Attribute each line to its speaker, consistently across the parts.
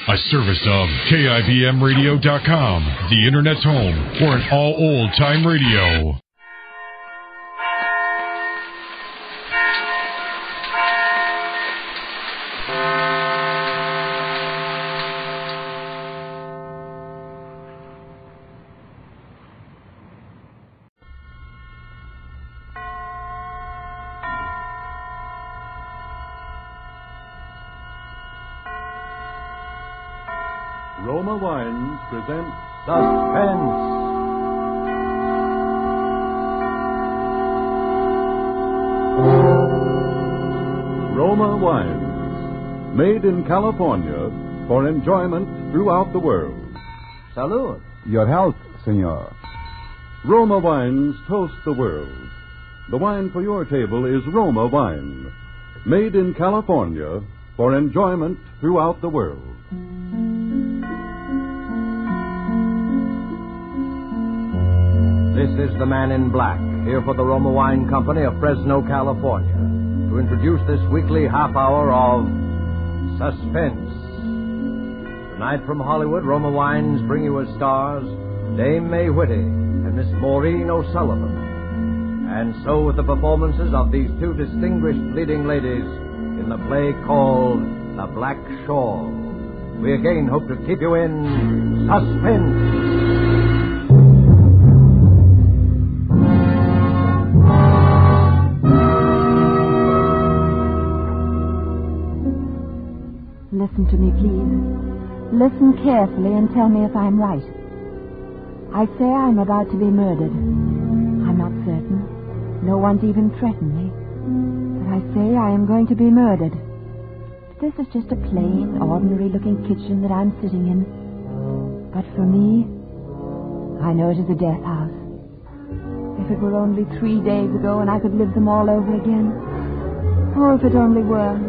Speaker 1: A service of KIBMradio.com, the Internet's home for an all old-time radio.
Speaker 2: Roma Wines present Suspense. Roma Wines, made in California for enjoyment throughout the world.
Speaker 3: Salud.
Speaker 4: Your health, senor.
Speaker 2: Roma Wines toast the world. The wine for your table is Roma Wine, made in California for enjoyment throughout the world.
Speaker 3: This is the Man in Black, here for the Roma Wine Company of Fresno, California, to introduce this weekly half hour of Suspense. Tonight from Hollywood, Roma Wines bring you as stars Dame May Whitty and Miss Maureen O'Sullivan. And so with the performances of these two distinguished leading ladies in the play called The Black Shawl, we again hope to keep you in suspense.
Speaker 5: Listen to me, please. Listen carefully and tell me if I'm right. I say I'm about to be murdered. I'm not certain. No one's even threatened me. But I say I am going to be murdered. This is just a plain, ordinary-looking kitchen that I'm sitting in. But for me, I know it is a death house. If it were only 3 days ago and I could live them all over again. Oh, if it only were.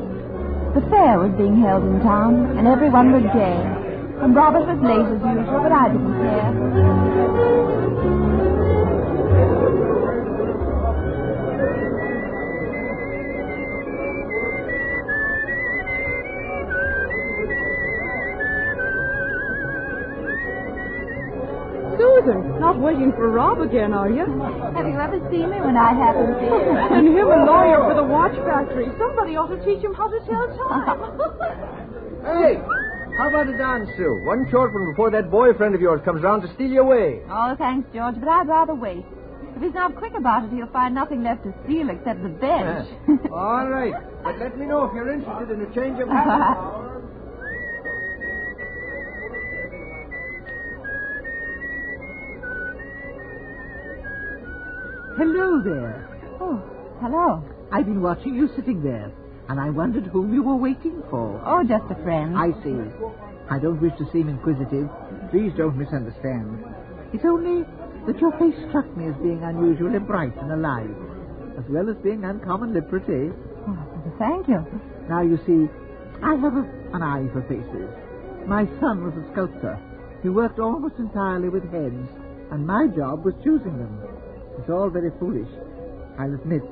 Speaker 5: The fair was being held in town, and everyone was gay. And Robert was late as usual, but I didn't care.
Speaker 6: Susan, not waiting for Rob again, are you?
Speaker 5: Have you ever seen me when I haven't been?
Speaker 6: And him a lawyer for the watch factory. Somebody ought to teach him how to tell time.
Speaker 3: Hey, how about a dance, Sue? One short one before that boyfriend of yours comes around to steal you away.
Speaker 5: Oh, thanks, George, but I'd rather wait. If he's not quick about it, he'll find nothing left to steal except the bench.
Speaker 3: All right, but let me know if you're interested in a change of habit.
Speaker 7: Hello there.
Speaker 5: Oh, hello.
Speaker 7: I've been watching you sitting there, and I wondered whom you were waiting for.
Speaker 5: Oh, just a friend.
Speaker 7: I see. I don't wish to seem inquisitive. Please don't misunderstand. It's only that your face struck me as being unusually bright and alive, as well as being uncommonly pretty.
Speaker 5: Oh, thank you.
Speaker 7: Now, you see, I have an eye for faces. My son was a sculptor. He worked almost entirely with heads, and my job was choosing them. It's all very foolish, I'll admit.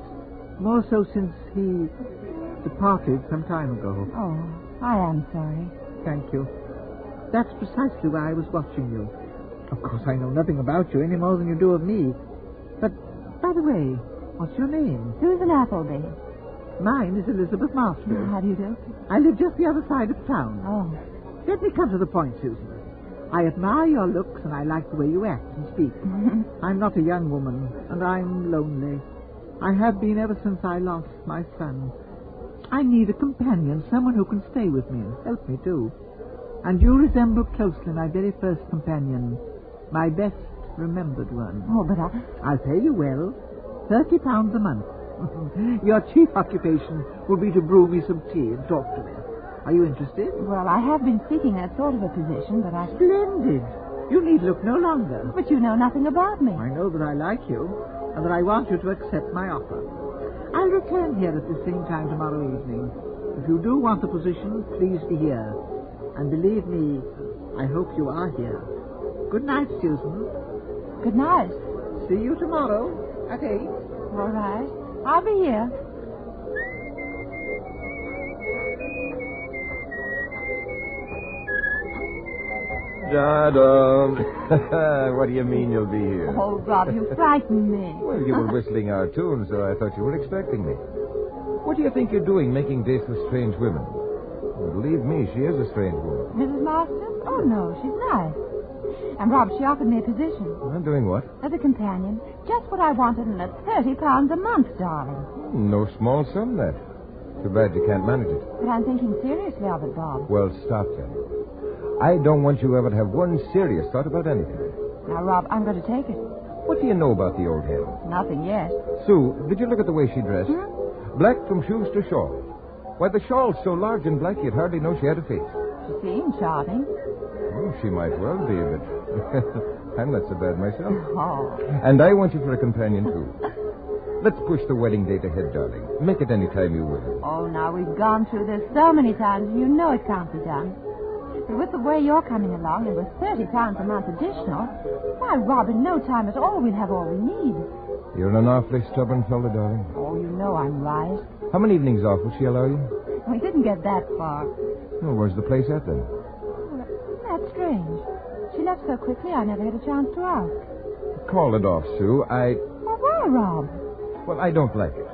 Speaker 7: More so since he departed some time ago.
Speaker 5: Oh, I am sorry.
Speaker 7: Thank you. That's precisely why I was watching you. Of course, I know nothing about you any more than you do of me. But, by the way, what's your name?
Speaker 5: Susan Appleby.
Speaker 7: Mine is Elizabeth Marshall.
Speaker 5: How do you do?
Speaker 7: I live just the other side of town.
Speaker 5: Oh.
Speaker 7: Let me come to the point, Susan. I admire your looks, and I like the way you act and speak. I'm not a young woman, and I'm lonely. I have been ever since I lost my son. I need a companion, someone who can stay with me and help me, too. And you resemble closely my very first companion, my best remembered one.
Speaker 5: Oh, but
Speaker 7: I'll pay you well, £30 a month. Your chief occupation will be to brew me some tea and talk to me. Are you interested?
Speaker 5: Well, I have been seeking that sort of a position, but I...
Speaker 7: Splendid. You need look no longer.
Speaker 5: But you know nothing about me.
Speaker 7: I know that I like you, and that I want you to accept my offer. I'll return here at the same time tomorrow evening. If you do want the position, please be here. And believe me, I hope you are here. Good night, Susan.
Speaker 5: Good night.
Speaker 7: See you tomorrow at 8.
Speaker 5: All right. I'll be here.
Speaker 3: Donald. What do you mean you'll be here?
Speaker 5: Oh, Rob, you frightened me.
Speaker 3: Well, you were whistling our tune, so I thought you were expecting me. What do you think you're doing, making dates with strange women? Well, believe me, she is a strange woman.
Speaker 5: Mrs. Masters? Oh, no, she's nice. And, Rob, she offered me a position.
Speaker 3: I'm doing what?
Speaker 5: As a companion. Just what I wanted, and at £30 a month, darling.
Speaker 3: No small sum, that. Too bad you can't manage it.
Speaker 5: But I'm thinking seriously of it, Bob.
Speaker 3: Well, stop then. I don't want you ever to have one serious thought about anything.
Speaker 5: Now, Rob, I'm going to take it.
Speaker 3: What do you know about the old hen?
Speaker 5: Nothing yet.
Speaker 3: Sue, did you look at the way she dressed? Black from shoes to shawl. Why, the shawl's so large and black you'd hardly know she had a face.
Speaker 5: She seems charming.
Speaker 3: Well, she might well be, but I'm not so bad myself.
Speaker 5: Oh.
Speaker 3: And I want you for a companion, too. Let's push the wedding date ahead, darling. Make it any time you will.
Speaker 5: Oh, now, we've gone through this so many times, and you know it can't be done. But with the way you're coming along, and with £30 a month additional, why, Rob, in no time at all, we'll have all we need.
Speaker 3: You're an awfully stubborn fellow, darling.
Speaker 5: Oh, you know I'm right.
Speaker 3: How many evenings off will she allow you?
Speaker 5: We didn't get that far.
Speaker 3: Well, where's the place at, then?
Speaker 5: Well, that's strange. She left so quickly, I never had a chance to ask.
Speaker 3: Call it off, Sue.
Speaker 5: Well, why, Rob?
Speaker 3: Well, I don't like it.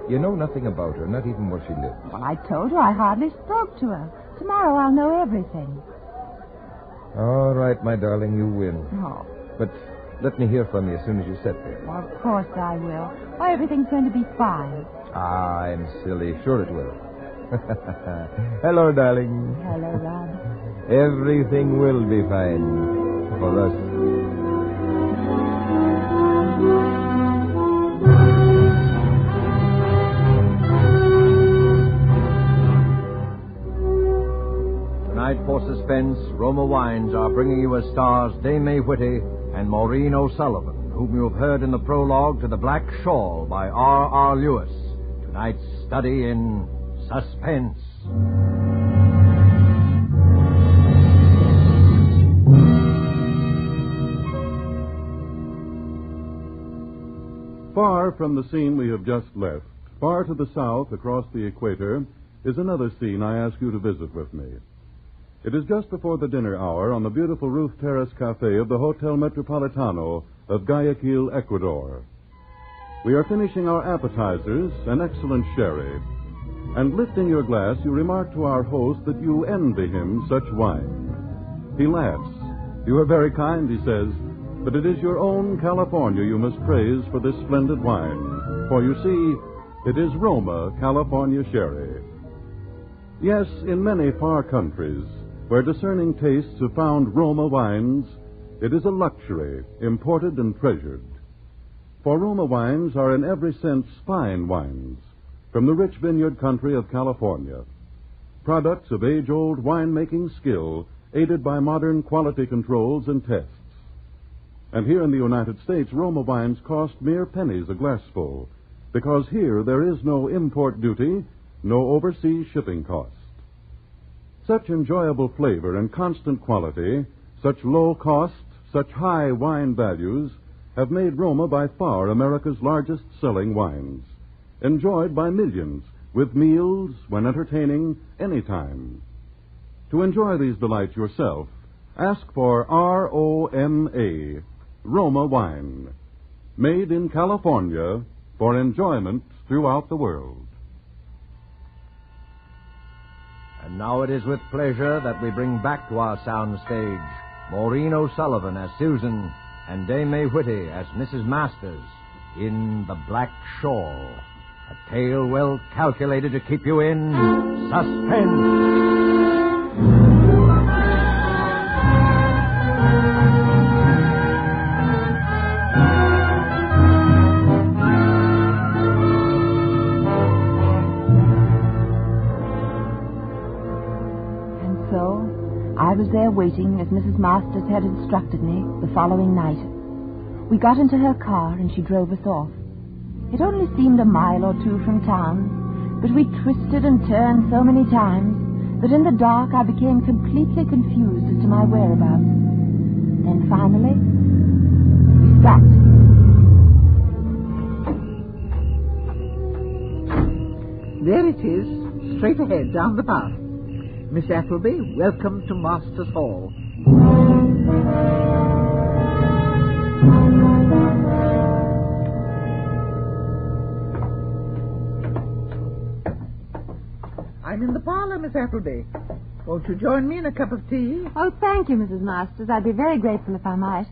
Speaker 3: You know nothing about her, not even where she lives.
Speaker 5: Well, I told her I hardly spoke to her. Tomorrow I'll know everything.
Speaker 3: All right, my darling, you win.
Speaker 5: Oh.
Speaker 3: But let me hear from you as soon as you set there.
Speaker 5: Well, of course I will. Why, everything's going to be fine.
Speaker 3: Ah, I'm silly. Sure it will. Hello, darling.
Speaker 5: Hello, Rob.
Speaker 3: Everything will be fine for us. Tonight for Suspense, Roma Wines are bringing you as stars Dame Whitty and Maureen O'Sullivan, whom you have heard in the prologue to The Black Shawl by R.R. Lewis. Tonight's study in Suspense.
Speaker 2: Far from the scene we have just left, far to the south across the equator, is another scene I ask you to visit with me. It is just before the dinner hour on the beautiful roof terrace cafe of the Hotel Metropolitano of Guayaquil, Ecuador. We are finishing our appetizers, an excellent sherry. And lifting your glass, you remark to our host that you envy him such wine. He laughs. You are very kind, he says, but it is your own California you must praise for this splendid wine. For you see, it is Roma California sherry. Yes, in many far countries, where discerning tastes have found Roma wines, it is a luxury, imported and treasured. For Roma wines are in every sense fine wines, from the rich vineyard country of California. Products of age-old winemaking skill, aided by modern quality controls and tests. And here in the United States, Roma wines cost mere pennies a glassful, because here there is no import duty, no overseas shipping cost. Such enjoyable flavor and constant quality, such low cost, such high wine values, have made Roma by far America's largest selling wines, enjoyed by millions, with meals, when entertaining, any time. To enjoy these delights yourself, ask for R-O-M-A, Roma wine, made in California for enjoyment throughout the world.
Speaker 3: And now it is with pleasure that we bring back to our soundstage Maureen O'Sullivan as Susan and Dame Whitty as Mrs. Masters in The Black Shawl, a tale well calculated to keep you in suspense.
Speaker 5: I was there waiting as Mrs. Masters had instructed me the following night. We got into her car and she drove us off. It only seemed a mile or two from town, but we twisted and turned so many times that in the dark I became completely confused as to my whereabouts. Then finally, we stopped.
Speaker 7: There it is, straight ahead, down the path. Miss Appleby, welcome to Masters Hall. I'm in the parlor, Miss Appleby. Won't you join me in a cup of tea?
Speaker 5: Oh, thank you, Mrs. Masters. I'd be very grateful if I might.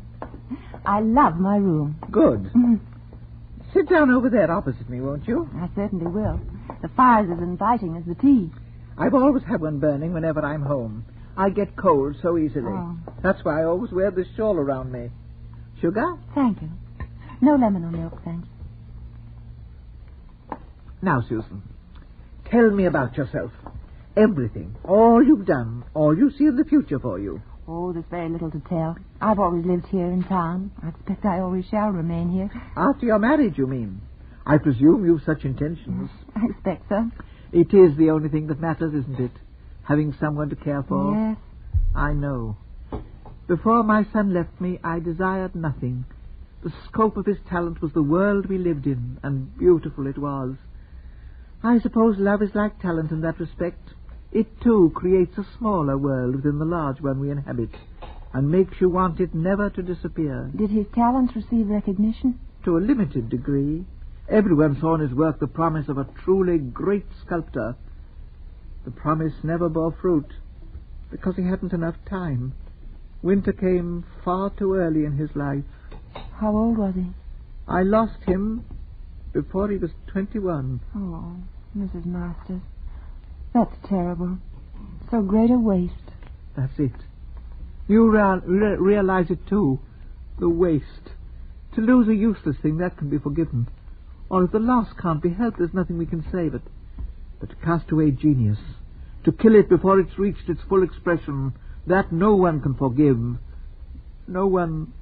Speaker 5: I love my room.
Speaker 7: Good. Sit down over there opposite me, won't you?
Speaker 5: I certainly will. The fire's as inviting as the tea.
Speaker 7: I've always had one burning whenever I'm home. I get cold so easily.
Speaker 5: Oh.
Speaker 7: That's why I always wear this shawl around me. Sugar?
Speaker 5: Thank you. No lemon or milk, thanks.
Speaker 7: Now, Susan, tell me about yourself. Everything. All you've done. All you see in the future for you.
Speaker 5: Oh, there's very little to tell. I've always lived here in town. I expect I always shall remain here.
Speaker 7: After you're married, you mean? I presume you've such intentions.
Speaker 5: I expect so.
Speaker 7: It is the only thing that matters, isn't it? Having someone to care for.
Speaker 5: Yes.
Speaker 7: I know. Before my son left me, I desired nothing. The scope of his talent was the world we lived in, and beautiful it was. I suppose love is like talent in that respect. It, too, creates a smaller world within the large one we inhabit, and makes you want it never to disappear.
Speaker 5: Did his talents receive recognition?
Speaker 7: To a limited degree. Everyone saw in his work the promise of a truly great sculptor. The promise never bore fruit, because he hadn't enough time. Winter came far too early in his life.
Speaker 5: How old was he?
Speaker 7: I lost him before he was 21.
Speaker 5: Oh, Mrs. Masters. That's terrible. So great a waste.
Speaker 7: That's it. You realize it, too. The waste. To lose a useless thing, that can be forgiven. Or if the loss can't be helped, there's nothing we can say. But to cast away genius, to kill it before it's reached its full expression, that no one can forgive. No one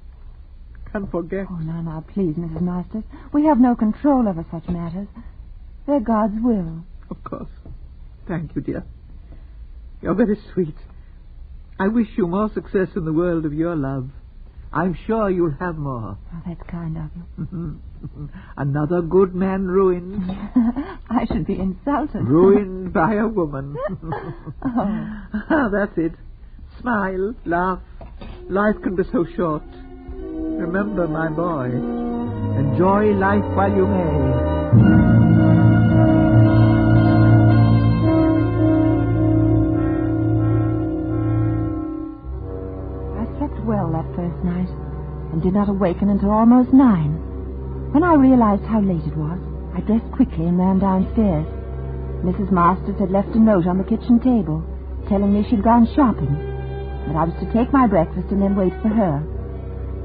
Speaker 7: can forget.
Speaker 5: Oh, now, please, Mrs. Masters. We have no control over such matters. They're God's will.
Speaker 7: Of course. Thank you, dear. You're very sweet. I wish you more success in the world of your love. I'm sure you'll have more.
Speaker 5: Oh, that's kind of you.
Speaker 7: Another good man ruined.
Speaker 5: I should be insulted.
Speaker 7: Ruined by a woman.
Speaker 5: Oh.
Speaker 7: That's it. Smile, laugh. Life can be so short. Remember, my boy, enjoy life while you may.
Speaker 5: Well that first night, and did not awaken until almost 9. When I realized how late it was, I dressed quickly and ran downstairs. Mrs. Masters had left a note on the kitchen table, telling me she'd gone shopping, that I was to take my breakfast and then wait for her.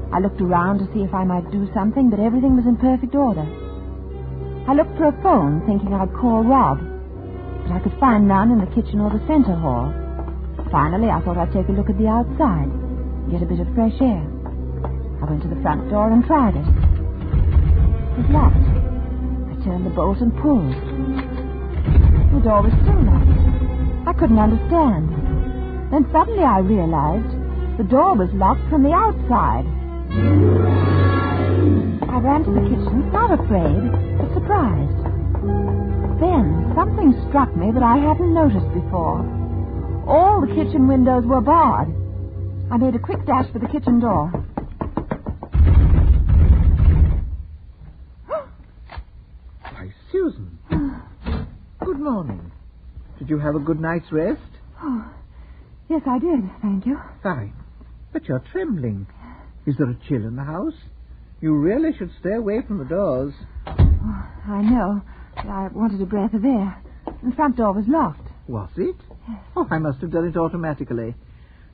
Speaker 5: I looked around to see if I might do something, but everything was in perfect order. I looked for a phone, thinking I'd call Rob, but I could find none in the kitchen or the center hall. Finally, I thought I'd take a look at the outside, get a bit of fresh air. I went to the front door and tried it. It was locked. I turned the bolt and pulled. The door was still locked. I couldn't understand. Then suddenly I realized the door was locked from the outside. I ran to the kitchen, not afraid, but surprised. Then something struck me that I hadn't noticed before. All the kitchen windows were barred. I made a quick dash for the kitchen door.
Speaker 7: Why, Susan. Good morning. Did you have a good night's rest?
Speaker 5: Oh, yes, I did, thank you.
Speaker 7: Fine. But you're trembling. Is there a chill in the house? You really should stay away from the doors.
Speaker 5: Oh, I know. I wanted a breath of air. The front door was locked.
Speaker 7: Was it?
Speaker 5: Yes.
Speaker 7: Oh, I must have done it automatically.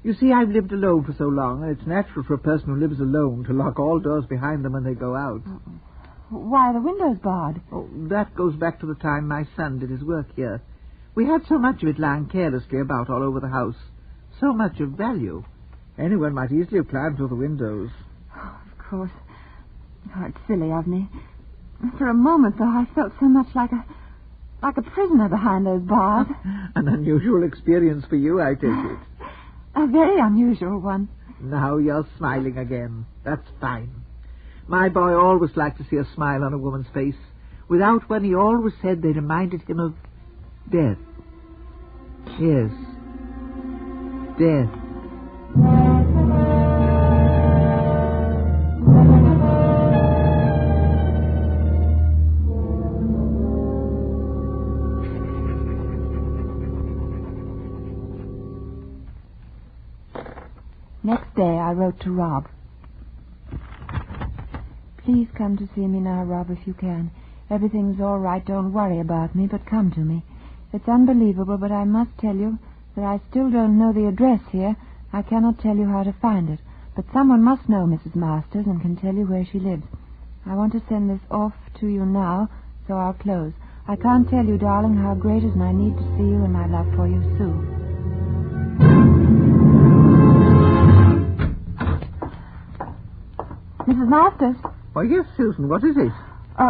Speaker 7: You see, I've lived alone for so long, and it's natural for a person who lives alone to lock all doors behind them when they go out.
Speaker 5: Why are the windows barred?
Speaker 7: Oh, that goes back to the time my son did his work here. We had so much of it lying carelessly about all over the house. So much of value. Anyone might easily have climbed through the windows.
Speaker 5: Oh, of course. Oh, it's silly of me. For a moment, though, I felt so much like a prisoner behind those bars.
Speaker 7: An unusual experience for you, I take it.
Speaker 5: A very unusual one.
Speaker 7: Now you're smiling again. That's fine. My boy always liked to see a smile on a woman's face. Without one, he always said they reminded him of death. Yes. Death.
Speaker 5: Next day, I wrote to Rob. Please come to see me now, Rob, if you can. Everything's all right. Don't worry about me, but come to me. It's unbelievable, but I must tell you that I still don't know the address here. I cannot tell you how to find it. But someone must know Mrs. Masters and can tell you where she lives. I want to send this off to you now, so I'll close. I can't tell you, darling, how great is my need to see you and my love for you, Sue. Mrs. Masters?
Speaker 7: Why, yes, Susan, what is it?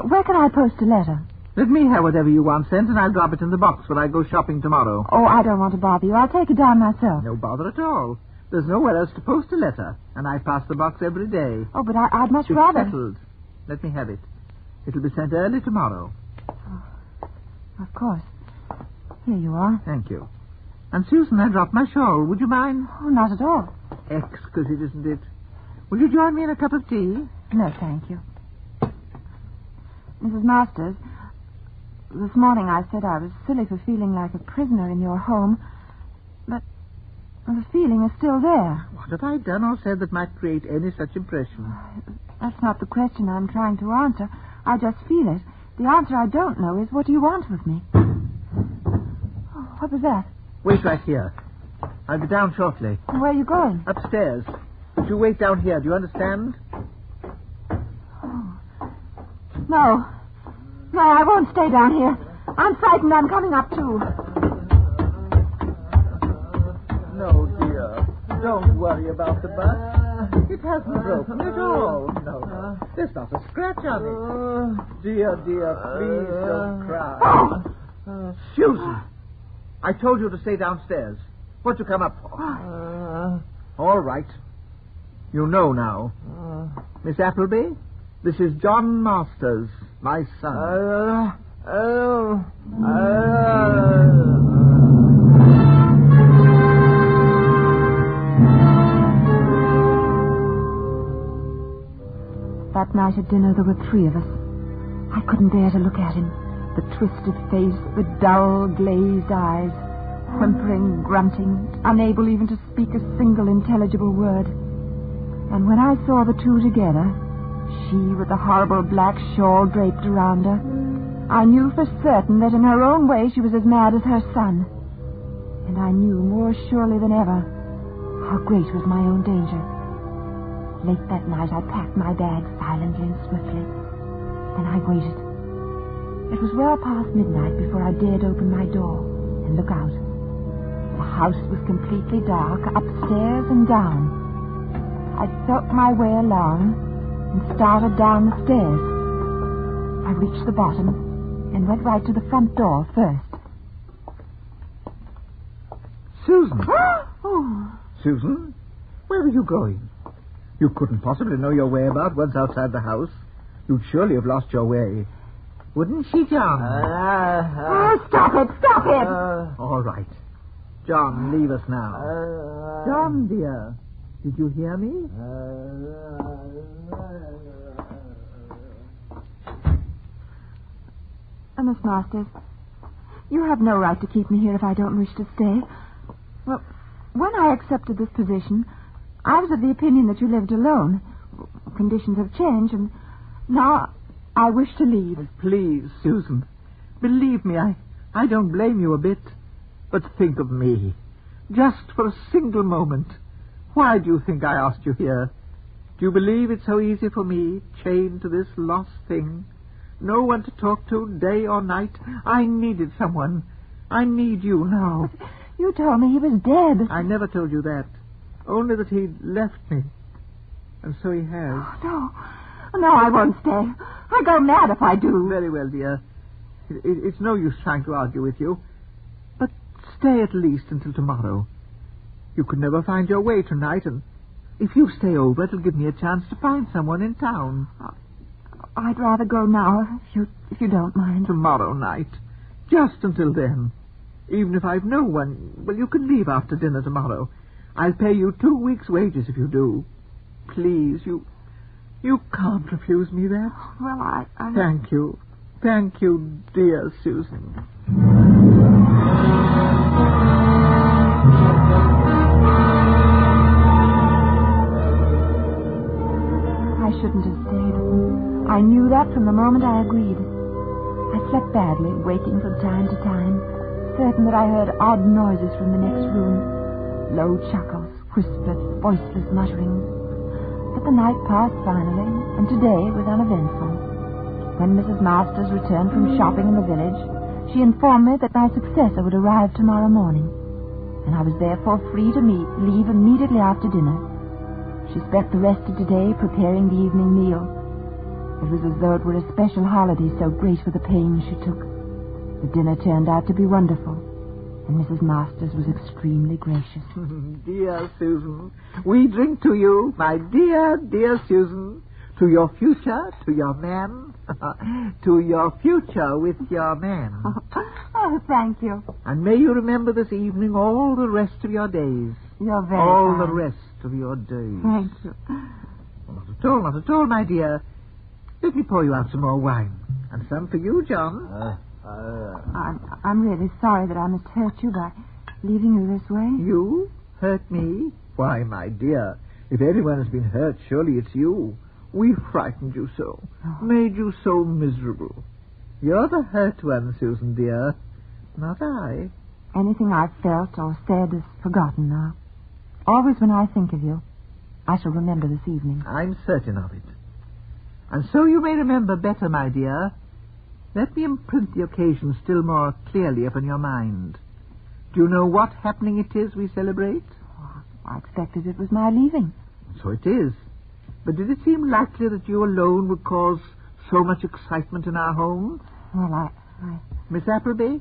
Speaker 5: Where can I post a letter?
Speaker 7: Let me have whatever you want sent, and I'll drop it in the box when I go shopping tomorrow.
Speaker 5: Oh, I don't want to bother you. I'll take it down myself.
Speaker 7: No bother at all. There's nowhere else to post a letter, and I pass the box every day.
Speaker 5: Oh, but I'd much
Speaker 7: It's
Speaker 5: rather...
Speaker 7: settled. Let me have it. It'll be sent early tomorrow.
Speaker 5: Of course. Here you are.
Speaker 7: Thank you. And, Susan, I dropped my shawl. Would you mind?
Speaker 5: Oh, not at all.
Speaker 7: Exquisite, isn't it? Will you join me in a cup of tea?
Speaker 5: No, thank you. Mrs. Masters, this morning I said I was silly for feeling like a prisoner in your home, but the feeling is still there.
Speaker 7: What have I done or said that might create any such impression?
Speaker 5: That's not the question I'm trying to answer. I just feel it. The answer I don't know is, what do you want with me? Oh, what was that?
Speaker 7: Wait right here. I'll be down shortly.
Speaker 5: Where are you going?
Speaker 7: Upstairs. But you wait down here. Do you understand?
Speaker 5: No. No, I won't stay down here. I'm frightened. I'm coming up, too.
Speaker 7: No, dear. Don't worry about the bus. It hasn't broken at all. No. There's not a scratch on it. Dear, please don't cry. Susan, I told you to stay downstairs. What'd you come up for? All right. You know now. Miss Appleby, this is John Masters, my son.
Speaker 5: That night at dinner, there were three of us. I couldn't bear to look at him. The twisted face, the dull, glazed eyes, whimpering, grunting, unable even to speak a single intelligible word. And when I saw the two together, she with the horrible black shawl draped around her, I knew for certain that in her own way she was as mad as her son. And I knew more surely than ever how great was my own danger. Late that night, I packed my bag silently and swiftly. Then I waited. It was well past midnight before I dared open my door and look out. The house was completely dark, upstairs and down. I felt my way along and started down the stairs. I reached the bottom and went right to the front door first.
Speaker 7: Susan.
Speaker 5: Oh.
Speaker 7: Susan, where are you going? You couldn't possibly know your way about once outside the house. You'd surely have lost your way. Wouldn't she, John?
Speaker 5: Stop it!
Speaker 7: All right. John, leave us now. John, dear, did you hear me?
Speaker 5: Miss Masters, you have no right to keep me here if I don't wish to stay. Well, when I accepted this position, I was of the opinion that you lived alone. Conditions have changed, and now I wish to leave.
Speaker 7: Please, Susan, believe me, I don't blame you a bit. But think of me. Just for a single moment. Why do you think I asked you here? Do you believe it's so easy for me, chained to this lost thing? No one to talk to day or night. I needed someone. I need you now.
Speaker 5: But you told me he was dead.
Speaker 7: I never told you that. Only that he'd left me. And so he has.
Speaker 5: Oh, no, I won't stay. I'll go mad if I do.
Speaker 7: Very well, dear. It's no use trying to argue with you. But stay at least until tomorrow. You could never find your way tonight, and if you stay over, it'll give me a chance to find someone in town.
Speaker 5: I'd rather go now, if you don't mind.
Speaker 7: Tomorrow night. Just until then. Even if I've no one, well, you can leave after dinner tomorrow. I'll pay you 2 weeks' wages if you do. Please, you can't refuse me that.
Speaker 5: Well, I...
Speaker 7: Thank you. Thank you, dear Susan.
Speaker 5: moment I agreed. I slept badly, waking from time to time, certain that I heard odd noises from the next room. Low chuckles, whispered, voiceless mutterings. But the night passed finally, and today was uneventful. When Mrs. Masters returned from shopping in the village, she informed me that my successor would arrive tomorrow morning, and I was therefore free to leave immediately after dinner. She spent the rest of the day preparing the evening meal. It was as though it were a special holiday, so great were the pains she took. The dinner turned out to be wonderful, and Mrs. Masters was extremely gracious.
Speaker 7: Dear Susan, we drink to you, my dear, dear Susan, to your future, to your man, to your future with your man.
Speaker 5: Oh, thank you.
Speaker 7: And may you remember this evening all the rest of your days.
Speaker 5: You're very
Speaker 7: all
Speaker 5: kind.
Speaker 7: the rest of your days.
Speaker 5: Thank you.
Speaker 7: Not at all, my dear. Let me pour you out some more wine. And some for you, John.
Speaker 5: I'm really sorry that I must hurt you by leaving you this way.
Speaker 7: You? Hurt me? Why, my dear, if anyone has been hurt, surely it's you. We frightened you so, made you so miserable. You're the hurt one, Susan, dear, not I.
Speaker 5: Anything I've felt or said is forgotten now. Always when I think of you, I shall remember this evening.
Speaker 7: I'm certain of it. And so you may remember better, my dear. Let me imprint the occasion still more clearly upon your mind. Do you know what happening it is we celebrate?
Speaker 5: Oh, I expected it was my leaving.
Speaker 7: So it is. But did it seem likely that you alone would cause so much excitement in our home?
Speaker 5: Well, I...
Speaker 7: Miss Appleby,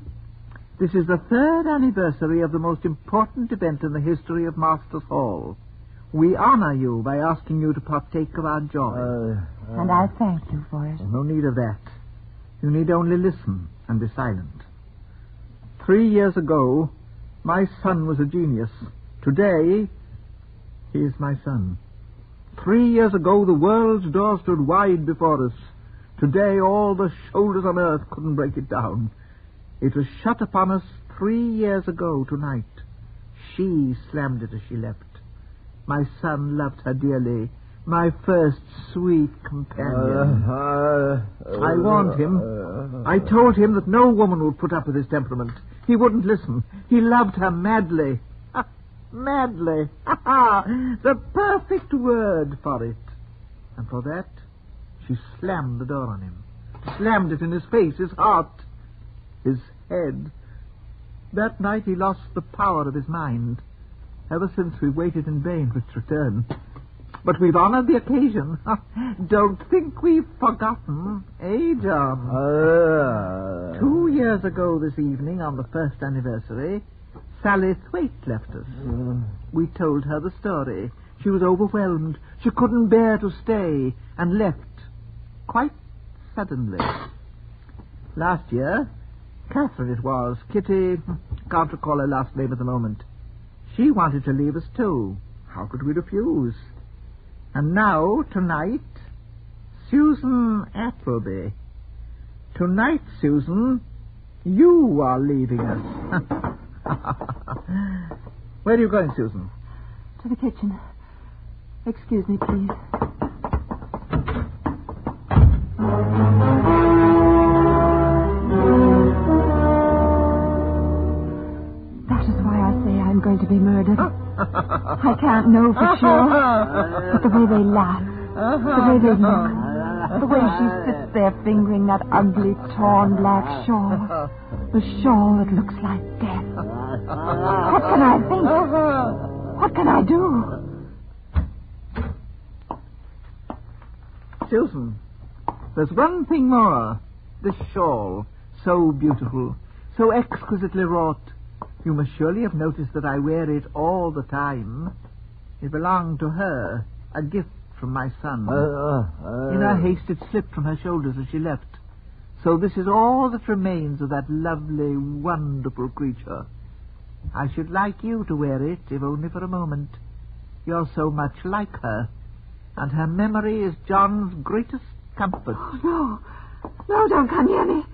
Speaker 7: this is the 3rd anniversary of the most important event in the history of Masters Hall. We honor you by asking you to partake of our joy.
Speaker 5: And I thank you for it.
Speaker 7: No need of that. You need only listen and be silent. 3 years ago, my son was a genius. Today, he is my son. 3 years ago, the world's door stood wide before us. Today, all the shoulders on earth couldn't break it down. It was shut upon us 3 years ago tonight. She slammed it as she left. My son loved her dearly. My first sweet companion. I warned him. I told him that no woman would put up with his temperament. He wouldn't listen. He loved her madly. Madly. The perfect word for it. And for that, she slammed the door on him. Slammed it in his face, his heart, his head. That night he lost the power of his mind. Ever since we waited in vain for its return. But we've honored the occasion. Don't think we've forgotten, eh, John? 2 years ago this evening, on the 1st anniversary, Sally Thwaite left us. We told her the story. She was overwhelmed. She couldn't bear to stay and left quite suddenly. Last year, Catherine it was, Kitty, can't recall her last name at the moment. She wanted to leave us too. How could we refuse? And now, tonight, Susan Appleby. Tonight, Susan, you are leaving us. Where are you going, Susan?
Speaker 5: To the kitchen. Excuse me, please. That is why I say I'm going to be murdered. I can't know for sure. But the way they laugh, the way they look, the way she sits there fingering that ugly, torn black shawl, the shawl that looks like death. What can I think? What can I do?
Speaker 7: Susan, there's one thing more. This shawl, so beautiful, so exquisitely wrought. You must surely have noticed that I wear it all the time. It belonged to her, a gift from my son. In her haste, it slipped from her shoulders as she left. So this is all that remains of that lovely, wonderful creature. I should like you to wear it, if only for a moment. You're so much like her, and her memory is John's greatest comfort.
Speaker 5: Oh, no. No, don't come near me.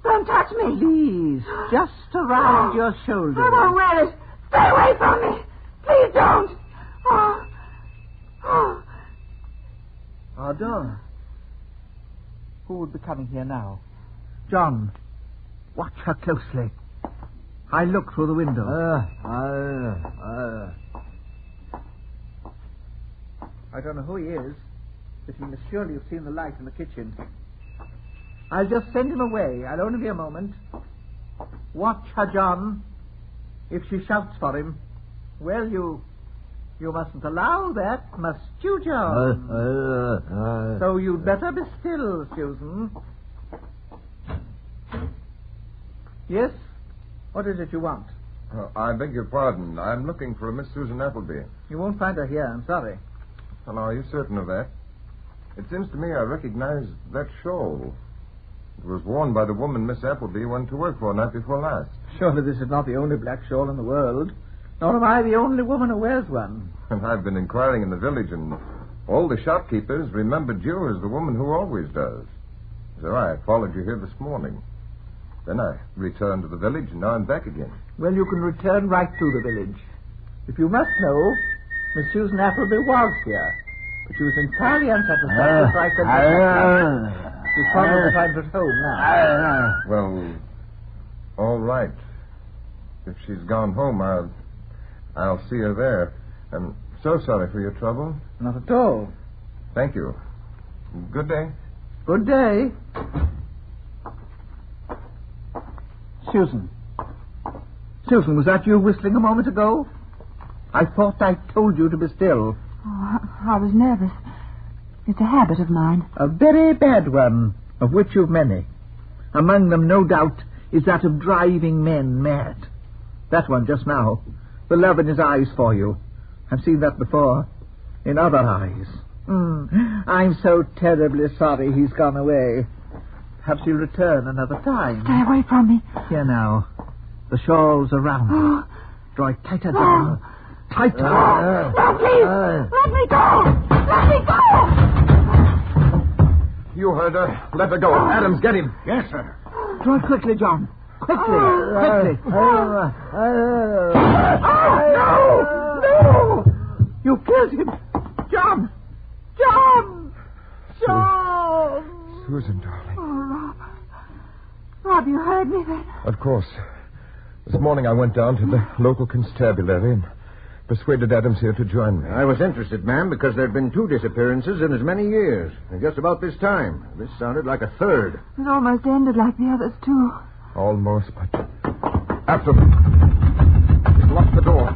Speaker 5: Don't touch me.
Speaker 7: Please, just around your shoulders.
Speaker 5: I won't wear it. Stay away from me. Please don't. Oh.
Speaker 7: Our door. Who would be coming here now? John, watch her closely. I look through the window. I don't know who he is, but he must surely have seen the light in the kitchen. I'll just send him away. I'll only be a moment. Watch her, John. If she shouts for him, well, you mustn't allow that, must you, John? So you'd better be still, Susan. Yes? What is it you want?
Speaker 8: I beg your pardon. I'm looking for a Miss Susan Appleby.
Speaker 7: You won't find her here, I'm sorry.
Speaker 8: Well, are you certain of that? It seems to me I recognize that shawl. It was worn by the woman Miss Appleby went to work for night before last.
Speaker 7: Surely this is not the only black shawl in the world. Nor am I the only woman who wears one.
Speaker 8: And I've been inquiring in the village, and all the shopkeepers remembered you as the woman who always does. So I followed you here this morning. Then I returned to the village, and now I'm back again.
Speaker 7: Well, you can return right to the village. If you must know, Miss Susan Appleby was here, but she was entirely unsatisfied with life and she's probably find her at home now.
Speaker 8: Well, all right. If she's gone home, I'll see her there. I'm so sorry for your trouble.
Speaker 7: Not at all.
Speaker 8: Thank you. Good day.
Speaker 7: Good day. Susan, was that you whistling a moment ago? I thought I told you to be still.
Speaker 5: Oh, I was nervous. It's a habit of mine.
Speaker 7: A very bad one, of which you've many. Among them, no doubt, is that of driving men mad. That one just now. The love in his eyes for you. I've seen that before. In other eyes. I'm so terribly sorry he's gone away. Perhaps he'll return another time.
Speaker 5: Stay away from me.
Speaker 7: Here now. The shawl's around you. Draw it tighter, John. Tighter.
Speaker 5: No, please. Let me go. Let me go.
Speaker 8: You heard her. Let her go. Adams, get him.
Speaker 4: Yes, sir.
Speaker 7: Draw it quickly, John. Quickly. No! You killed him. John!
Speaker 8: Susan, darling.
Speaker 5: Oh, Rob, you heard me then?
Speaker 8: Of course. This morning I went down to the local constabulary and persuaded Adams here to join me.
Speaker 3: I was interested, ma'am, because there'd been 2 disappearances in as many years. And just about this time. This sounded like a third.
Speaker 5: It almost ended like the others, too.
Speaker 8: Almost, but... After them. Lock the door.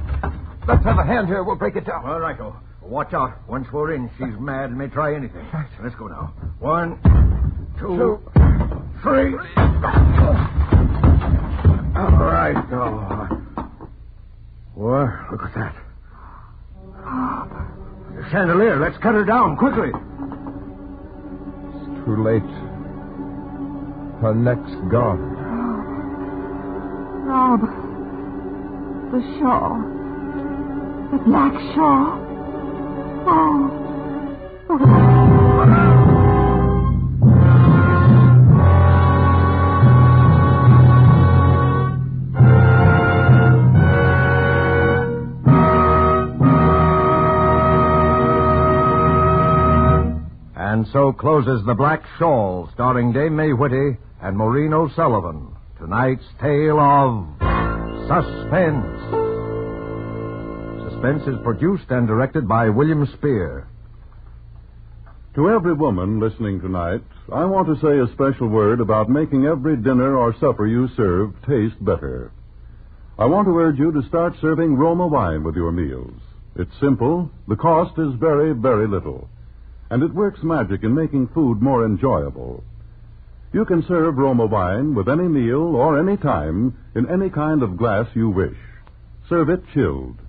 Speaker 8: Let's have a hand here. We'll break it down.
Speaker 3: All right, oh. Watch out. Once we're in, she's mad and may try anything. Right. Let's go now. 1, 2, 3. All right. Oh. Well, look at that. The chandelier. Let's cut her down quickly.
Speaker 8: It's too late. Her neck's gone.
Speaker 5: Rob, the shawl. The black shawl. Oh.
Speaker 3: And so closes The Black Shawl, starring Dame May Whitty and Maureen O'Sullivan. Tonight's tale of Suspense. Suspense is produced and directed by William Spear.
Speaker 2: To every woman listening tonight, I want to say a special word about making every dinner or supper you serve taste better. I want to urge you to start serving Roma wine with your meals. It's simple, the cost is very, very little, and it works magic in making food more enjoyable. You can serve Roma wine with any meal or any time in any kind of glass you wish. Serve it chilled.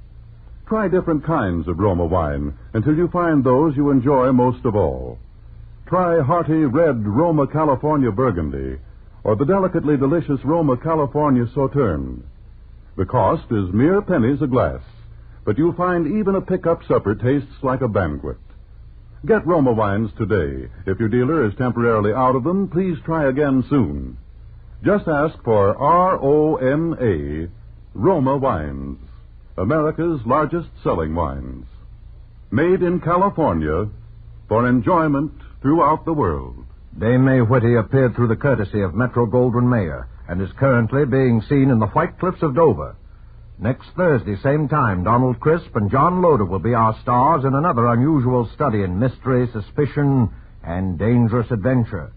Speaker 2: Try different kinds of Roma wine until you find those you enjoy most of all. Try hearty red Roma California Burgundy or the delicately delicious Roma California Sauterne. The cost is mere pennies a glass, but you'll find even a pick-up supper tastes like a banquet. Get Roma wines today. If your dealer is temporarily out of them, please try again soon. Just ask for ROMA, Roma Wines, America's largest selling wines. Made in California for enjoyment throughout the world.
Speaker 3: Dame May Whitty appeared through the courtesy of Metro-Goldwyn-Mayer and is currently being seen in the White Cliffs of Dover. Next Thursday, same time, Donald Crisp and John Loder will be our stars in another unusual study in mystery, suspicion, and dangerous adventure.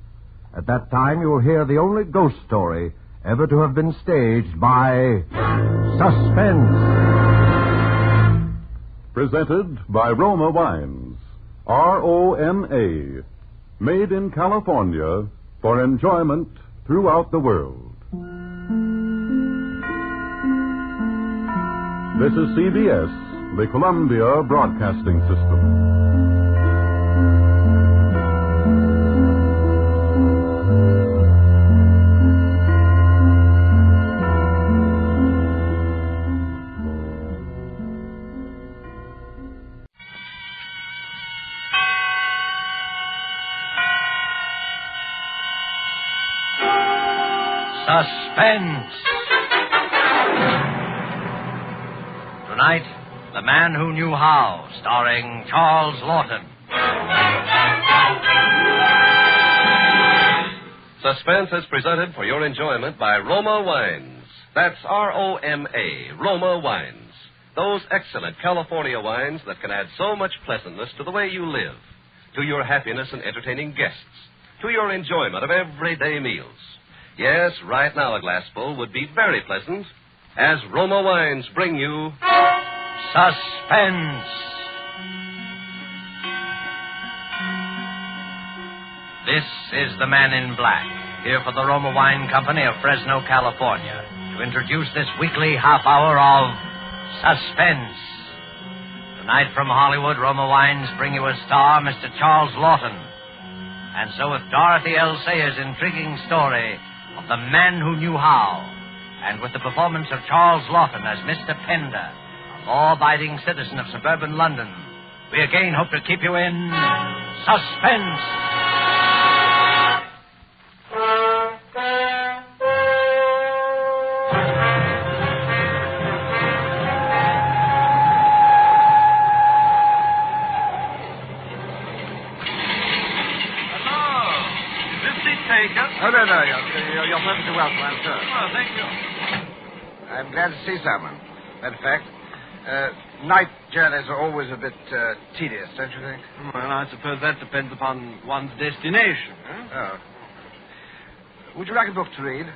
Speaker 3: At that time, you will hear the only ghost story ever to have been staged by Suspense.
Speaker 2: Presented by Roma Wines. ROMA. Made in California for enjoyment throughout the world. This is CBS, the Columbia Broadcasting System.
Speaker 3: Suspense. Tonight, The Man Who Knew How, starring Charles Lawton.
Speaker 9: Suspense is presented for your enjoyment by Roma Wines. That's R-O-M-A, Roma Wines. Those excellent California wines that can add so much pleasantness to the way you live, to your happiness in entertaining guests, to your enjoyment of everyday meals. Yes, right now a glassful would be very pleasant as Roma Wines bring you
Speaker 3: Suspense. This is the Man in Black, here for the Roma Wine Company of Fresno, California, to introduce this weekly half hour of Suspense. Tonight from Hollywood, Roma Wines bring you a star, Mr. Charles Lawton. And so with Dorothy L. Sayers' intriguing story of The Man Who Knew How, and with the performance of Charles Lawton as Mr. Pender, a law-abiding citizen of suburban London, we again hope to keep you in suspense.
Speaker 10: Oh, no, you're perfectly welcome, I'm sure.
Speaker 9: Oh, thank you.
Speaker 10: I'm glad to see someone. Matter of fact, night journeys are always a bit tedious, don't you think?
Speaker 9: Well, I suppose that depends upon one's destination. Huh?
Speaker 10: Oh. Would you like a book to read?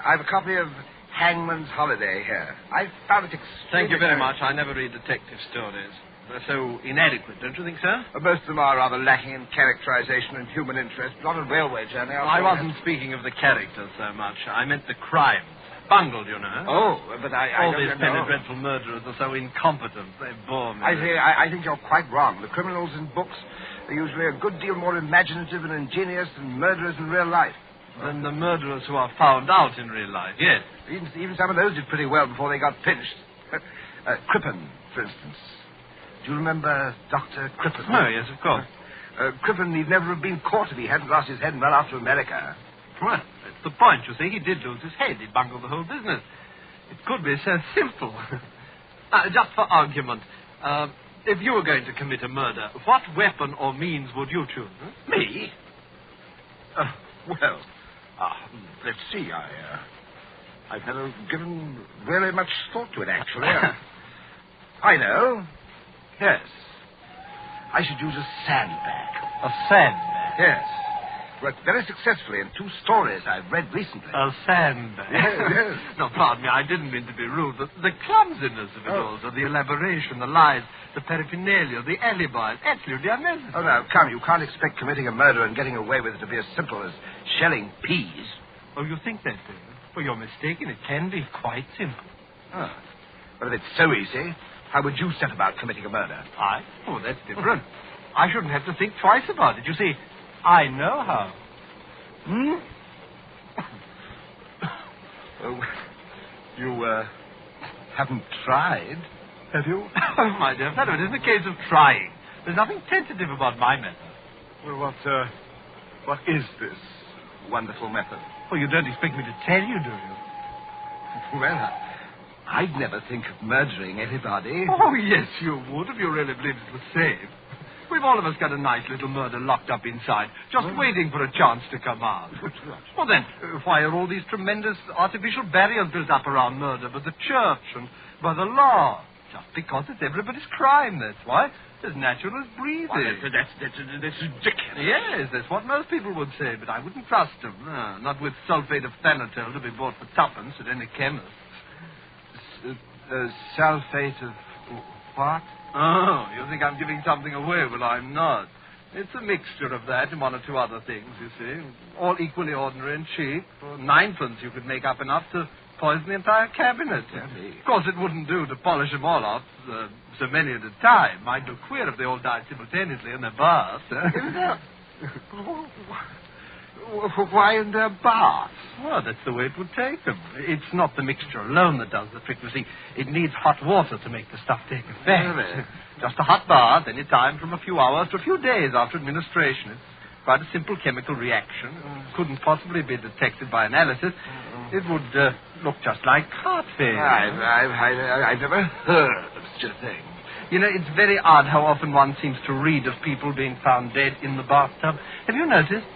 Speaker 10: I've a copy of Hangman's Holiday here. I found it extremely...
Speaker 9: Thank you very much. I never read detective stories. They're so inadequate, don't you think, sir?
Speaker 10: Most of them are rather lacking in characterization and human interest. Not a railway journey.
Speaker 9: I wasn't speaking of the characters so much. I meant the crimes. Bungled, you know.
Speaker 10: Oh, but I
Speaker 9: All
Speaker 10: don't
Speaker 9: these
Speaker 10: know.
Speaker 9: penny dreadful murderers are so incompetent. They bore me.
Speaker 10: I think you're quite wrong. The criminals in books are usually a good deal more imaginative and ingenious than murderers in real life.
Speaker 9: Than the murderers who are found out in real life, yes.
Speaker 10: Even some of those did pretty well before they got pinched. Crippen, for instance. Do you remember Dr. Crippen?
Speaker 9: Oh, yes, of course.
Speaker 10: Crippen, he'd never have been caught if he hadn't lost his head and run off to America.
Speaker 9: Well, that's the point, you see. He did lose his head. He bungled the whole business. It could be so simple. Just for argument, if you were going to commit a murder, what weapon or means would you choose? Huh?
Speaker 10: Me? Let's see. I've never given very much thought to it, actually. I know. Yes. I should use a sandbag.
Speaker 3: A sandbag?
Speaker 10: Yes. Worked very successfully in 2 stories I've read recently.
Speaker 9: A sandbag?
Speaker 10: Yes.
Speaker 9: No, pardon me, I didn't mean to be rude. The clumsiness of it all, the elaboration, the lies, the paraphernalia, the alibis, absolutely unnecessary.
Speaker 10: Oh, now, come, you can't expect committing a murder and getting away with it to be as simple as shelling peas.
Speaker 9: Oh, you think that, do you? Well, you're mistaken. It can be quite simple.
Speaker 10: Oh. But if it's so easy, how would you set about committing a murder?
Speaker 9: I? Oh, that's different. I shouldn't have to think twice about it. You see, I know how.
Speaker 10: Oh, you, haven't tried, have you?
Speaker 9: Oh, my dear fellow, it isn't a case of trying. There's nothing tentative about my method.
Speaker 10: Well, what is this wonderful method?
Speaker 9: Well, you don't expect me to tell you, do you?
Speaker 10: Well, I'd never think of murdering anybody.
Speaker 9: Oh, yes, you would if you really believed it was safe.
Speaker 11: We've all of us got a nice little murder locked up inside, just waiting for a chance to come out. Well, then, why are all these tremendous artificial barriers built up around murder by the church and by the law? Just because it's everybody's crime, that's why. As natural as breathing.
Speaker 10: Well, that's ridiculous.
Speaker 11: Yes, that's what most people would say, but I wouldn't trust them. No, not with sulfate of thanatol to be bought for tuppence at any chemist.
Speaker 10: Sulfate of what?
Speaker 11: Oh, you think I'm giving something away? Well, I'm not. It's a mixture of that and one or two other things, you see. All equally ordinary and cheap. For ninepence you could make up enough to poison the entire cabinet. Of course, it wouldn't do to polish them all off, so many at a time. Might look queer if they all died simultaneously in their baths.
Speaker 10: Why in their baths?
Speaker 11: Well, that's the way it would take them. It's not the mixture alone that does the trick. You see, it needs hot water to make the stuff take effect.
Speaker 10: Really?
Speaker 11: Just a hot bath, any time from a few hours to a few days after administration. It's quite a simple chemical reaction. Couldn't possibly be detected by analysis. It would look just like heart failure.
Speaker 10: I've never heard of such a thing.
Speaker 11: You know, it's very odd how often one seems to read of people being found dead in the bathtub. Have you noticed?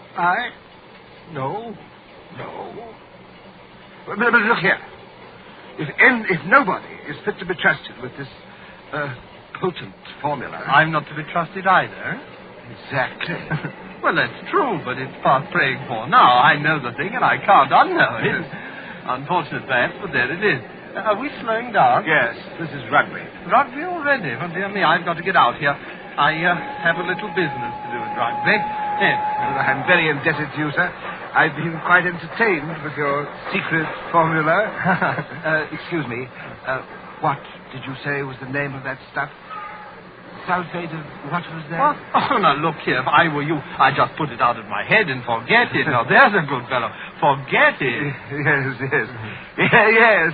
Speaker 10: No. But look here. If nobody is fit to be trusted with this potent formula...
Speaker 11: I'm not to be trusted either.
Speaker 10: Exactly.
Speaker 11: Well, that's true, but it's past praying for now. I know the thing, and I can't unknow it. Unfortunate, perhaps, but there it is. Are we slowing down?
Speaker 10: Yes, this is Rugby.
Speaker 11: Rugby already? Well, dear me, I've got to get out here. I have a little business to do at Rugby. Yes.
Speaker 10: Well, I'm very indebted to you, sir. I've been quite entertained with your secret formula. Excuse me. What did you say was the name of that stuff? Sulfate of what was that?
Speaker 11: What? Oh, now, look here. If I were you, I'd just put it out of my head and forget it. Now, there's a good fellow. Forget it.
Speaker 10: Yes. Yes.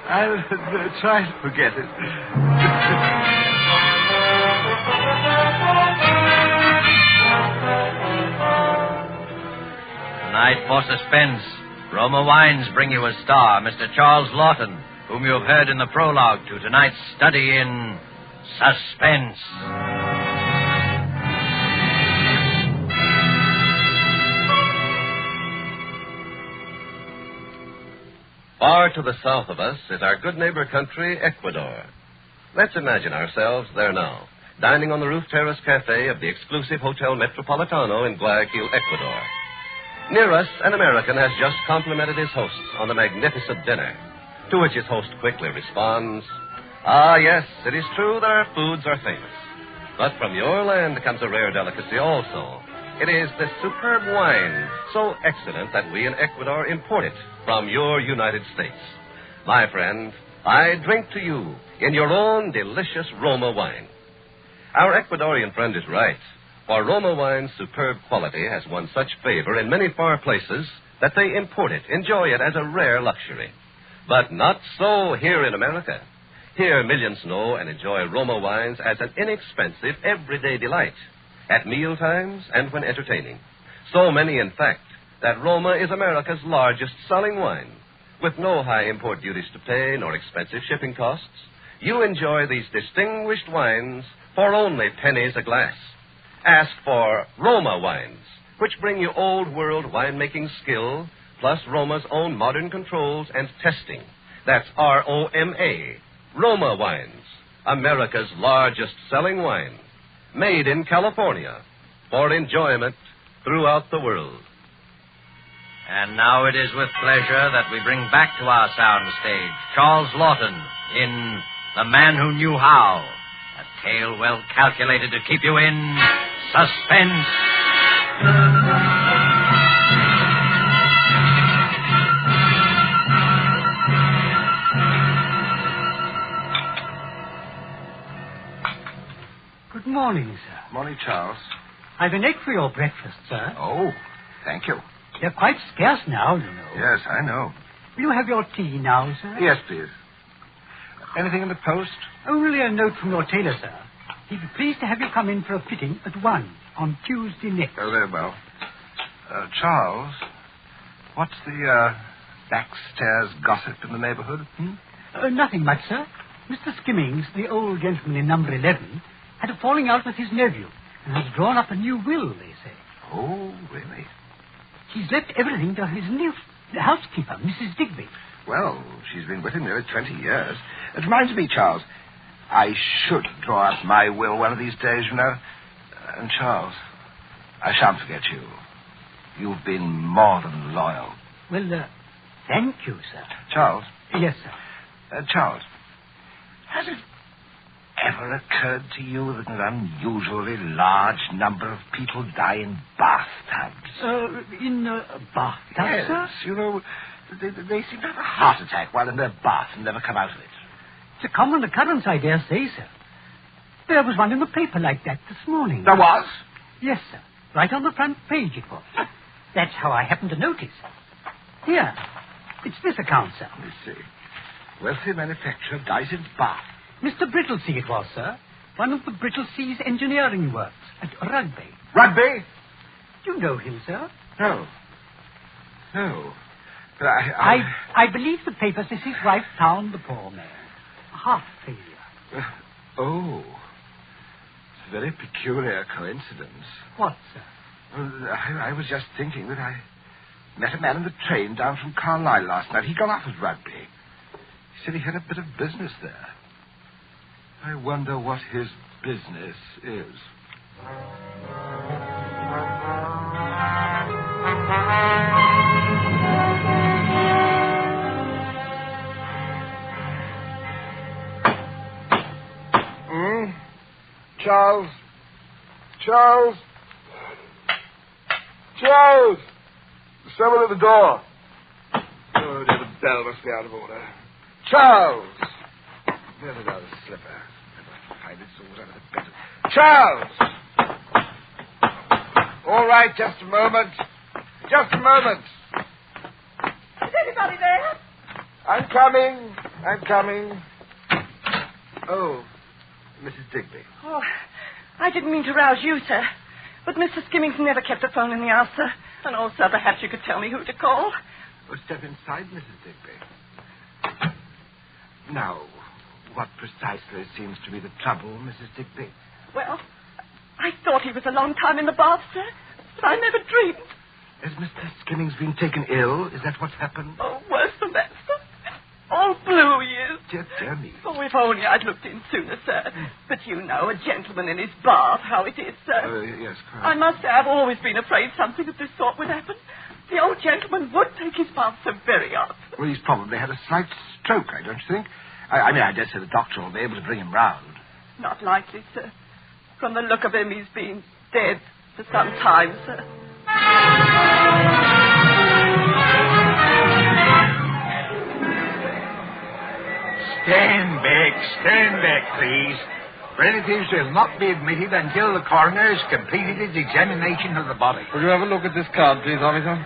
Speaker 10: I'll try to forget it.
Speaker 3: Tonight for Suspense, Roma Wines bring you a star, Mr. Charles Lawton, whom you have heard in the prologue to tonight's study in Suspense.
Speaker 9: Far to the south of us is our good neighbor country, Ecuador. Let's imagine ourselves there now, dining on the roof terrace cafe of the exclusive Hotel Metropolitano in Guayaquil, Ecuador. Near us, an American has just complimented his hosts on the magnificent dinner, to which his host quickly responds, "Ah, yes, it is true that our foods are famous. But from your land comes a rare delicacy also. It is this superb wine, so excellent that we in Ecuador import it from your United States. My friend, I drink to you in your own delicious Roma wine." Our Ecuadorian friend is right, for Roma wine's superb quality has won such favor in many far places that they import it, enjoy it as a rare luxury. But not so here in America. Here, millions know and enjoy Roma wines as an inexpensive, everyday delight, at meal times and when entertaining. So many, in fact, that Roma is America's largest selling wine. With no high import duties to pay nor expensive shipping costs, you enjoy these distinguished wines for only pennies a glass. Ask for Roma wines, which bring you old-world winemaking skill, plus Roma's own modern controls and testing. That's R-O-M-A, Roma wines, America's largest selling wine, made in California for enjoyment throughout the world.
Speaker 3: And now it is with pleasure that we bring back to our soundstage Charles Lawton in The Man Who Knew How, a tale well calculated to keep you in suspense.
Speaker 12: Good morning, sir.
Speaker 10: Morning, Charles.
Speaker 12: I've an egg for your breakfast, sir.
Speaker 10: Oh, thank you.
Speaker 12: They're quite scarce now, you know.
Speaker 10: Yes, I know.
Speaker 12: Will you have your tea now, sir?
Speaker 10: Yes, please. Anything in the post?
Speaker 12: Only a note from your tailor, sir. He'd be pleased to have you come in for a fitting at 1 on Tuesday next.
Speaker 10: Oh, very well. Charles, what's the backstairs gossip in the neighborhood?
Speaker 12: Nothing much, sir. Mr. Skimmings, the old gentleman in number 11, had a falling out with his nephew, and has drawn up a new will, they say.
Speaker 10: Oh, really?
Speaker 12: He's left everything to his new housekeeper, Mrs. Digby.
Speaker 10: Well, she's been with him nearly 20 years. It reminds me, Charles, I should draw up my will one of these days, you know. And, Charles, I shan't forget you. You've been more than loyal.
Speaker 12: Well, thank you, sir.
Speaker 10: Charles?
Speaker 12: Yes, sir.
Speaker 10: Charles, has it ever occurred to you that an unusually large number of people die in bathtubs?
Speaker 12: In bathtubs,
Speaker 10: yes,
Speaker 12: sir?
Speaker 10: You know, they seem to have a heart attack while in their bath and never come out of it.
Speaker 12: It's a common occurrence, I dare say, sir. There was one in the paper like that this morning.
Speaker 10: There was?
Speaker 12: Yes, sir. Right on the front page it was. That's how I happened to notice. Here. It's this account, sir.
Speaker 10: Let me see. Wealthy manufacturer dies in bath.
Speaker 12: Mr. Brittlesea it was, sir. One of the Brittlesea's engineering works at Rugby.
Speaker 10: Rugby?
Speaker 12: You know him, sir?
Speaker 10: No. No. But
Speaker 12: I believe the paper says his wife found the poor man. Heart failure.
Speaker 10: Oh. It's a very peculiar coincidence.
Speaker 12: What, sir?
Speaker 10: I was just thinking that I met a man on the train down from Carlisle last night. He got off at Rugby. He said he had a bit of business there. I wonder what his business is. Charles? Charles? Charles! There's someone at the door. Oh, dear, the bell must be out of order. Charles! There's another slipper. Never find it so under the bed. Charles! All right, just a moment. Just a moment.
Speaker 6: Is anybody there?
Speaker 10: I'm coming. I'm coming. Oh, Mrs. Digby.
Speaker 6: Oh, I didn't mean to rouse you, sir. But Mr. Skimmings never kept the phone in the house, sir. And also, perhaps you could tell me who to call.
Speaker 10: Oh, step inside, Mrs. Digby. Now, what precisely seems to be the trouble, Mrs. Digby?
Speaker 6: Well, I thought he was a long time in the bath, sir. But I never dreamed.
Speaker 10: Has Mr. Skimmings been taken ill? Is that what's happened?
Speaker 6: Oh, worse than that, sir. All blue he is.
Speaker 10: Dear me.
Speaker 6: Oh, if only I'd looked in sooner, sir. But you know, a gentleman in his bath, how it is, sir.
Speaker 10: Yes, correct.
Speaker 6: I must say I've always been afraid something of this sort would happen. The old gentleman would take his bath so very often.
Speaker 10: Well, he's probably had a slight stroke, I don't think. I mean, I dare say the doctor will be able to bring him round.
Speaker 6: Not likely, sir. From the look of him, he's been dead for some time, sir.
Speaker 13: Stand back, please. Relatives will not be admitted until the coroner has completed his examination of the body.
Speaker 11: Will you have a look at this card, please, officer?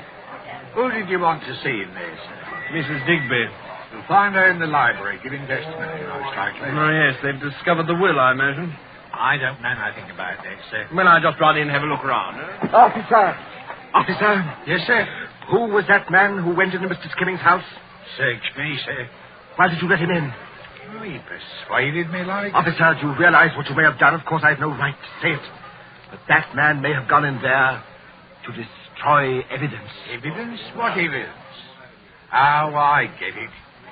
Speaker 13: Who did you want to see in there, sir?
Speaker 11: Mrs. Digby.
Speaker 13: You'll find her in the library giving testimony, most likely.
Speaker 11: Oh, yes, they've discovered the will, I imagine.
Speaker 13: I don't know nothing about that, sir.
Speaker 11: Well, I just run in and have a look around.
Speaker 10: Officer! Officer!
Speaker 13: Yes, sir?
Speaker 10: Who was that man who went into Mr. Skimmings' house?
Speaker 13: Search me, sir.
Speaker 10: Why did you let him in?
Speaker 13: Oh, he persuaded me like...
Speaker 10: Officer, do you realize what you may have done? Of course, I have no right to say it. But that man may have gone in there to destroy evidence.
Speaker 13: Evidence? What evidence? Oh, I get it.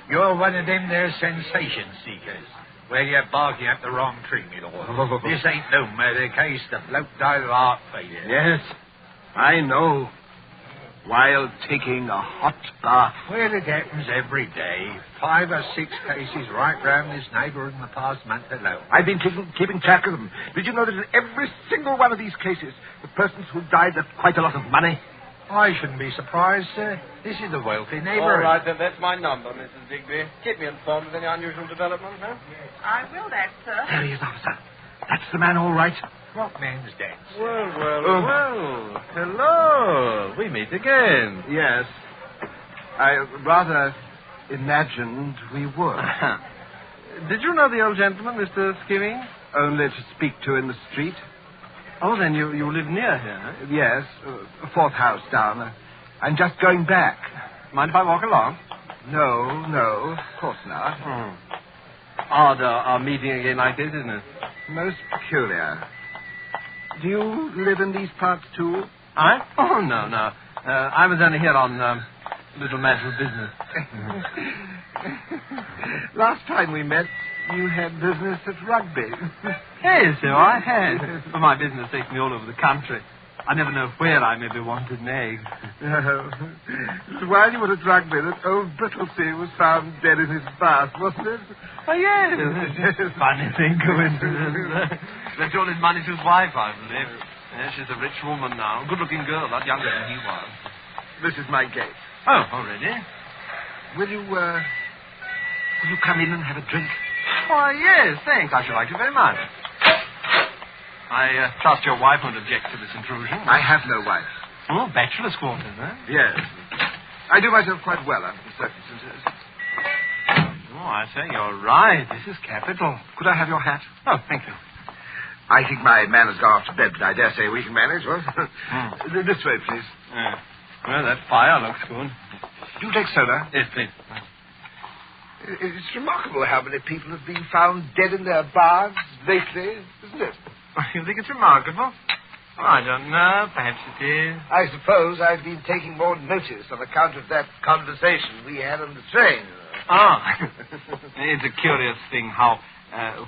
Speaker 13: You're one of them there sensation seekers. Well, you're barking up the wrong tree, my lord. This ain't no murder case. The bloke died of heart failure.
Speaker 10: Yes, I know. While taking a hot bath.
Speaker 13: Well, it happens every day. 5 or 6 cases right round this neighbourhood in the past month alone.
Speaker 10: I've been keeping track of them. Did you know that in every single one of these cases, the persons who died left quite a lot of money?
Speaker 13: I shouldn't be surprised, sir. This is a wealthy neighbourhood.
Speaker 11: All right, then, that's my number, Mrs. Digby. Keep me informed of any unusual developments, huh?
Speaker 6: I will that, sir.
Speaker 10: There he is, officer. That's the man, all right.
Speaker 13: What man's that, sir?
Speaker 11: Well. Hello. We meet again.
Speaker 10: Yes. I rather imagined we would.
Speaker 11: Did you know the old gentleman, Mr. Skimmings?
Speaker 10: Only to speak to in the street.
Speaker 11: Oh, then you live near here, huh?
Speaker 10: Yes, 4th house down. I'm just going back.
Speaker 11: Mind if I walk along?
Speaker 10: No, of course not.
Speaker 11: Odd, our meeting again like this, isn't it?
Speaker 10: Most peculiar.
Speaker 11: Do you live in these parts, too? I? Oh, no. I was only here on a little matter of business. Last time we met, you had business at Rugby. Yes, so I had. For my business takes me all over the country. I never know where I may be wanted an egg. While you were at Rugby, that old Brittlesea was found dead in his bath, wasn't it? Oh, yes. Funny thing, coincidence. Left all his money to his wife, I believe. Yeah, she's a rich woman now. Good-looking girl, a lot younger than he was. This is my gate. Oh, already? Will you come in and have a drink? Why, yes, thanks. I should like to very much. I trust your wife won't object to this intrusion. I have no wife. Oh, bachelor's quarters, huh? Yes. I do myself quite well under the circumstances. Oh, I say, you're right. This is capital. Could I have your hat? Oh, thank you. I think my man has gone off to bed, but I dare say we can manage, what? This way, please. Well, that fire looks good. Do you take soda? Yes, please. It's remarkable how many people have been found dead in their baths lately, isn't it? You think it's remarkable? Oh, I don't know. Perhaps it is. I suppose I've been taking more notice on account of that conversation we had on the train. Oh. It's a curious thing how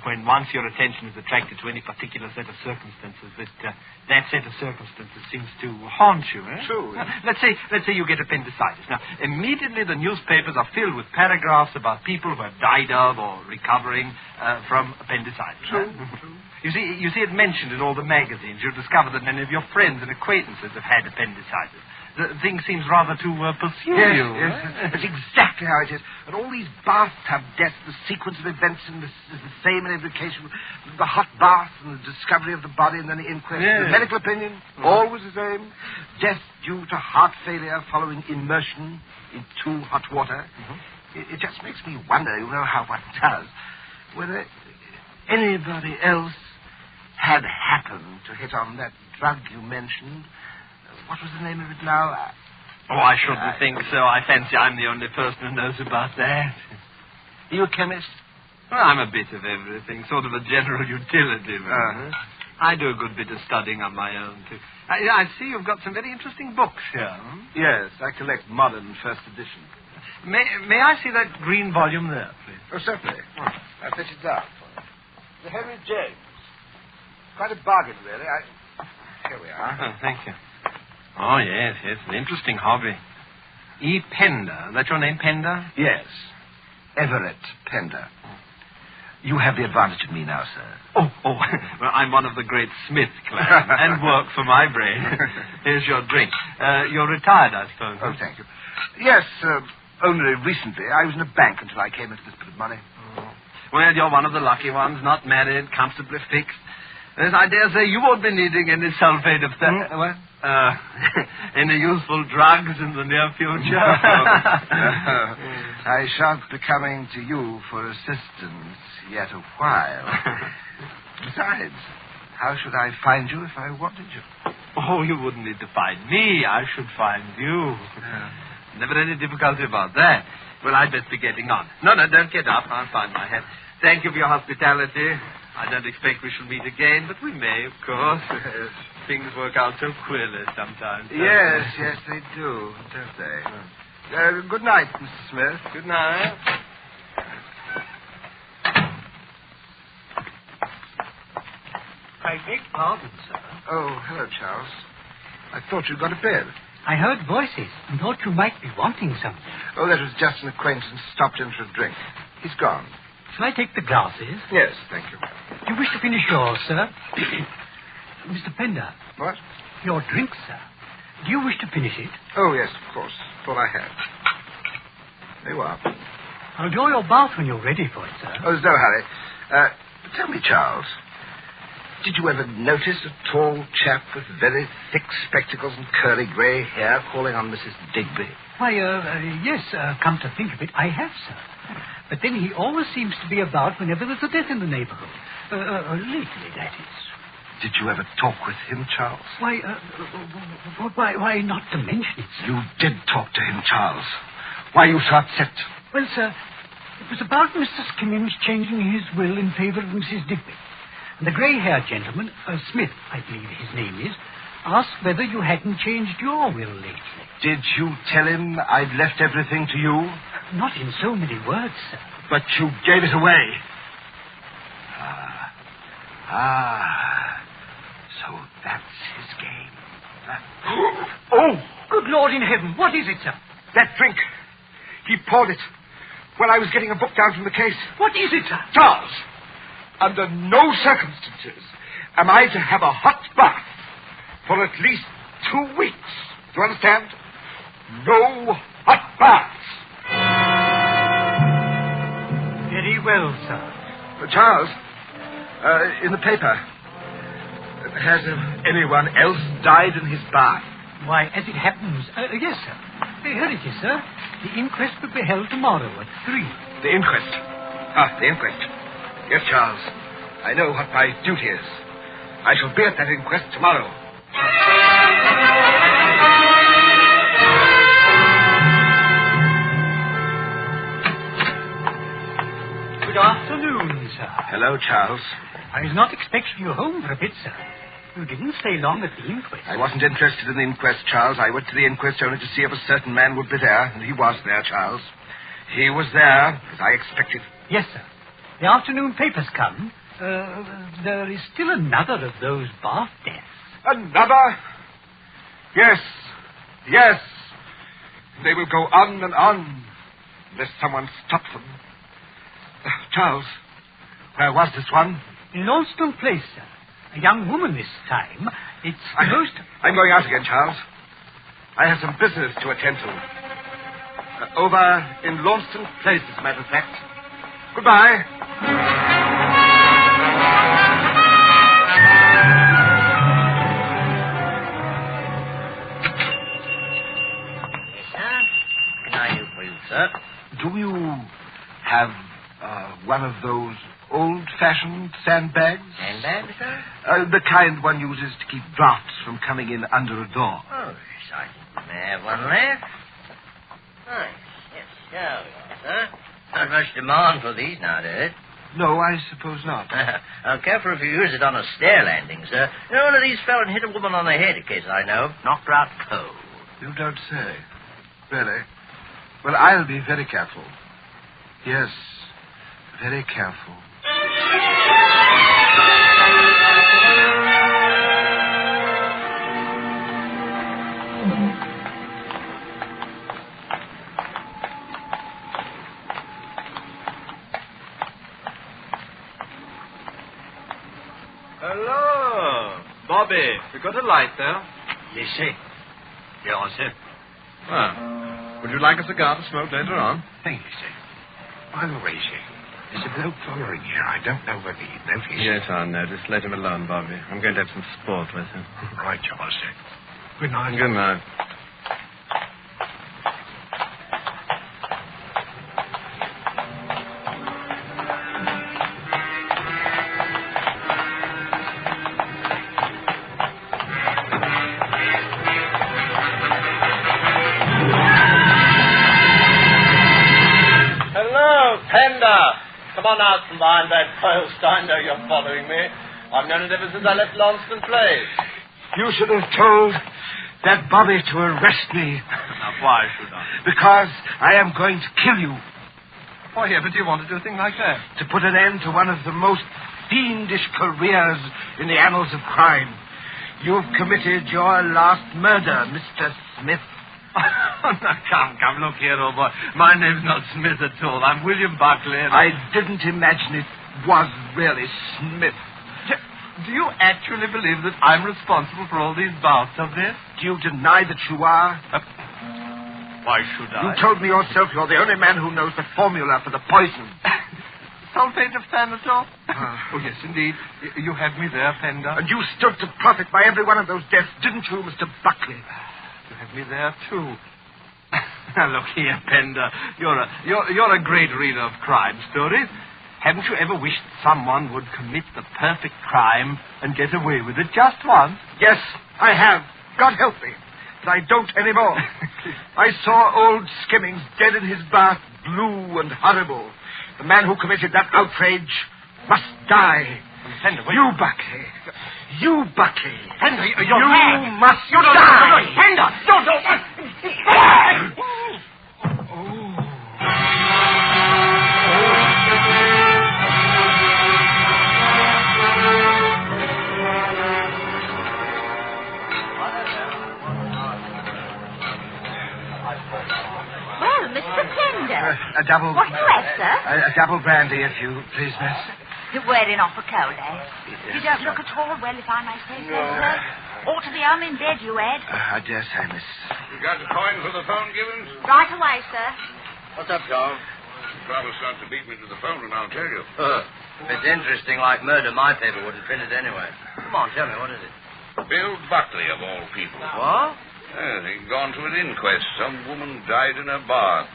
Speaker 11: when once your attention is attracted to any particular set of circumstances, that set of circumstances seems to haunt you, eh? True. Let's say you get appendicitis. Now, immediately the newspapers are filled with paragraphs about people who have died of or recovering from appendicitis. True. You see it mentioned in all the magazines. You'll discover that many of your friends and acquaintances have had appendicitis. The thing seems rather to pursue you. Yes, that's exactly how it is. And all these bathtub deaths, the sequence of events is the same in every case. The hot bath and the discovery of the body and then the inquest. Yes. The medical opinion, always the same. Death due to heart failure following immersion in too hot water. It just makes me wonder, you know how one does, whether anybody else had happened to hit on that drug you mentioned. What was the name of it now? I shouldn't think so. I fancy I'm the only person who knows about that. Are you a chemist? Well, I'm a bit of everything. Sort of a general utility. I do a good bit of studying on my own, too. I see you've got some very interesting books here. Yes, I collect modern first edition. May I see that green volume there, please? Oh, certainly. I'll set it down for you. The Henry James. Quite a bargain, really. Here we are. Oh, thank you. Oh, yes, an interesting hobby. E. Pender. That's your name, Pender? Yes. Everett Pender. You have the advantage of me now, sir. Oh. Well, I'm one of the great Smith clan and work for my brain. Here's your drink. You're retired, I suppose. Oh, thank you. Yes, only recently. I was in a bank until I came into this bit of money. Oh. Well, you're one of the lucky ones, not married, comfortably fixed. Yes, I dare say you won't be needing any sulfate of what? Any useful drugs in the near future? I shan't be coming to you for assistance yet a while. Besides, how should I find you if I wanted you? Oh, you wouldn't need to find me. I should find you. Never any difficulty about that. Well, I'd best be getting on. No, don't get up. I'll find my hat. Thank you for your hospitality. I don't expect we shall meet again, but we may, of course. Things work out so queerly sometimes. Yes, they do, don't they? Good night, Mr. Smith. Good night.
Speaker 12: I beg pardon, sir.
Speaker 10: Oh, hello, Charles. I thought you'd got to bed.
Speaker 12: I heard voices and thought you might be wanting something.
Speaker 10: Oh, that was just an acquaintance stopped in for a drink. He's gone.
Speaker 12: Shall I take the glasses?
Speaker 10: Yes, thank you.
Speaker 12: Do you wish to finish yours, sir? Mr. Pender.
Speaker 10: What?
Speaker 12: Your drink, sir. Do you wish to finish it?
Speaker 10: Oh, yes, of course. Thought I had. There you are.
Speaker 12: I'll draw your bath when you're ready for it, sir.
Speaker 10: Oh, there's no hurry. Tell me, Charles, did you ever notice a tall chap with very thick spectacles and curly grey hair calling on Mrs. Digby?
Speaker 12: Why, yes, come to think of it, I have, sir. But then he always seems to be about whenever there's a death in the neighborhood. Lately, that is.
Speaker 10: Did you ever talk with him, Charles?
Speaker 12: Why, not to mention it, sir.
Speaker 10: You did talk to him, Charles. Why are you so upset?
Speaker 12: Well, sir, it was about Mr. Skimmins changing his will in favor of Mrs. Digby. And the grey-haired gentleman, Smith, I believe his name is, asked whether you hadn't changed your will lately.
Speaker 10: Did you tell him I'd left everything to you?
Speaker 12: Not in so many words, sir.
Speaker 10: But you gave it away. So that's his game. Oh!
Speaker 12: Good Lord in heaven, what is it, sir?
Speaker 10: That drink. He poured it while I was getting a book down from the case.
Speaker 12: What is it, sir?
Speaker 10: Charles, under no circumstances am I to have a hot bath for at least 2 weeks. Do you understand? No hot baths.
Speaker 12: Very well, sir.
Speaker 10: Charles, in the paper, has anyone else died in his bath?
Speaker 12: Why, as it happens, yes, sir. Here it is, sir. The inquest will be held tomorrow at 3.
Speaker 10: The inquest? The inquest. Yes, Charles. I know what my duty is. I shall be at that inquest tomorrow.
Speaker 12: Good afternoon, sir.
Speaker 10: Hello, Charles.
Speaker 12: I was not expecting you home for a bit, sir. You didn't stay long at the inquest.
Speaker 10: I wasn't interested in the inquest, Charles. I went to the inquest only to see if a certain man would be there, and he was there, Charles. He was there, as I expected.
Speaker 12: Yes, sir. The afternoon papers come. There is still another of those bath deaths.
Speaker 10: Another? Yes. Yes. They will go on and on, unless someone stops them. Charles, where was this one?
Speaker 12: In Launceston Place, sir. A young woman this time. It's most...
Speaker 10: I'm going out again, Charles. I have some business to attend to. Over in Launceston Place, as a matter of fact. Goodbye.
Speaker 14: Yes, sir. What can I do for you, sir?
Speaker 10: Do you have one of those old-fashioned sandbags?
Speaker 14: Sandbags, sir?
Speaker 10: The kind one uses to keep drafts from coming in under a door.
Speaker 14: Oh, yes, I think we may have one there. Nice. Yes, there we are, sir. Not much demand for these nowadays.
Speaker 10: No, I suppose not.
Speaker 14: Careful if you use it on a stair landing, sir. You know, one of these fell and hit a woman on the head, a case I know. Knocked her out cold.
Speaker 10: You don't say. Really? Well, I'll be very careful. Yes, very careful.
Speaker 11: Hello. Bobby, we got a light there?
Speaker 13: Yes, sir. Yes, sir.
Speaker 11: Well, would you like a cigar to smoke later on?
Speaker 13: Thank you, sir. By the way, sir, there's a bloke following here. I don't know whether you'd noticed.
Speaker 11: Yes, I noticed. Let him alone, Bobby. I'm going to have some sport with him.
Speaker 13: Right, Charles, sir. Good night.
Speaker 11: Good night.
Speaker 15: Come on out from behind that post. I know you're following me. I've known it ever since I left Launceston Place.
Speaker 10: You should have told that Bobby to arrest me.
Speaker 11: Now, why should I?
Speaker 10: Because I am going to kill you.
Speaker 11: Why, ever do you want to do a thing like that?
Speaker 10: To put an end to one of the most fiendish careers in the annals of crime. You've committed your last murder, Mr. Smith.
Speaker 11: Now, come, look here, old boy. My name's not Smith at all. I'm William Buckley.
Speaker 10: I didn't imagine it was really Smith.
Speaker 11: Do you actually believe that I'm responsible for all these bouts of this?
Speaker 10: Do you deny that you are?
Speaker 11: Why should I?
Speaker 10: You told me yourself you're the only man who knows the formula for the poison.
Speaker 11: Sulfate of Sanitol? Oh, yes, indeed. You had me there, Pender.
Speaker 10: And you stood to profit by every one of those deaths, didn't you, Mr. Buckley?
Speaker 11: You had me there, too. Now, look here, Pender. You're a great reader of crime stories. Haven't you ever wished someone would commit the perfect crime and get away with it just once?
Speaker 10: Yes, I have. God help me. But I don't anymore. I saw old Skimmings dead in his bath, blue and horrible. The man who committed that outrage must die. Fender, you, Buckley. You, Buckley.
Speaker 13: Fender, you're
Speaker 10: you
Speaker 13: mad.
Speaker 10: must
Speaker 13: You don't
Speaker 10: die.
Speaker 13: Fender,
Speaker 16: Well, Mr. Fender.
Speaker 10: A double...
Speaker 16: What do you have, sir?
Speaker 10: A double brandy, if you please, miss.
Speaker 16: You're wearing off a cold, eh? You don't look at all well, if I may say so, sir. Ought to be home in bed, you had.
Speaker 10: I dare say, miss.
Speaker 17: You got the coin for the phone, Gibbons?
Speaker 16: Right away, sir.
Speaker 14: What's up, Charles?
Speaker 17: You promised not to beat me to the phone, and I'll tell you.
Speaker 14: If it's interesting like murder, my paper wouldn't print it anyway. Come on, tell me, what is it?
Speaker 17: Bill Buckley, of all people.
Speaker 14: What?
Speaker 17: Yes, he'd gone to an inquest. Some woman died in a bar.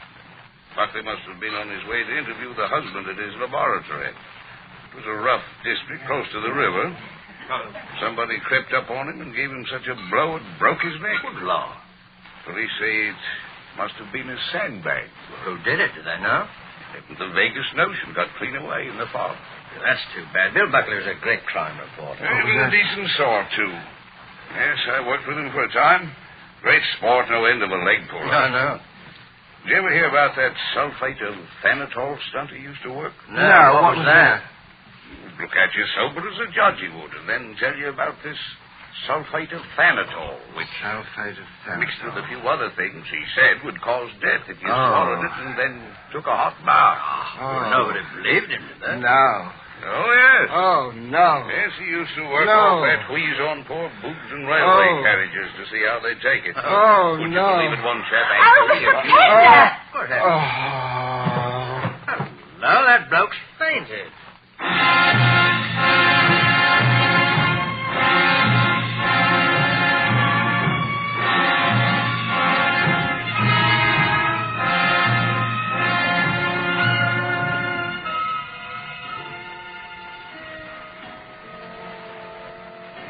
Speaker 17: Buckley must have been on his way to interview the husband at his laboratory. It was a rough district close to the river. Somebody crept up on him and gave him such a blow it broke his neck.
Speaker 14: Good Lord.
Speaker 17: Police say it must have been a sandbag.
Speaker 14: Well, who did it? Do they know?
Speaker 17: The vaguest notion got clean away in the fog.
Speaker 14: That's too bad. Bill Buckley was a great crime reporter.
Speaker 17: He was a decent sort, too. Yes, I worked with him for a time. Great sport, no end of a leg puller.
Speaker 14: I know.
Speaker 17: Did you ever hear about that sulfate of thanatol stunt he used to work?
Speaker 14: No, what was that?
Speaker 17: He'd look at you sober as a judge he would, and then tell you about this sulfate of thanatol, which
Speaker 10: Sulfate of thanatol.
Speaker 17: mixed with a few other things he said would cause death if you swallowed it and then took a hot bath.
Speaker 14: Nobody believed him, did they?
Speaker 10: No.
Speaker 17: Oh, yes.
Speaker 10: Oh, no.
Speaker 17: Yes, he used to work
Speaker 10: No.
Speaker 17: off that wheeze on poor boobs and railway carriages to see how they take it.
Speaker 10: Oh,
Speaker 17: Would
Speaker 10: no.
Speaker 17: you believe it, one chap
Speaker 16: Oh,
Speaker 17: actually...
Speaker 16: Mr. Fender!
Speaker 14: What happened? No, that bloke's fainted.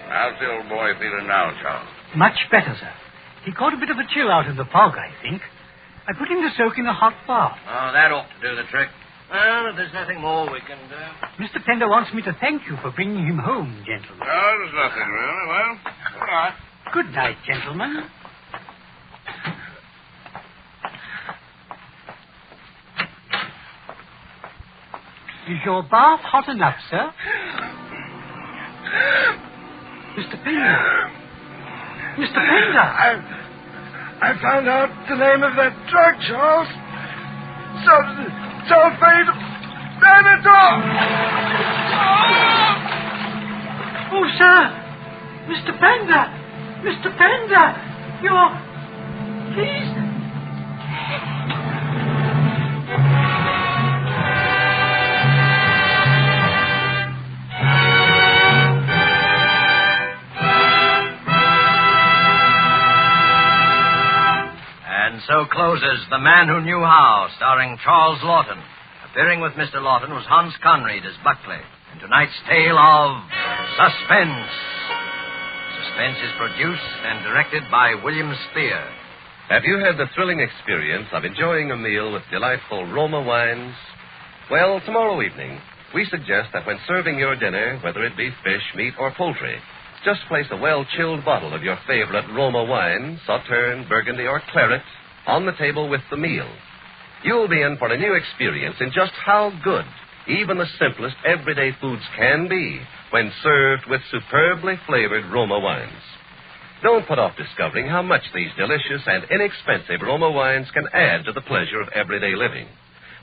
Speaker 17: How's the old boy feeling now, Charles?
Speaker 12: Much better, sir. He caught a bit of a chill out in the fog, I think. I put him to soak in a hot bath.
Speaker 14: Oh, that ought to do the trick. Well, if there's nothing more we can do.
Speaker 12: Mr. Pender wants me to thank you for bringing him home, gentlemen.
Speaker 17: No, there's nothing, really. Well, all right.
Speaker 12: Good night, gentlemen. Is your bath hot enough, sir? Mr. Pender. Mr. Pender.
Speaker 10: I found out the name of that drug, Charles. Sulfate of thanatol.
Speaker 12: Oh, sir. Mr. Pender. Mr. Pender. You're... Please...
Speaker 3: And so closes The Man Who Knew How, starring Charles Lawton. Appearing with Mr. Lawton was Hans Conried as Buckley. In tonight's tale of Suspense. Suspense is produced and directed by William Spear.
Speaker 9: Have you had the thrilling experience of enjoying a meal with delightful Roma wines? Well, tomorrow evening, we suggest that when serving your dinner, whether it be fish, meat, or poultry, just place a well-chilled bottle of your favorite Roma wine, Sauterne, Burgundy, or Claret, on the table with the meal. You'll be in for a new experience in just how good even the simplest everyday foods can be when served with superbly flavored Roma wines. Don't put off discovering how much these delicious and inexpensive Roma wines can add to the pleasure of everyday living.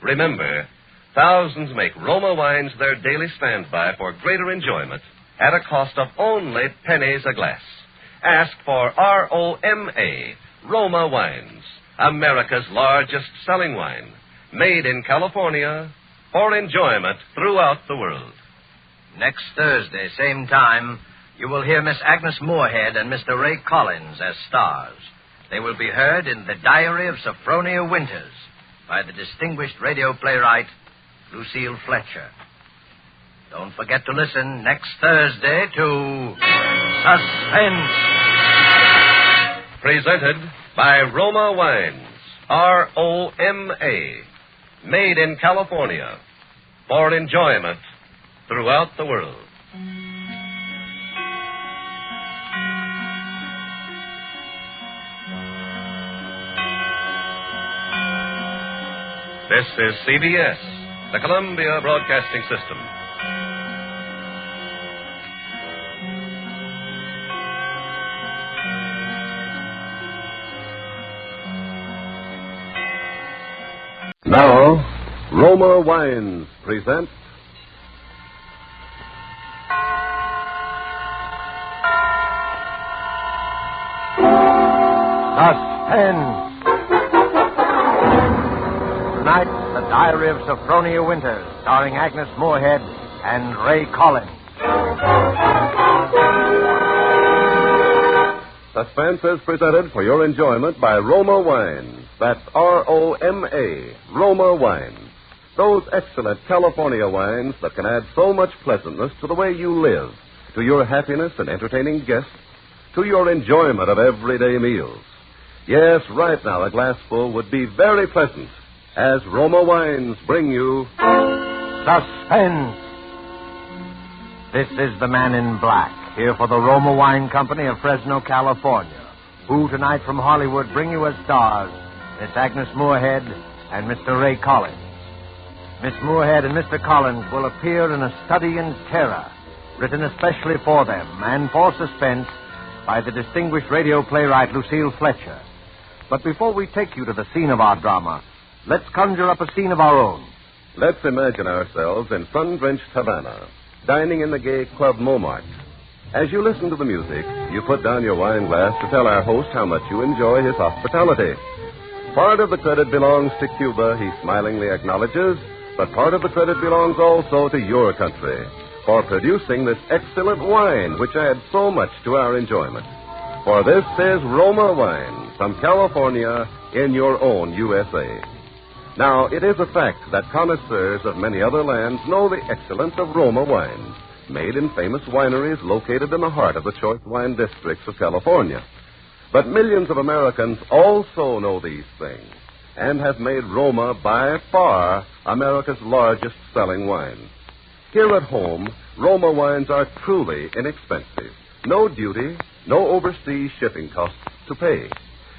Speaker 9: Remember, thousands make Roma wines their daily standby for greater enjoyment at a cost of only pennies a glass. Ask for ROMA, Roma Wines, America's largest selling wine, made in California for enjoyment throughout the world.
Speaker 3: Next Thursday, same time, you will hear Miss Agnes Moorehead and Mr. Ray Collins as stars. They will be heard in The Diary of Saphronia Winters by the distinguished radio playwright Lucille Fletcher. Don't forget to listen next Thursday to Suspense.
Speaker 9: Presented by Roma Wines, ROMA, made in California for enjoyment throughout the world. This is CBS, the Columbia Broadcasting System.
Speaker 18: Now, Roma Wines present
Speaker 3: Suspense. Tonight, The Diary of Saphronia Winters, starring Agnes Moorehead and Ray Collins.
Speaker 18: Suspense is presented for your enjoyment by Roma Wines. That's R-O-M-A, Roma Wines. Those excellent California wines that can add so much pleasantness to the way you live, to your happiness in entertaining guests, to your enjoyment of everyday meals. Yes, right now a glassful would be very pleasant as Roma Wines bring you
Speaker 3: Suspense. This is the Man in Black, here for the Roma Wine Company of Fresno, California, who tonight from Hollywood bring you as stars Miss Agnes Moorehead and Mr. Ray Collins. Miss Moorehead and Mr. Collins will appear in A Study in Terror, written especially for them and for Suspense by the distinguished radio playwright Lucille Fletcher. But before we take you to the scene of our drama, let's conjure up a scene of our own.
Speaker 18: Let's imagine ourselves in sun-drenched Havana, dining in the gay Club Montmartre. As you listen to the music, you put down your wine glass to tell our host how much you enjoy his hospitality. Part of the credit belongs to Cuba, he smilingly acknowledges, but part of the credit belongs also to your country for producing this excellent wine, which adds so much to our enjoyment. For this is Roma Wine from California in your own USA. Now, it is a fact that connoisseurs of many other lands know the excellence of Roma wines, made in famous wineries located in the heart of the choice wine districts of California. But millions of Americans also know these things and have made Roma by far America's largest selling wine. Here at home, Roma wines are truly inexpensive. No duty, no overseas shipping costs to pay.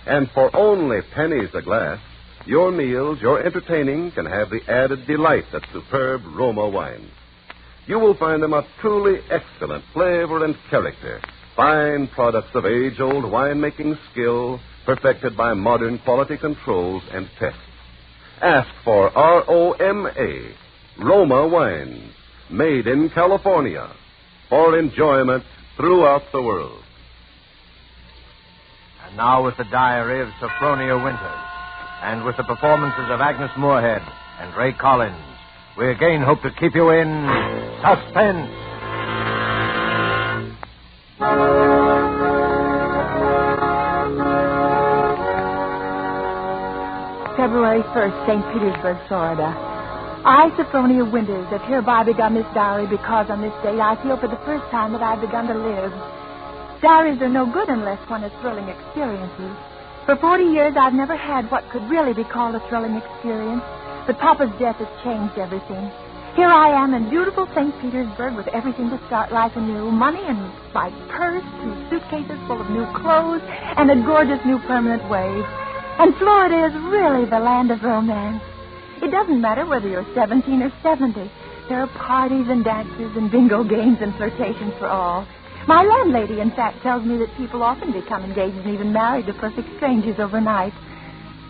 Speaker 18: And for only pennies a glass, your meals, your entertaining can have the added delight of superb Roma wines. You will find them of truly excellent flavor and character, fine products of age-old winemaking skill, perfected by modern quality controls and tests. Ask for R-O-M-A, Roma Wines, made in California, for enjoyment throughout the world.
Speaker 3: And now with the Diary of Saphronia Winters, and with the performances of Agnes Moorehead and Ray Collins, we again hope to keep you in suspense.
Speaker 5: February 1st, St. Petersburg, Florida. I, Saphronia Winters, have hereby begun this diary because on this date I feel for the first time that I've begun to live. Diaries are no good unless one has thrilling experiences. For 40 years, I've never had what could really be called a thrilling experience, but Papa's death has changed everything. Here I am in beautiful St. Petersburg with everything to start life anew, money in my purse, 2 suitcases full of new clothes, and a gorgeous new permanent wave. And Florida is really the land of romance. It doesn't matter whether you're 17 or 70. There are parties and dances and bingo games and flirtations for all. My landlady, in fact, tells me that people often become engaged and even married to perfect strangers overnight.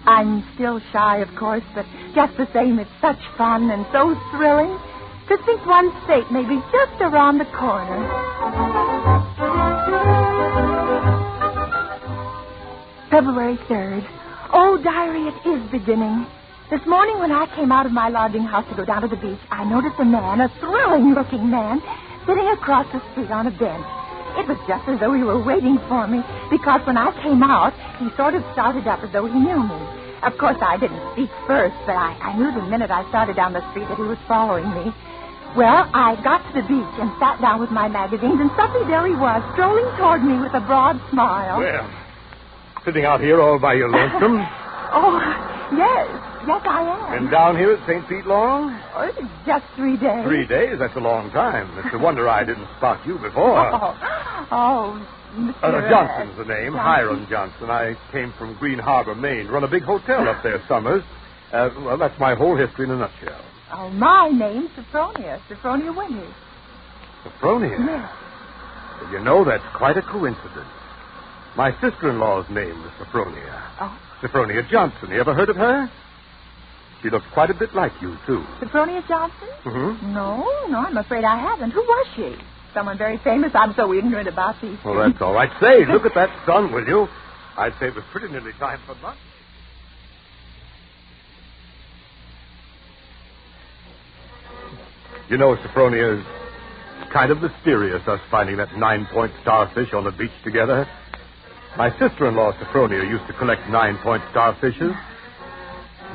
Speaker 5: I'm still shy, of course, but just the same, it's such fun and so thrilling to think one's fate may be just around the corner. February 3rd. Oh, diary, it is beginning. This morning when I came out of my lodging house to go down to the beach, I noticed a man, a thrilling-looking man, sitting across the street on a bench. It was just as though he were waiting for me, because when I came out, he sort of started up as though he knew me. Of course, I didn't speak first, but I knew the minute I started down the street that he was following me. Well, I got to the beach and sat down with my magazines, and suddenly there he was, strolling toward me with a broad smile.
Speaker 19: Well, sitting out here all by your lonesome?
Speaker 5: Oh, yes, I am.
Speaker 19: And down here at St. Pete long?
Speaker 5: Oh, just 3 days.
Speaker 19: 3 days? That's a long time. It's a wonder I didn't spot you before.
Speaker 5: Mr.
Speaker 19: Johnson's the name,
Speaker 5: Johnson.
Speaker 19: Hiram Johnson. I came from Green Harbor, Maine. Run a big hotel up there summers. Well, that's my whole history in a nutshell.
Speaker 5: Oh, my name's Saphronia. Saphronia Winters.
Speaker 19: Saphronia?
Speaker 5: Yes.
Speaker 19: Well, you know, that's quite a coincidence. My sister-in-law's name was Saphronia.
Speaker 5: Oh.
Speaker 19: Saphronia Johnson. You ever heard of her? She looks quite a bit like you, too.
Speaker 5: Sophronia Johnson?
Speaker 19: Mm-hmm.
Speaker 5: No, I'm afraid I haven't. Who was she? Someone very famous. I'm so ignorant about these
Speaker 19: Well,
Speaker 5: things.
Speaker 19: that's all right. Say, look at that sun, will you? I'd say it was pretty nearly time for lunch. You know, Saphronia, it's kind of mysterious, us finding that 9-point starfish on the beach together. My sister-in-law, Saphronia, used to collect 9-point starfishes.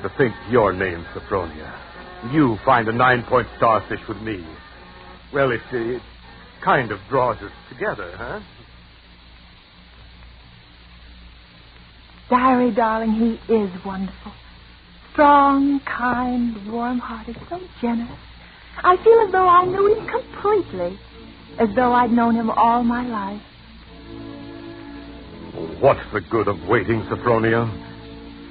Speaker 19: To think your name's Saphronia. You find a 9-point starfish with me. Well, it kind of draws us together, huh?
Speaker 5: Diary, darling, he is wonderful. Strong, kind, warm-hearted, so generous. I feel as though I knew him completely, as though I'd known him all my life.
Speaker 19: What's the good of waiting, Saphronia?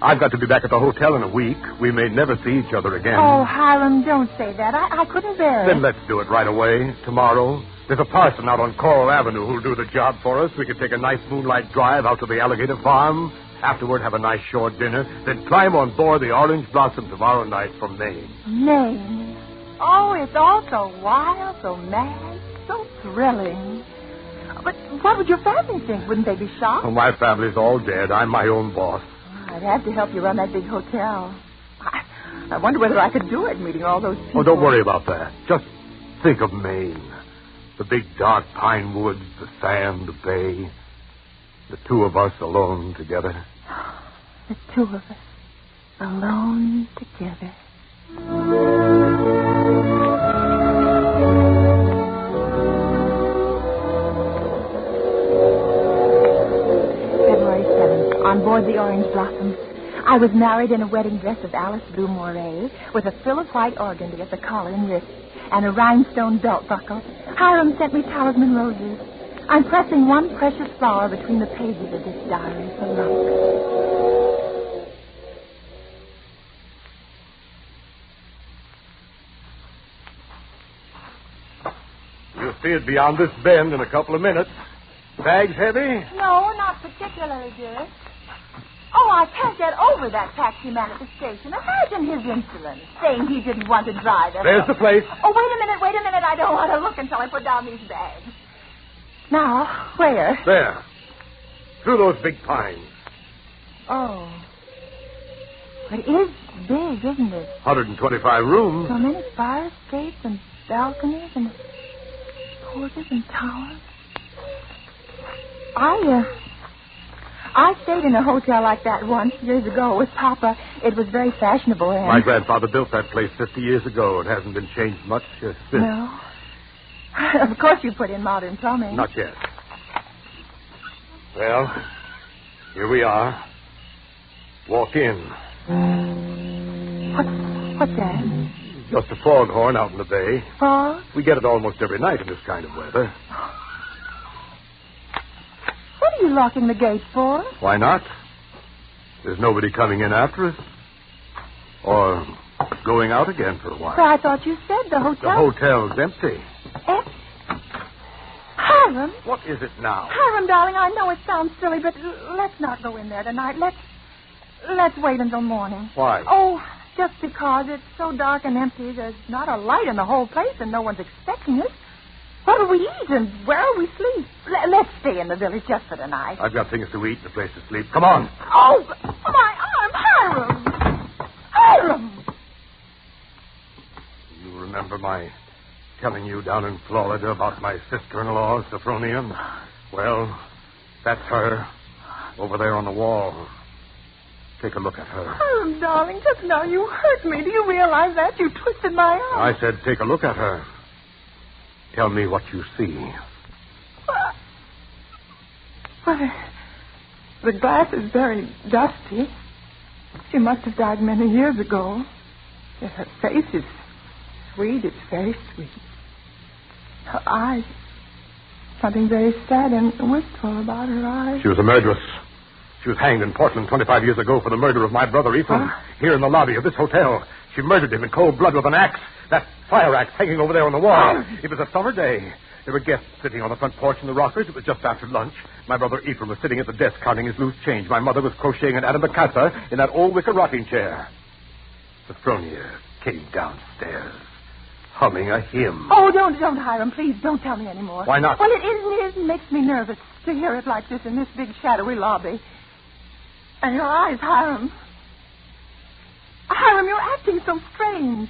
Speaker 19: I've got to be back at the hotel in a week. We may never see each other again.
Speaker 5: Oh, Hiram, don't say that. I couldn't bear it.
Speaker 19: Then let's do it right away, tomorrow. There's a parson out on Coral Avenue who'll do the job for us. We could take a nice moonlight drive out to the alligator farm. Afterward, have a nice shore dinner. Then climb on board the Orange Blossom tomorrow night from Maine.
Speaker 5: Maine? Oh, it's all so wild, so mad, so thrilling. But what would your family think? Wouldn't they be shocked?
Speaker 19: Oh, my family's all dead. I'm my own boss.
Speaker 5: I'd have to help you run that big hotel. I wonder whether I could do it, meeting all those people.
Speaker 19: Oh, don't worry about that. Just think of Maine. The big dark pine woods, the sand, the bay. The two of us alone together.
Speaker 5: The two of us alone together. February 7th, on board the Orange Blossom. I was married in a wedding dress of Alice Blue Moray, with a frill of white organdy at the collar and wrist, and a rhinestone belt buckle. Hiram sent me talisman roses. I'm pressing one precious flower between the pages of this diary for luck.
Speaker 19: You'll see it beyond this bend in a couple of minutes. Bags heavy?
Speaker 5: No, not particularly, dearest. Oh, I can't get over that taxi man at the station. Imagine his insolence, saying he didn't want to drive us.
Speaker 19: There's the place.
Speaker 5: Oh, wait a minute. I don't want to look until I put down these bags. Now, where?
Speaker 19: There. Through those big pines.
Speaker 5: Oh. It is big, isn't it?
Speaker 19: 125 rooms.
Speaker 5: So many fire escapes and balconies and porches and towers. I stayed in a hotel like that once, years ago, with Papa. It was very fashionable then.
Speaker 19: My grandfather built that place 50 years ago. It hasn't been changed much since.
Speaker 5: No. Of course you put in modern plumbing.
Speaker 19: Not yet. Well, here we are. Walk in.
Speaker 5: What's that?
Speaker 19: Just a foghorn out in the bay.
Speaker 5: Fog?
Speaker 19: We get it almost every night in this kind of weather.
Speaker 5: What are you locking the gate for?
Speaker 19: Why not? There's nobody coming in after us. Or going out again for a while.
Speaker 5: But I thought you said the hotel...
Speaker 19: The hotel's empty.
Speaker 5: Empty? Hiram?
Speaker 19: What is it now?
Speaker 5: Hiram, darling, I know it sounds silly, but let's not go in there tonight. Let's wait until morning.
Speaker 19: Why?
Speaker 5: Oh, just because it's so dark and empty. There's not a light in the whole place, and no one's expecting us. What will we eat, and where will we sleep? Let's stay in the village just for tonight.
Speaker 19: I've got things to eat and a place to sleep. Come on.
Speaker 5: Oh, my arm, Hiram! Hiram!
Speaker 19: You remember my telling you down in Florida about my sister-in-law, Saphronia? Well, that's her, over there on the wall. Take a look at her.
Speaker 5: Hiram, darling, just now you hurt me. Do you realize that? You twisted my arm.
Speaker 19: I said take a look at her. Tell me what you see.
Speaker 6: Well, the glass is very dusty. She must have died many years ago. Yet her face is sweet. It's very sweet. Her eyes, something very sad and wistful about her eyes.
Speaker 19: She was a murderess. She was hanged in Portland 25 years ago for the murder of my brother Ephraim. Here in the lobby of this hotel. She murdered him in cold blood with an axe. That fire axe hanging over there on the wall. It was a summer day. There were guests sitting on the front porch in the rockers. It was just after lunch. My brother Ephraim was sitting at the desk counting his loose change. My mother was crocheting an antimacassar in that old wicker rocking chair. Saphronia came downstairs, humming a hymn.
Speaker 6: Oh, don't, Hiram. Please, don't tell me anymore.
Speaker 19: Why not?
Speaker 6: Well, it makes me nervous to hear it like this in this big, shadowy lobby. And your eyes, Hiram. Hiram, you're acting so strange.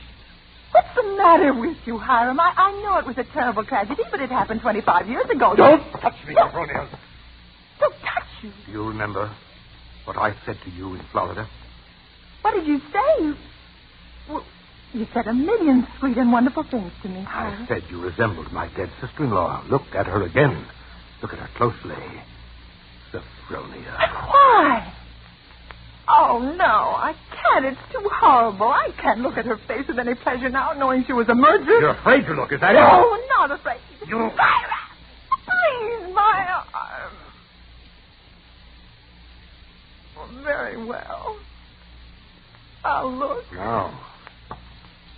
Speaker 6: What's the matter with you, Hiram? I know it was a terrible tragedy, but it happened 25 years ago.
Speaker 19: Don't touch me, Saphronia.
Speaker 6: Don't touch you.
Speaker 19: Do you remember what I said to you in Florida?
Speaker 6: What did you say? You said a million sweet and wonderful things to me, Hiram.
Speaker 19: I said you resembled my dead sister-in-law. Look at her again. Look at her closely. Saphronia.
Speaker 6: Why? Oh, no, I can't. It's too horrible. I can't look at her face with any pleasure now, knowing she was a murderer.
Speaker 19: You're afraid to look, is that it?
Speaker 6: No, not afraid.
Speaker 19: You...
Speaker 6: Please, my arm. Oh, very well. I'll look.
Speaker 19: Now,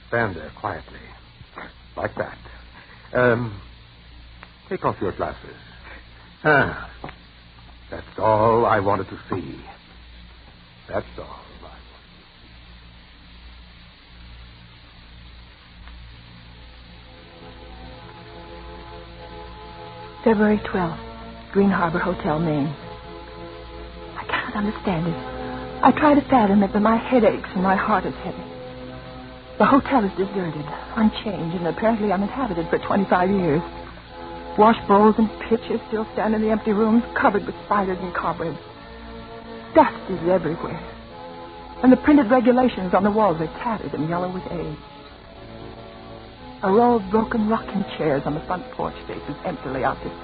Speaker 19: stand there quietly. Like that. Take off your glasses. That's all I wanted to see. That's all.
Speaker 6: February 12th, Green Harbor Hotel, Maine. I can't understand it. I try to fathom it, but my head aches and my heart is heavy. The hotel is deserted, unchanged, and apparently uninhabited for 25 years. Wash bowls and pitchers still stand in the empty rooms, covered with spiders and cobwebs. Dust is everywhere. And the printed regulations on the walls are tattered and yellow with age. A row of broken rocking chairs on the front porch faces emptily out to sea.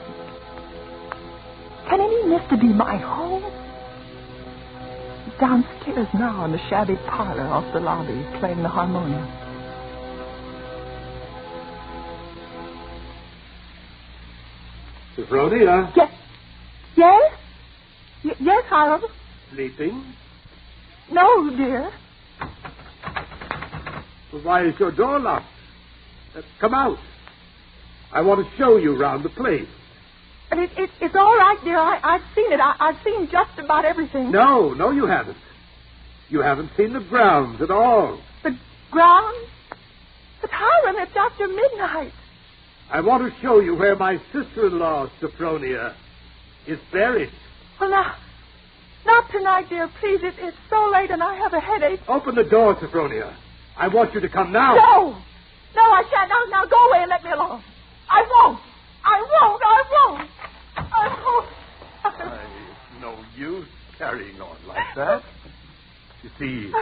Speaker 6: Can it mean this to be my home? Downstairs now in the shabby parlor off the lobby, playing the harmonium.
Speaker 19: Saphronia?
Speaker 6: Yes? Yes, Hiram?
Speaker 19: Sleeping?
Speaker 6: No, dear.
Speaker 19: Well, why is your door locked? Come out. I want to show you around the place.
Speaker 6: And it's all right, dear. I've seen it. I've seen just about everything.
Speaker 19: No, you haven't. You haven't seen the grounds at all.
Speaker 6: The grounds? But Hiram, it's after midnight.
Speaker 19: I want to show you where my sister-in-law, Saphronia, is buried.
Speaker 6: Well, now, not tonight, dear. Please, it's so late and I have a headache.
Speaker 19: Open the door, Saphronia. I want you to come now.
Speaker 6: No, I shan't. Now go away and let me alone. I won't.
Speaker 19: No use carrying on like that. You see,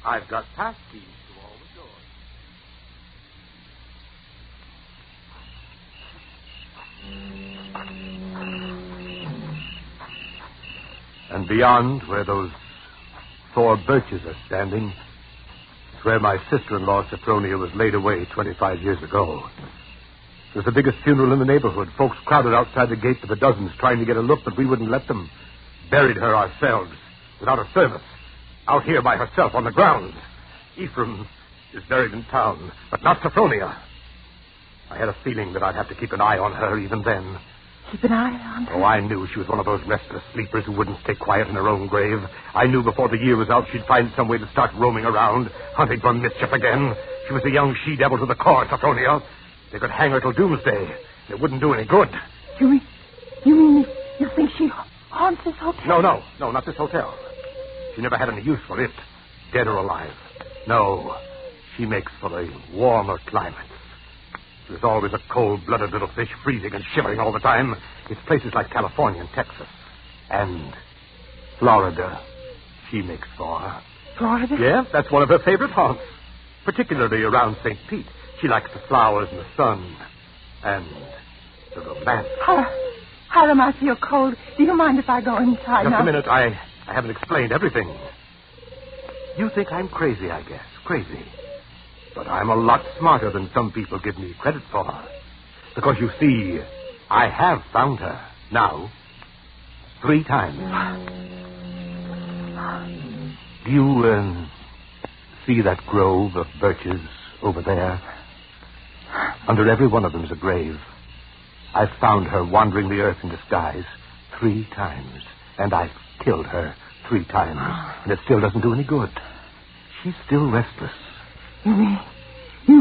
Speaker 19: I've got pass keys to all the doors. And beyond, where those 4 birches are standing, is where my sister-in-law, Saphronia, was laid away 25 years ago. It was the biggest funeral in the neighborhood. Folks crowded outside the gate by the dozens trying to get a look, but we wouldn't let them. Buried her ourselves, without a service, out here by herself on the grounds. Ephraim is buried in town, but not Saphronia. I had a feeling that I'd have to keep an eye on her even then.
Speaker 6: Keep an eye on her?
Speaker 19: Oh, I knew she was one of those restless sleepers who wouldn't stay quiet in her own grave. I knew before the year was out she'd find some way to start roaming around, hunting for mischief again. She was a young she-devil to the core, Saphronia. They could hang her till doomsday. It wouldn't do any good.
Speaker 6: You mean you think she haunts this hotel?
Speaker 19: No, not this hotel. She never had any use for it, dead or alive. No, she makes for the warmer climates. She was always a cold-blooded little fish, freezing and shivering all the time. It's places like California and Texas. And Florida, she makes for.
Speaker 6: Florida?
Speaker 19: Yeah, that's one of her favorite haunts, particularly around St. Pete. She likes the flowers and the sun and the romance.
Speaker 6: Hiram, I feel cold. Do you mind if I go inside now?
Speaker 19: Just a minute. I haven't explained everything. You think I'm crazy, I guess. Crazy. But I'm a lot smarter than some people give me credit for. Because, you see, I have found her now 3 times. Do you, see that grove of birches over there? Under every one of them is a grave. I've found her wandering the earth in disguise 3 times. And I've killed her 3 times. And it still doesn't do any good. She's still restless.
Speaker 6: You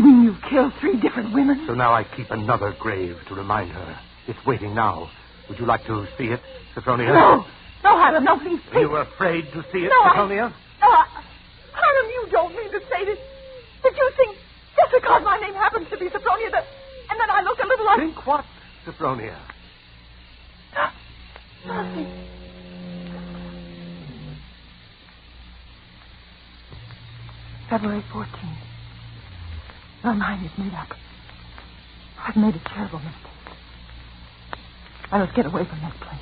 Speaker 6: mean you've killed 3 different women?
Speaker 19: So now I keep another grave to remind her. It's waiting now. Would you like to see it, Saphronia?
Speaker 6: No, Hiram, no, please.
Speaker 19: Are you afraid to see it,
Speaker 6: No,
Speaker 19: Saphronia?
Speaker 6: Hiram, you don't mean to say this. Did you think just because my name happens to be Saphronia and then I look a little like...
Speaker 19: Think what, Saphronia?
Speaker 6: Nothing. February 14th. My mind is made up. I've made a terrible mistake. I must get away from this place.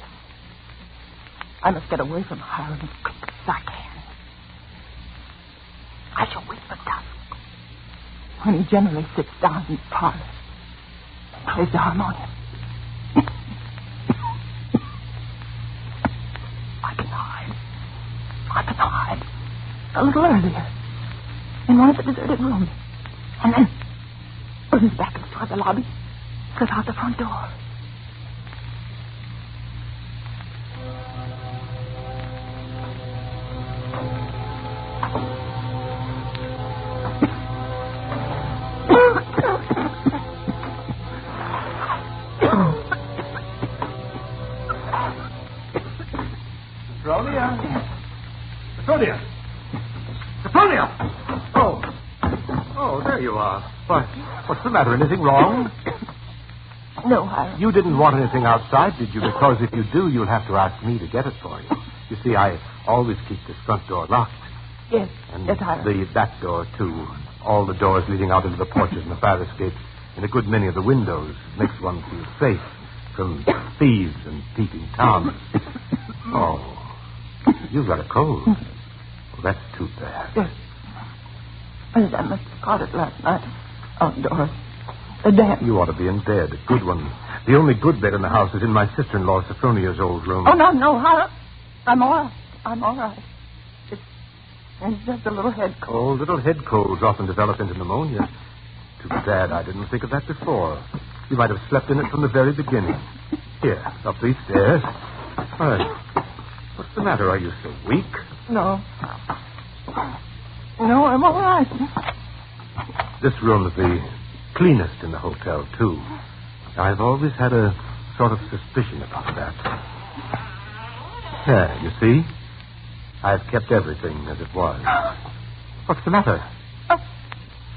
Speaker 6: I must get away from Hiram as quick as I can. I shall wait for dusk, when he generally sits down in his parlor and plays the harmonium. I can hide a little earlier in one of the deserted rooms, and then turn his back toward the lobby, slip out the front door.
Speaker 19: Saphronia! Oh, there you are. What's the matter? Anything wrong?
Speaker 6: No, Hiram.
Speaker 19: You didn't want anything outside, did you? Because if you do, you'll have to ask me to get it for you. You see, I always keep this front door locked.
Speaker 6: Yes,
Speaker 19: And
Speaker 6: yes, Hiram.
Speaker 19: the back door, too. All the doors leading out into the porches and the fire escapes, and a good many of the windows. Makes one feel safe from thieves and peeping toms. Oh, you've got a cold. Well, that's too bad.
Speaker 6: Yes. I must have caught it last night outdoors. A damp.
Speaker 19: You ought to be in bed. A good one. The only good bed in the house is in my sister-in-law Saphronia's old room.
Speaker 6: Oh, no, Hiram. I'm all right. It's just a little head cold.
Speaker 19: Oh, little head colds often develop into pneumonia. Too bad I didn't think of that before. You might have slept in it from the very beginning. Here, up these stairs. All right. What's the matter? Are you so weak?
Speaker 6: No, I'm all right.
Speaker 19: This room is the cleanest in the hotel, too. I've always had a sort of suspicion about that. There, you see? I've kept everything as it was. What's the matter?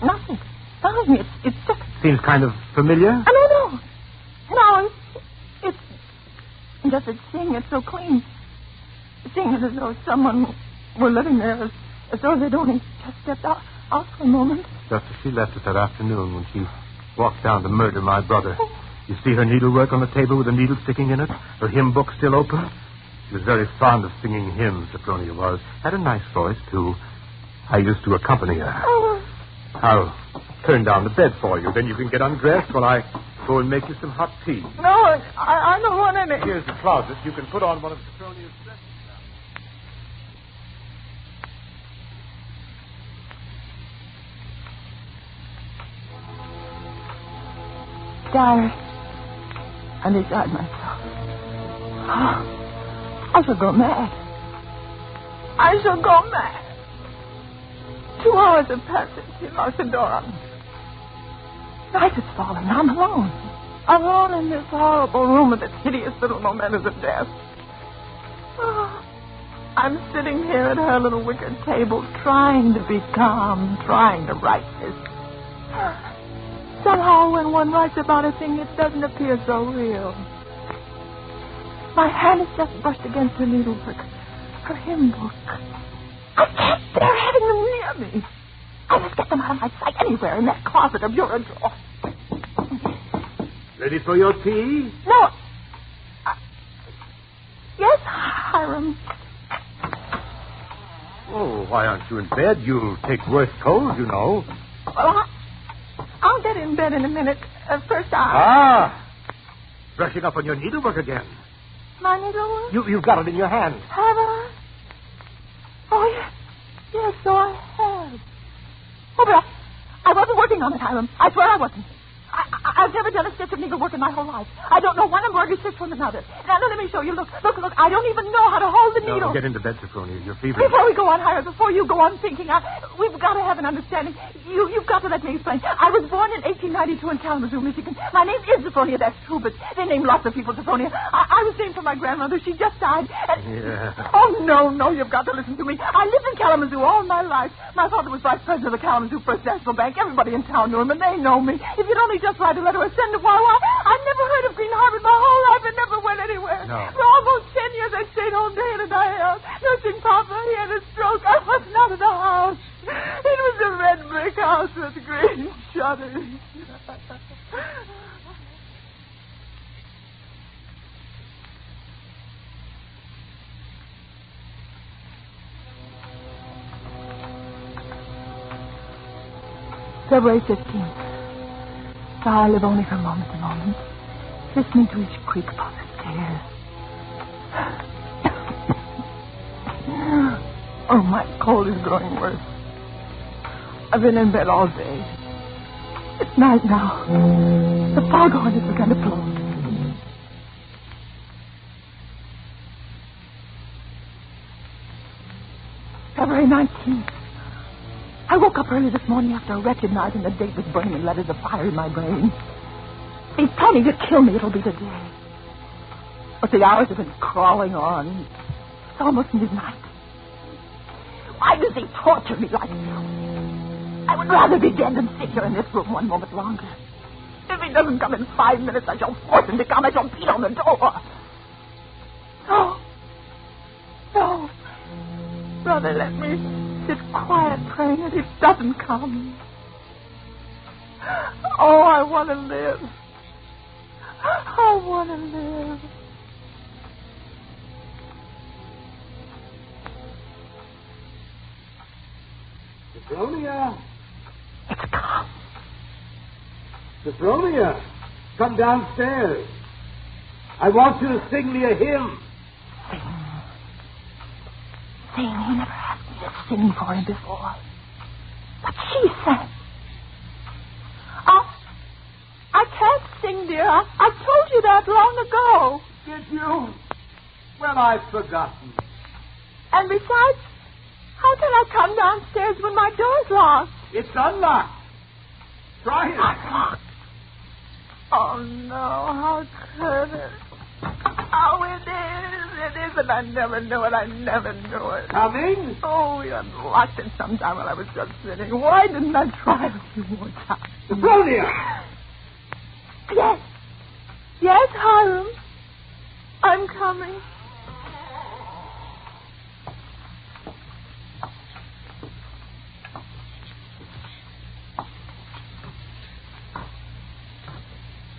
Speaker 6: Nothing. Nothing. It's just...
Speaker 19: Seems kind of familiar?
Speaker 6: No. No, it's just that seeing it so clean. Seeing it as though someone were living there, as though they'd only just stepped out for a moment.
Speaker 19: Just as she left us that afternoon when she walked down to murder my brother. You see her needlework on the table with a needle sticking in it? Her hymn book still open? She was very fond of singing hymns, Saphronia was. Had a nice voice, too. I used to accompany her.
Speaker 6: Oh.
Speaker 19: I'll turn down the bed for you. Then you can get undressed while I go and make you some hot tea.
Speaker 6: No, I don't want any.
Speaker 19: Here's the closet. You can put on one of Saphronia's dresses.
Speaker 6: Diary, I'm beside myself. Oh, I shall go mad. 2 hours have passed since he locked the door on me. Night has fallen. I'm alone. Alone in this horrible room with its hideous little mementos of death. Oh, I'm sitting here at her little wicker table, trying to be calm, trying to write this. Somehow, when one writes about a thing, it doesn't appear so real. My hand has just brushed against her needlework, her hymn book. I can't bear having them near me. I must get them out of my sight anywhere in that closet or bureau drawer.
Speaker 19: Ready for your tea?
Speaker 6: No. Yes, Hiram.
Speaker 19: Oh, why aren't you in bed? You'll take worse colds, you know.
Speaker 6: Well, I'll get in bed in a minute. First,
Speaker 19: Brushing up on your needlework again.
Speaker 6: My needlework?
Speaker 19: You've got it in your hand.
Speaker 6: Have I? Yes, so I have. Oh, but I wasn't working on it, Hiram. I swear I wasn't. I've never done a stitch of needlework in my whole life. I don't know one embroidery stitch from another. Now, let me show you. Look. I don't even know how to hold the needle.
Speaker 19: No, get into bed, Saphronia. You're feverish.
Speaker 6: Before we go on, Hiram, before you go on thinking, we've got to have an understanding. You've got to let me explain. I was born in 1892 in Kalamazoo, Michigan. My name is Saphronia, that's true, but they name lots of people Saphronia. I was named for my grandmother. She just died. And...
Speaker 19: Yeah.
Speaker 6: Oh, no, you've got to listen to me. I lived in Kalamazoo all my life. My father was vice president of the Kalamazoo First National Bank. Everybody in town knew him, and they know me. If you'd only just write a letter or send a wire, I've never heard of Green Harbor my whole life. It never went anywhere.
Speaker 19: No.
Speaker 6: For almost 10 years, I stayed home day in and day out, nursing Papa. He had a stroke. I wasn't out of the house. It was a red brick house with green shutters. February 15th. I live only from moment to moment, listening to each creak upon the stairs. Oh, my cold is growing worse. I've been in bed all day. It's night now. The foghorn has begun to blow. February 19th. I woke up early this morning after a wretched night, and the date was burning in letters of fire in my brain. He's planning to kill me. It'll be today. But the hours have been crawling on. It's almost midnight. Why does he torture me like this? I would rather be dead than sit here in this room one moment longer. If he doesn't come in 5 minutes, I shall force him to come. I shall beat on the door. No. Brother, let me sit quiet praying that he doesn't come. Oh, I want to live. I want to live.
Speaker 20: Saphronia.
Speaker 6: It's come.
Speaker 20: Saphronia, come downstairs. I want you to sing me a hymn.
Speaker 6: Sing. He never asked me to sing for him before. But she sang. I can't sing, dear. I told you that long ago.
Speaker 20: Did you? Well, I've forgotten.
Speaker 6: And besides, how can I come downstairs when my door's locked?
Speaker 20: It's unlocked. Try it.
Speaker 6: Unlocked. Oh, no. How clever. Oh, it is, and I never knew it. I never knew it.
Speaker 20: Coming?
Speaker 6: Oh, we unlocked it sometime while I was just sitting. Why didn't I try it a few more times?
Speaker 20: Saphronia!
Speaker 6: Yes, Hiram. I'm coming.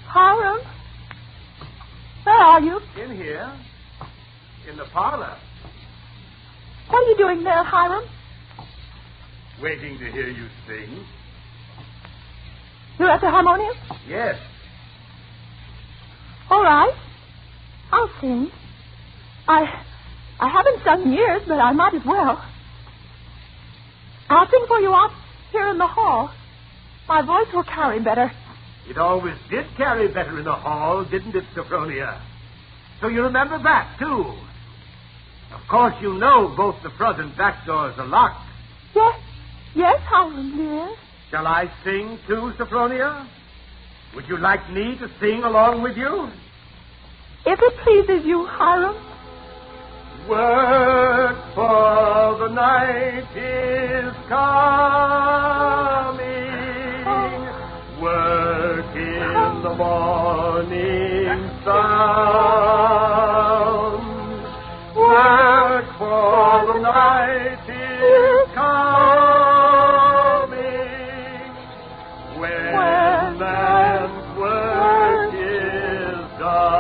Speaker 6: Hiram? Where are you?
Speaker 20: In here. In the parlor.
Speaker 6: What are you doing there, Hiram?
Speaker 20: Waiting to hear you sing.
Speaker 6: You're at the harmonium?
Speaker 20: Yes.
Speaker 6: All right. I'll sing. I haven't sung in years, but I might as well. I'll sing for you out here in the hall. My voice will carry better.
Speaker 20: It always did carry better in the hall, didn't it, Saphronia? So you remember that, too. Of course, you know both the front and back doors are locked.
Speaker 6: Yes, Hiram, dear.
Speaker 20: Shall I sing, too, Saphronia? Would you like me to sing along with you?
Speaker 6: If it pleases you, Hiram.
Speaker 20: Work for the night is coming. Work in the morning sun. Work for the night is coming. When man's work is done.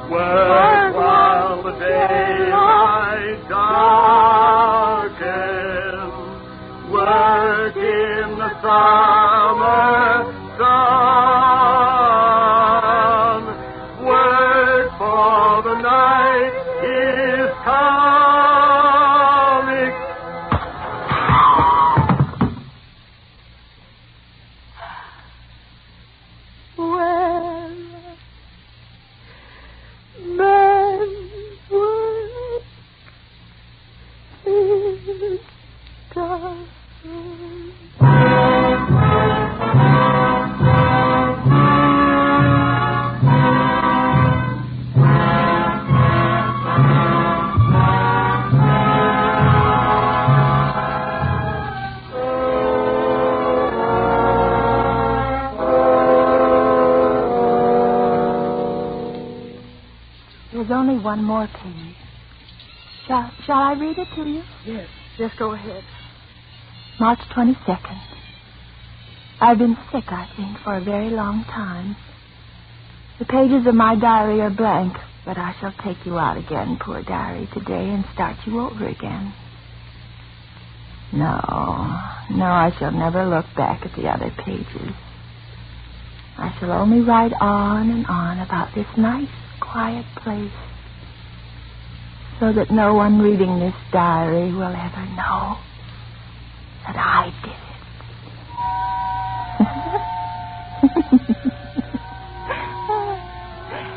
Speaker 20: Work while the daylight darkens. Work in the summer sun. Work for the night is coming.
Speaker 5: There's only one more page. Shall I read it to you?
Speaker 6: Yes. Yes, go ahead.
Speaker 5: March 22nd. I've been sick, I think, for a very long time. The pages of my diary are blank, but I shall take you out again, poor diary, today and start you over again. No, I shall never look back at the other pages. I shall only write on and on about this nice, quiet place, so that no one reading this diary will ever know that I did it.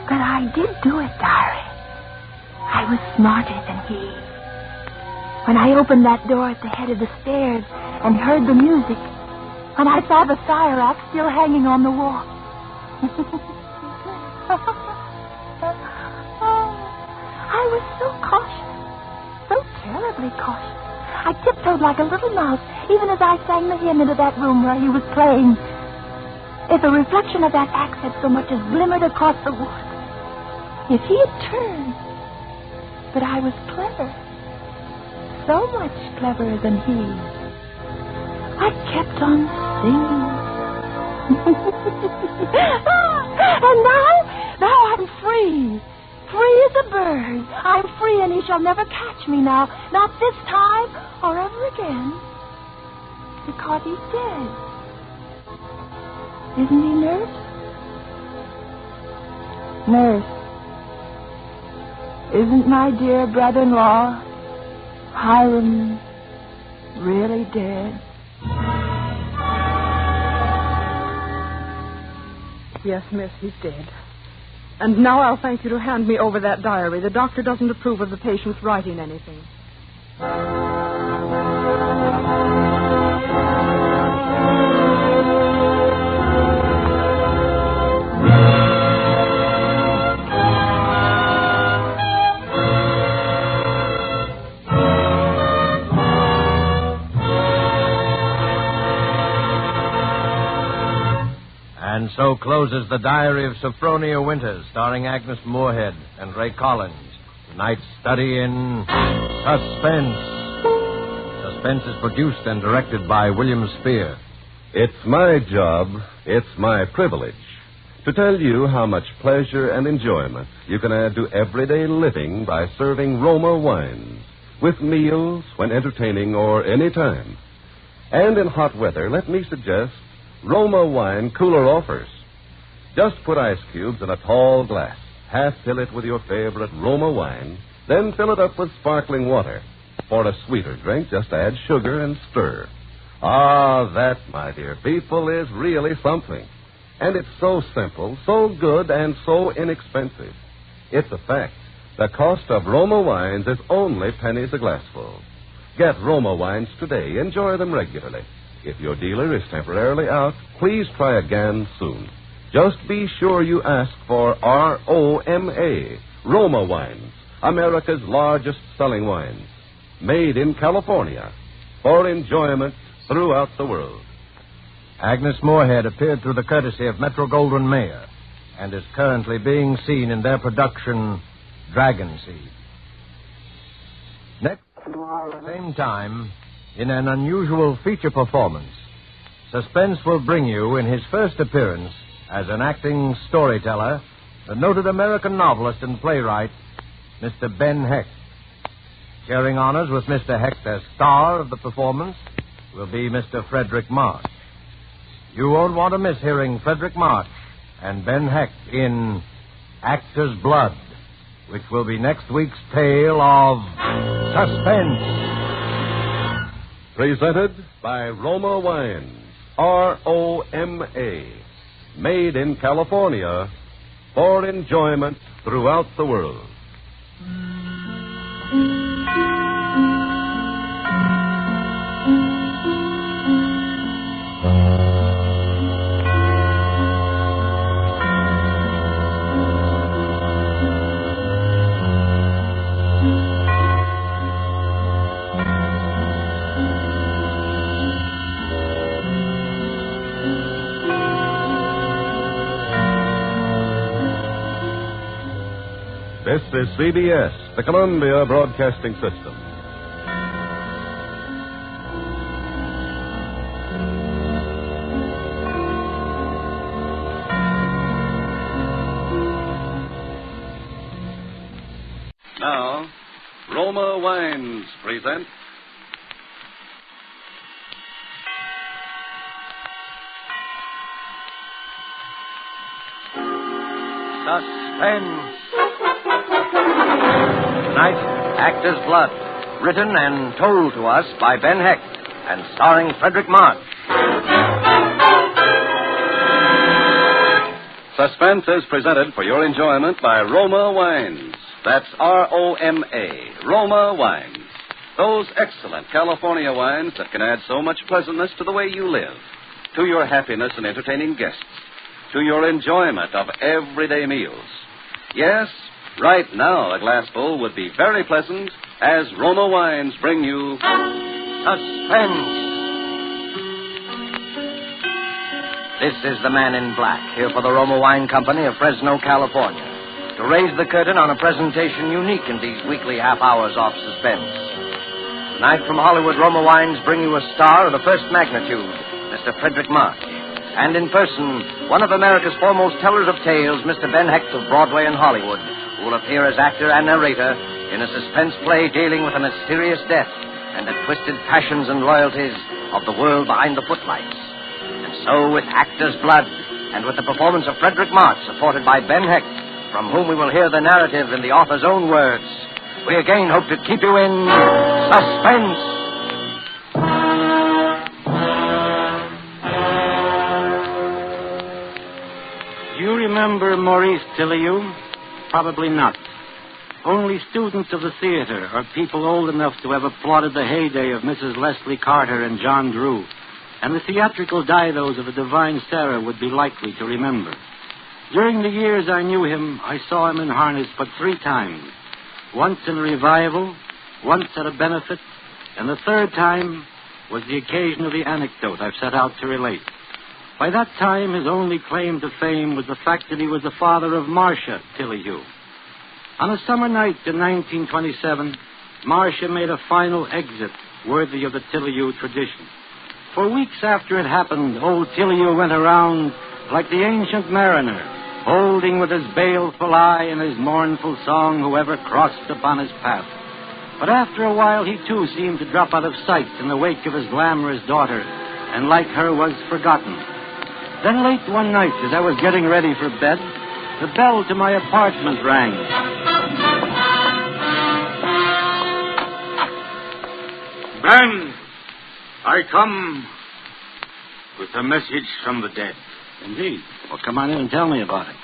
Speaker 5: But I did do it, diary. I was smarter than he. When I opened that door at the head of the stairs and heard the music, when I saw the fire axe still hanging on the wall. I was so cautious, so terribly cautious. I tiptoed like a little mouse, even as I sang the hymn into that room where he was playing. If a reflection of that axe had so much as glimmered across the wood, if he had turned. But I was clever, so much cleverer than he. I kept on singing. And now I'm free. Free as a bird. I'm free, and he shall never catch me now. Not this time or ever again. Because he's dead. Isn't he, Nurse? Nurse, isn't my dear brother-in-law, Hiram, really dead?
Speaker 6: Yes, miss, he's dead. And now I'll thank you to hand me over that diary. The doctor doesn't approve of the patient's writing anything.
Speaker 3: And so closes The Diary of Saphronia Winters, starring Agnes Moorehead and Ray Collins. Tonight's study in Suspense. Suspense is produced and directed by William Spear.
Speaker 18: It's my job, it's my privilege, to tell you how much pleasure and enjoyment you can add to everyday living by serving Roma wines, with meals, when entertaining, or any time. And in hot weather, let me suggest Roma wine cooler offers. Just put ice cubes in a tall glass, half fill it with your favorite Roma wine, then fill it up with sparkling water. For a sweeter drink, just add sugar and stir. Ah, that, my dear people, is really something. And it's so simple, so good, and so inexpensive. It's a fact. The cost of Roma wines is only pennies a glassful. Get Roma wines today. Enjoy them regularly. If your dealer is temporarily out, please try again soon. Just be sure you ask for ROMA, Roma Wines, America's largest selling wines. Made in California, for enjoyment throughout the world.
Speaker 3: Agnes Moorehead appeared through the courtesy of Metro-Goldwyn-Mayer and is currently being seen in their production, Dragon Seed. Next, same time, in an unusual feature performance, Suspense will bring you, in his first appearance as an acting storyteller, the noted American novelist and playwright, Mr. Ben Hecht. Sharing honors with Mr. Hecht as star of the performance will be Mr. Frederick March. You won't want to miss hearing Frederick March and Ben Hecht in Actor's Blood, which will be next week's tale of Suspense.
Speaker 18: Presented by Roma Wines, ROMA, made in California for enjoyment throughout the world. This is CBS, the Columbia Broadcasting System.
Speaker 9: Now, Roma Wines present
Speaker 3: Suspense. Tonight, Actor's Blood, written and told to us by Ben Hecht, and starring Frederick March.
Speaker 9: Suspense is presented for your enjoyment by Roma Wines. That's R-O-M-A, Roma Wines. Those excellent California wines that can add so much pleasantness to the way you live, to your happiness in entertaining guests, to your enjoyment of everyday meals. Yes, right now a glassful would be very pleasant as Roma Wines bring you
Speaker 3: Suspense. This is the Man in Black, here for the Roma Wine Company of Fresno, California, to raise the curtain on a presentation unique in these weekly half hours of suspense. Tonight from Hollywood, Roma Wines bring you a star of the first magnitude, Mr. Frederick March. And in person, one of America's foremost tellers of tales, Mr. Ben Hecht of Broadway and Hollywood, who will appear as actor and narrator in a suspense play dealing with a mysterious death and the twisted passions and loyalties of the world behind the footlights. And so, with Actor's Blood, and with the performance of Frederick March, supported by Ben Hecht, from whom we will hear the narrative in the author's own words, we again hope to keep you in suspense.
Speaker 21: You remember Maurice Tilliou? Probably not. Only students of the theater or people old enough to have applauded the heyday of Mrs. Leslie Carter and John Drew and the theatrical didos of the Divine Sarah would be likely to remember. During the years I knew him, I saw him in harness but 3 times. Once in a revival, once at a benefit, and the 3rd time was the occasion of the anecdote I've set out to relate. By that time, his only claim to fame was the fact that he was the father of Marcia Tilliou. On a summer night in 1927, Marcia made a final exit worthy of the Tilliou tradition. For weeks after it happened, old Tilliou went around like the ancient mariner, holding with his baleful eye and his mournful song whoever crossed upon his path. But after a while, he too seemed to drop out of sight in the wake of his glamorous daughter, and like her was forgotten. Then late one night, as I was getting ready for bed, the bell to my apartment rang.
Speaker 22: Ben, I come with a message from the dead.
Speaker 21: Indeed. Well, come on in and tell me about it.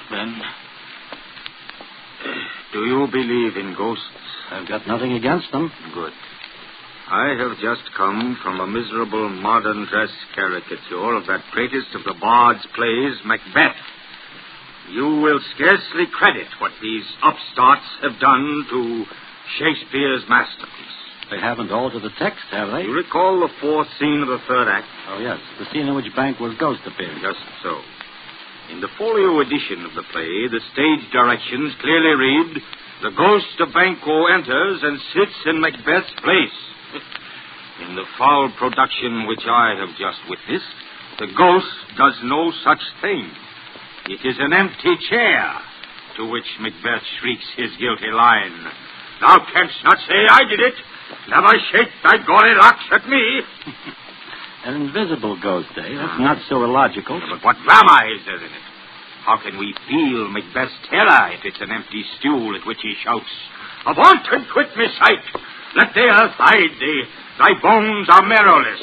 Speaker 22: Ben, do you believe in ghosts?
Speaker 21: I've got nothing against them.
Speaker 22: Good. I have just come from a miserable modern dress caricature of that greatest of the Bard's plays, Macbeth. You will scarcely credit what these upstarts have done to Shakespeare's masterpiece.
Speaker 21: They haven't altered the text, have they?
Speaker 22: You recall the 4th scene of the 3rd act?
Speaker 21: Oh, yes. The scene in which Banquo's ghost appeared.
Speaker 22: Just so. In the folio edition of the play, the stage directions clearly read, "The ghost of Banquo enters and sits in Macbeth's place." In the foul production which I have just witnessed, the ghost does no such thing. It is an empty chair, to which Macbeth shrieks his guilty line, "Thou canst not say I did it. Never shake thy gory locks at me."
Speaker 21: An invisible ghost, eh? That's not so illogical.
Speaker 22: But what drama is there in it? How can we feel Macbeth's terror if it's an empty stool at which he shouts, "Avaunt and quit me sight! Let the earth hide thee! Thy bones are marrowless!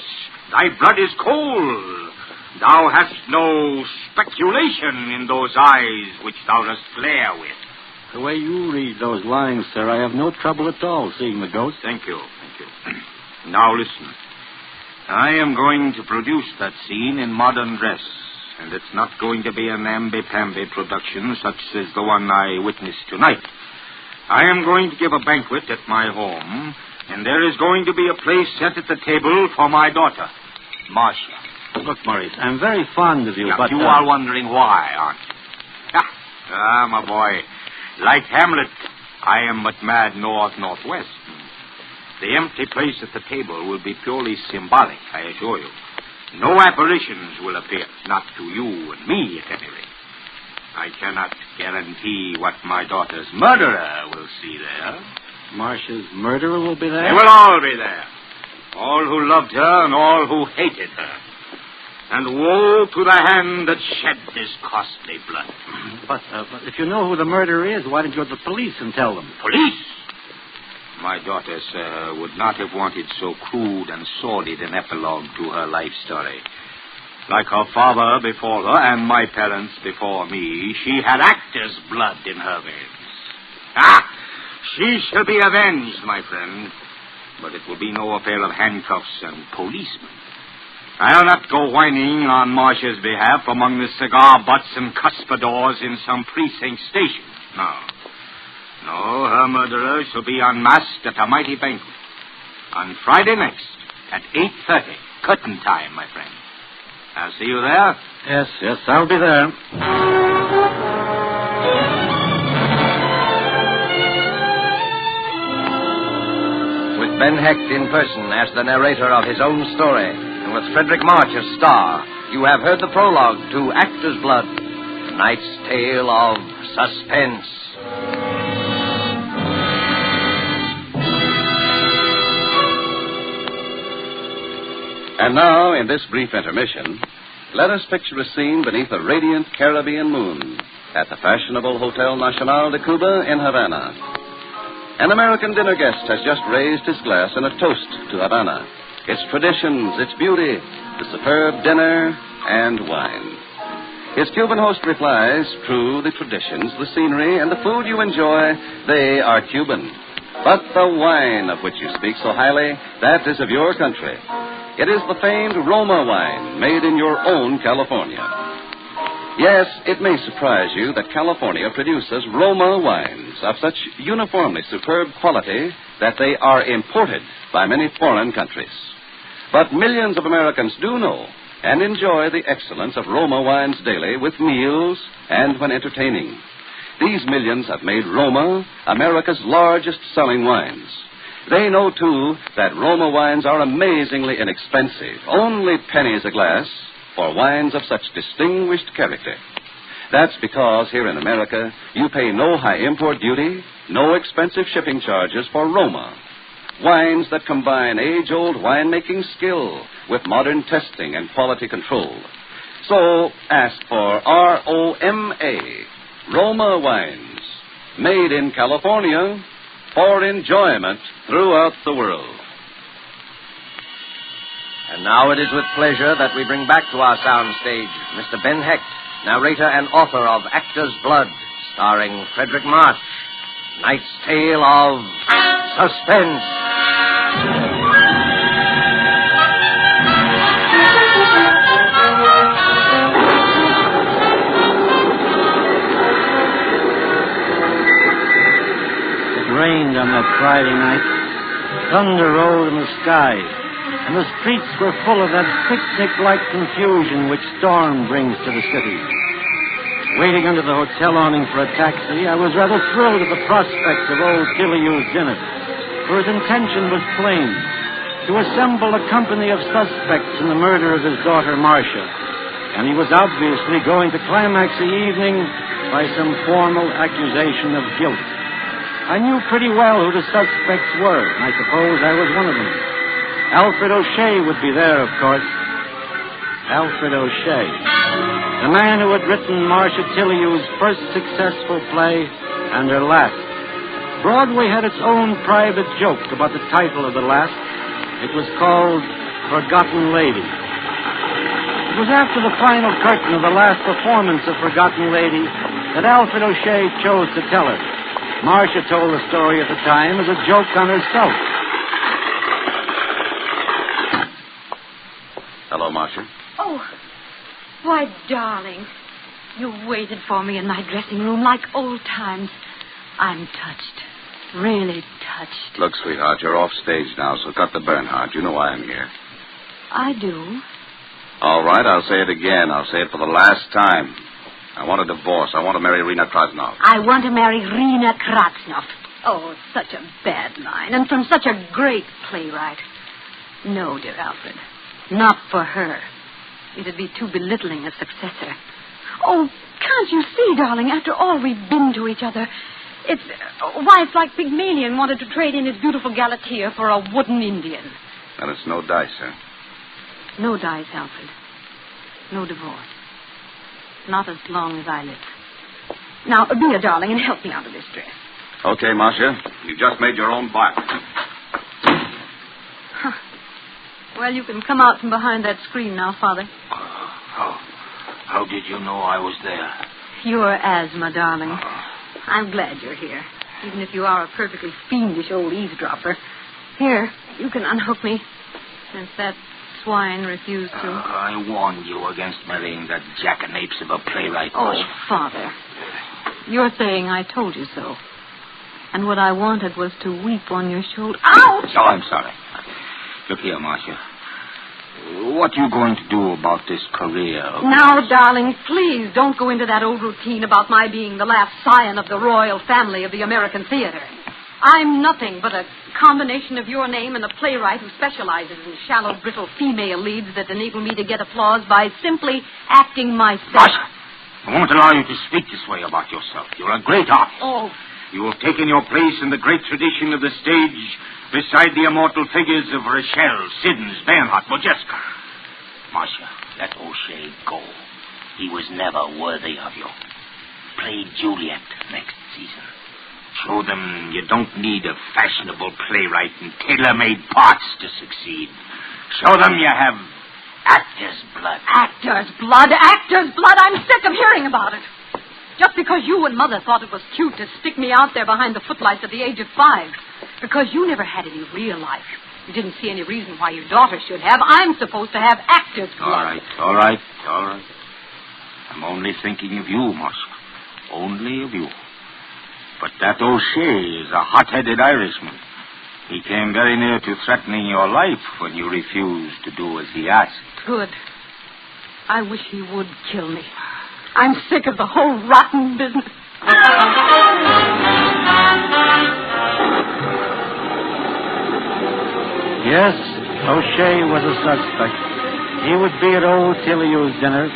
Speaker 22: Thy blood is cold! Thou hast no speculation in those eyes which thou dost glare with."
Speaker 21: The way you read those lines, sir, I have no trouble at all seeing the ghost.
Speaker 22: Thank you. Now listen. I am going to produce that scene in modern dress, and it's not going to be a namby-pamby production such as the one I witnessed tonight. I am going to give a banquet at my home, and there is going to be a place set at the table for my daughter, Marcia.
Speaker 21: Look, Maurice, I'm very fond of you,
Speaker 22: Now,
Speaker 21: but...
Speaker 22: You are wondering why, aren't you? Ah, my boy, Like Hamlet, I am but mad north-northwest. The empty place at the table will be purely symbolic, I assure you. No apparitions will appear, not to you and me, at any rate. I cannot guarantee what my daughter's murderer will see there.
Speaker 21: Marcia's murderer will be there?
Speaker 22: They will all be there. All who loved her and all who hated her. And woe to the hand that shed this costly blood.
Speaker 21: But if you know who the murderer is, why didn't you go to the police and tell them?
Speaker 22: Police? My daughter, sir, would not have wanted so crude and sordid an epilogue to her life story. Like her father before her and my parents before me, she had actor's blood in her veins. She shall be avenged, my friend. But it will be no affair of handcuffs and policemen. I'll not go whining on Marcia's behalf among the cigar butts and cuspidors in some precinct station. No, her murderer shall be unmasked at a mighty banquet. On Friday next, at 8:30, curtain time, my friend. I'll see you there.
Speaker 21: Yes, I'll be there.
Speaker 3: With Ben Hecht in person as the narrator of his own story, and with Frederick March as star, you have heard the prologue to Actor's Blood, tonight's tale of suspense.
Speaker 18: And now, in this brief intermission, let us picture a scene beneath a radiant Caribbean moon at the fashionable Hotel Nacional de Cuba in Havana. An American dinner guest has just raised his glass in a toast to Havana, its traditions, its beauty, the superb dinner, and wine. His Cuban host replies, true, the traditions, the scenery, and the food you enjoy, they are Cuban. But the wine of which you speak so highly, that is of your country. It is the famed Roma wine, made in your own California. Yes, it may surprise you that California produces Roma wines of such uniformly superb quality that they are imported by many foreign countries. But millions of Americans do know and enjoy the excellence of Roma wines daily with meals and when entertaining. These millions have made Roma America's largest selling wines. They know, too, that Roma wines are amazingly inexpensive, only pennies a glass, for wines of such distinguished character. That's because here in America, you pay no high import duty, no expensive shipping charges for Roma. Wines that combine age-old winemaking skill with modern testing and quality control. So, ask for ROMA, Roma wines, made in California, for enjoyment throughout the world.
Speaker 3: And now it is with pleasure that we bring back to our soundstage Mr. Ben Hecht, narrator and author of Actor's Blood, starring Frederick March. Night's tale of suspense.
Speaker 21: Rained on that Friday night. Thunder rolled in the sky, and the streets were full of that picnic-like confusion which storm brings to the city. Waiting under the hotel awning for a taxi, I was rather thrilled at the prospect of old Tiliou's dinner, for his intention was plain, to assemble a company of suspects in the murder of his daughter Marcia, and he was obviously going to climax the evening by some formal accusation of guilt. I knew pretty well who the suspects were, and I suppose I was one of them. Alfred O'Shea would be there, of course. Alfred O'Shea, the man who had written Marcia Tiliou's first successful play and her last. Broadway had its own private joke about the title of the last. It was called Forgotten Lady. It was after the final curtain of the last performance of Forgotten Lady that Alfred O'Shea chose to tell her. Marcia told the story at the time as a joke on herself.
Speaker 18: Hello, Marcia.
Speaker 16: Oh, why, darling. You waited for me in my dressing room like old times. I'm touched. Really touched.
Speaker 18: Look, sweetheart, you're off stage now, so cut the Bernhardt. You know why I'm here.
Speaker 16: I do.
Speaker 18: All right, I'll say it again. I'll say it for the last time.
Speaker 1: I want a divorce. I want to marry Rena Krasnov.
Speaker 16: I want to marry Rena Krasnov. Oh, such a bad line, and from such a great playwright. No, dear Alfred, not for her. It'd be too belittling a successor. Oh, can't you see, darling, after all we've been to each other, it's like Pygmalion wanted to trade in his beautiful Galatea for a wooden Indian.
Speaker 1: And it's no dice, sir.
Speaker 16: No dice, Alfred. No divorce. Not as long as I live. Now, be a darling and help me out of this dress.
Speaker 1: Okay, Marcia. You just made your own bark.
Speaker 16: Huh. Well, you can come out from behind that screen now, Father.
Speaker 13: How did you know I was there?
Speaker 16: Your asthma, darling. I'm glad you're here, even if you are a perfectly fiendish old eavesdropper. Here, you can unhook me, since that swine refused to.
Speaker 13: I warned you against marrying that jackanapes of a playwright.
Speaker 16: Oh, Father. You're saying I told you so. And what I wanted was to weep on your shoulder. Ouch!
Speaker 13: Oh, I'm sorry. Look here, Marcia. What are you going to do about this career?
Speaker 16: Now, darling, please don't go into that old routine about my being the last scion of the royal family of the American theater. I'm nothing but a combination of your name and a playwright who specializes in shallow, brittle female leads that enable me to get applause by simply acting myself.
Speaker 13: Marcia, I won't allow you to speak this way about yourself. You're a great artist.
Speaker 16: Oh.
Speaker 13: You have taken your place in the great tradition of the stage beside the immortal figures of Rochelle, Siddons, Bernhardt, Modjeska. Marcia, let O'Shea go. He was never worthy of you. Play Juliet next season. Show them you don't need a fashionable playwright and tailor-made parts to succeed. Show them you have actor's blood.
Speaker 16: Actor's blood? Actor's blood? I'm sick of hearing about it. Just because you and Mother thought it was cute to stick me out there behind the footlights at the age of 5. Because you never had any real life. You didn't see any reason why your daughter should have. I'm supposed to have actor's blood.
Speaker 13: All right. I'm only thinking of you, Marcia. Only of you. But that O'Shea is a hot-headed Irishman. He came very near to threatening your life when you refused to do as he asked.
Speaker 16: Good. I wish he would kill me. I'm sick of the whole rotten business.
Speaker 21: Yes, O'Shea was a suspect. He would be at old Tilleyou's dinner.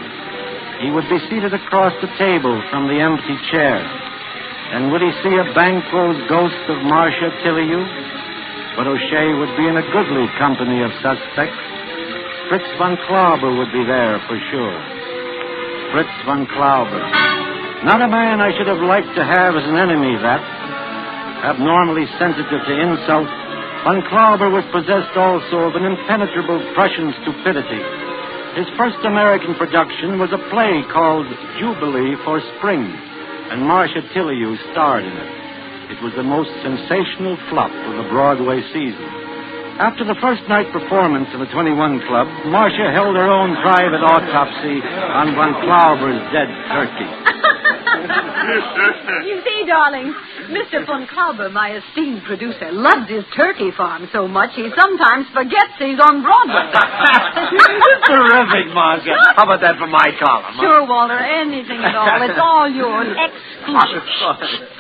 Speaker 21: He would be seated across the table from the empty chair. And would he see a Banquo's ghost of Marcia Tilleyoux? But O'Shea would be in a goodly company of suspects. Fritz von Klauber would be there for sure. Fritz von Klauber. Not a man I should have liked to have as an enemy, that. Abnormally sensitive to insult, von Klauber was possessed also of an impenetrable Prussian stupidity. His first American production was a play called Jubilee for Spring, and Marcia Tilleyoux starred in it. It was the most sensational flop of the Broadway season. After the first night performance in the 21 Club, Marcia held her own private autopsy on von Klauber's dead turkey.
Speaker 16: You see, darling, Mr. von Klauber, my esteemed producer, loves his turkey farm so much he sometimes forgets he's on Broadway.
Speaker 20: Terrific, Marcia. How about that for my column?
Speaker 16: Sure, Walter, anything at all. It's all yours. Exclusive.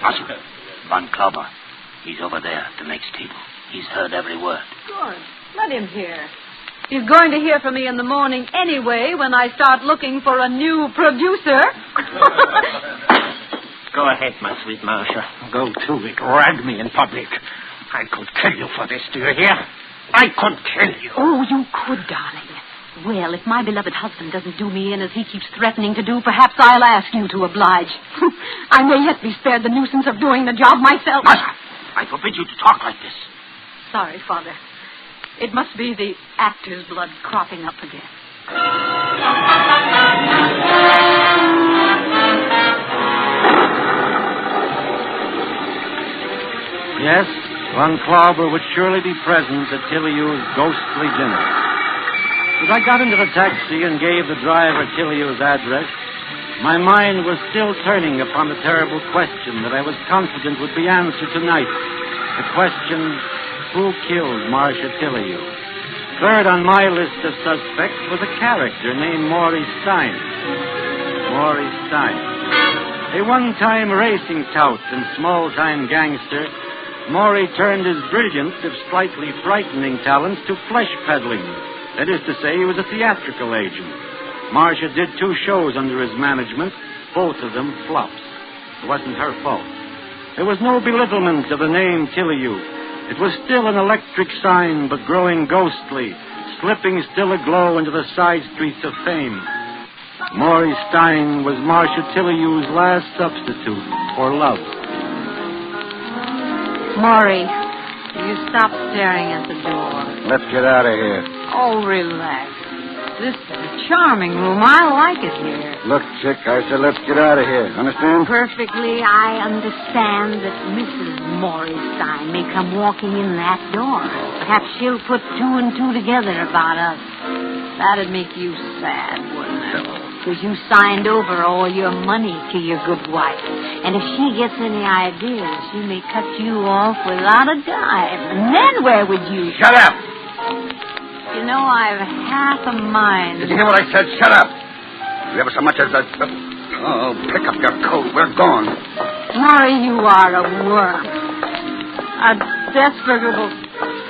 Speaker 13: Marcia, von Klauber, he's over there at the next table. He's heard every word.
Speaker 16: Good. Let him hear. He's going to hear from me in the morning anyway when I start looking for a new producer.
Speaker 20: Go ahead, my sweet Marcia. Go to it. Rag me in public. I could kill you for this, do you hear? I could kill you.
Speaker 16: Oh, you could, darling. Well, if my beloved husband doesn't do me in as he keeps threatening to do, perhaps I'll ask you to oblige. I may yet be spared the nuisance of doing the job myself.
Speaker 13: Marcia, I forbid you to talk like this.
Speaker 16: Sorry, Father. It must be the actor's blood cropping up again.
Speaker 21: Yes, von Klauber would surely be present at Tilleyou's ghostly dinner. As I got into the taxi and gave the driver Tilleyou's address, my mind was still turning upon the terrible question that I was confident would be answered tonight. The question, who killed Marcia Tilleyoux? Third on my list of suspects was a character named Maurice Stein. Maurice Stein. A one-time racing tout and small-time gangster, Maury turned his brilliant, if slightly frightening talents to flesh peddling. That is to say, he was a theatrical agent. Marcia did 2 shows under his management, both of them flops. It wasn't her fault. There was no belittlement of the name Tillyu. It was still an electric sign, but growing ghostly, slipping still aglow into the side streets of fame. Maurice Stein was Marcia Tilleyu's last substitute for love.
Speaker 16: Maury, you stop staring at the door.
Speaker 4: Let's get out of here.
Speaker 16: Oh, relax. This is a charming room. I like it here.
Speaker 4: Look, chick, I said let's get out of here. Understand?
Speaker 16: Perfectly, I understand that Mrs. Maurice Stein may come walking in that door. Perhaps she'll put 2 and 2 together about us. That'd make you sad, wouldn't it? Because you signed over all your money to your good wife. And if she gets any ideas, she may cut you off without a dime. And then where would you...
Speaker 4: Shut up!
Speaker 16: You know, I've half a mind...
Speaker 4: Did you hear what I said? Shut up! If you ever so much as a... Oh, pick up your coat. We're gone.
Speaker 16: Maury, you are a worm. A desperate little,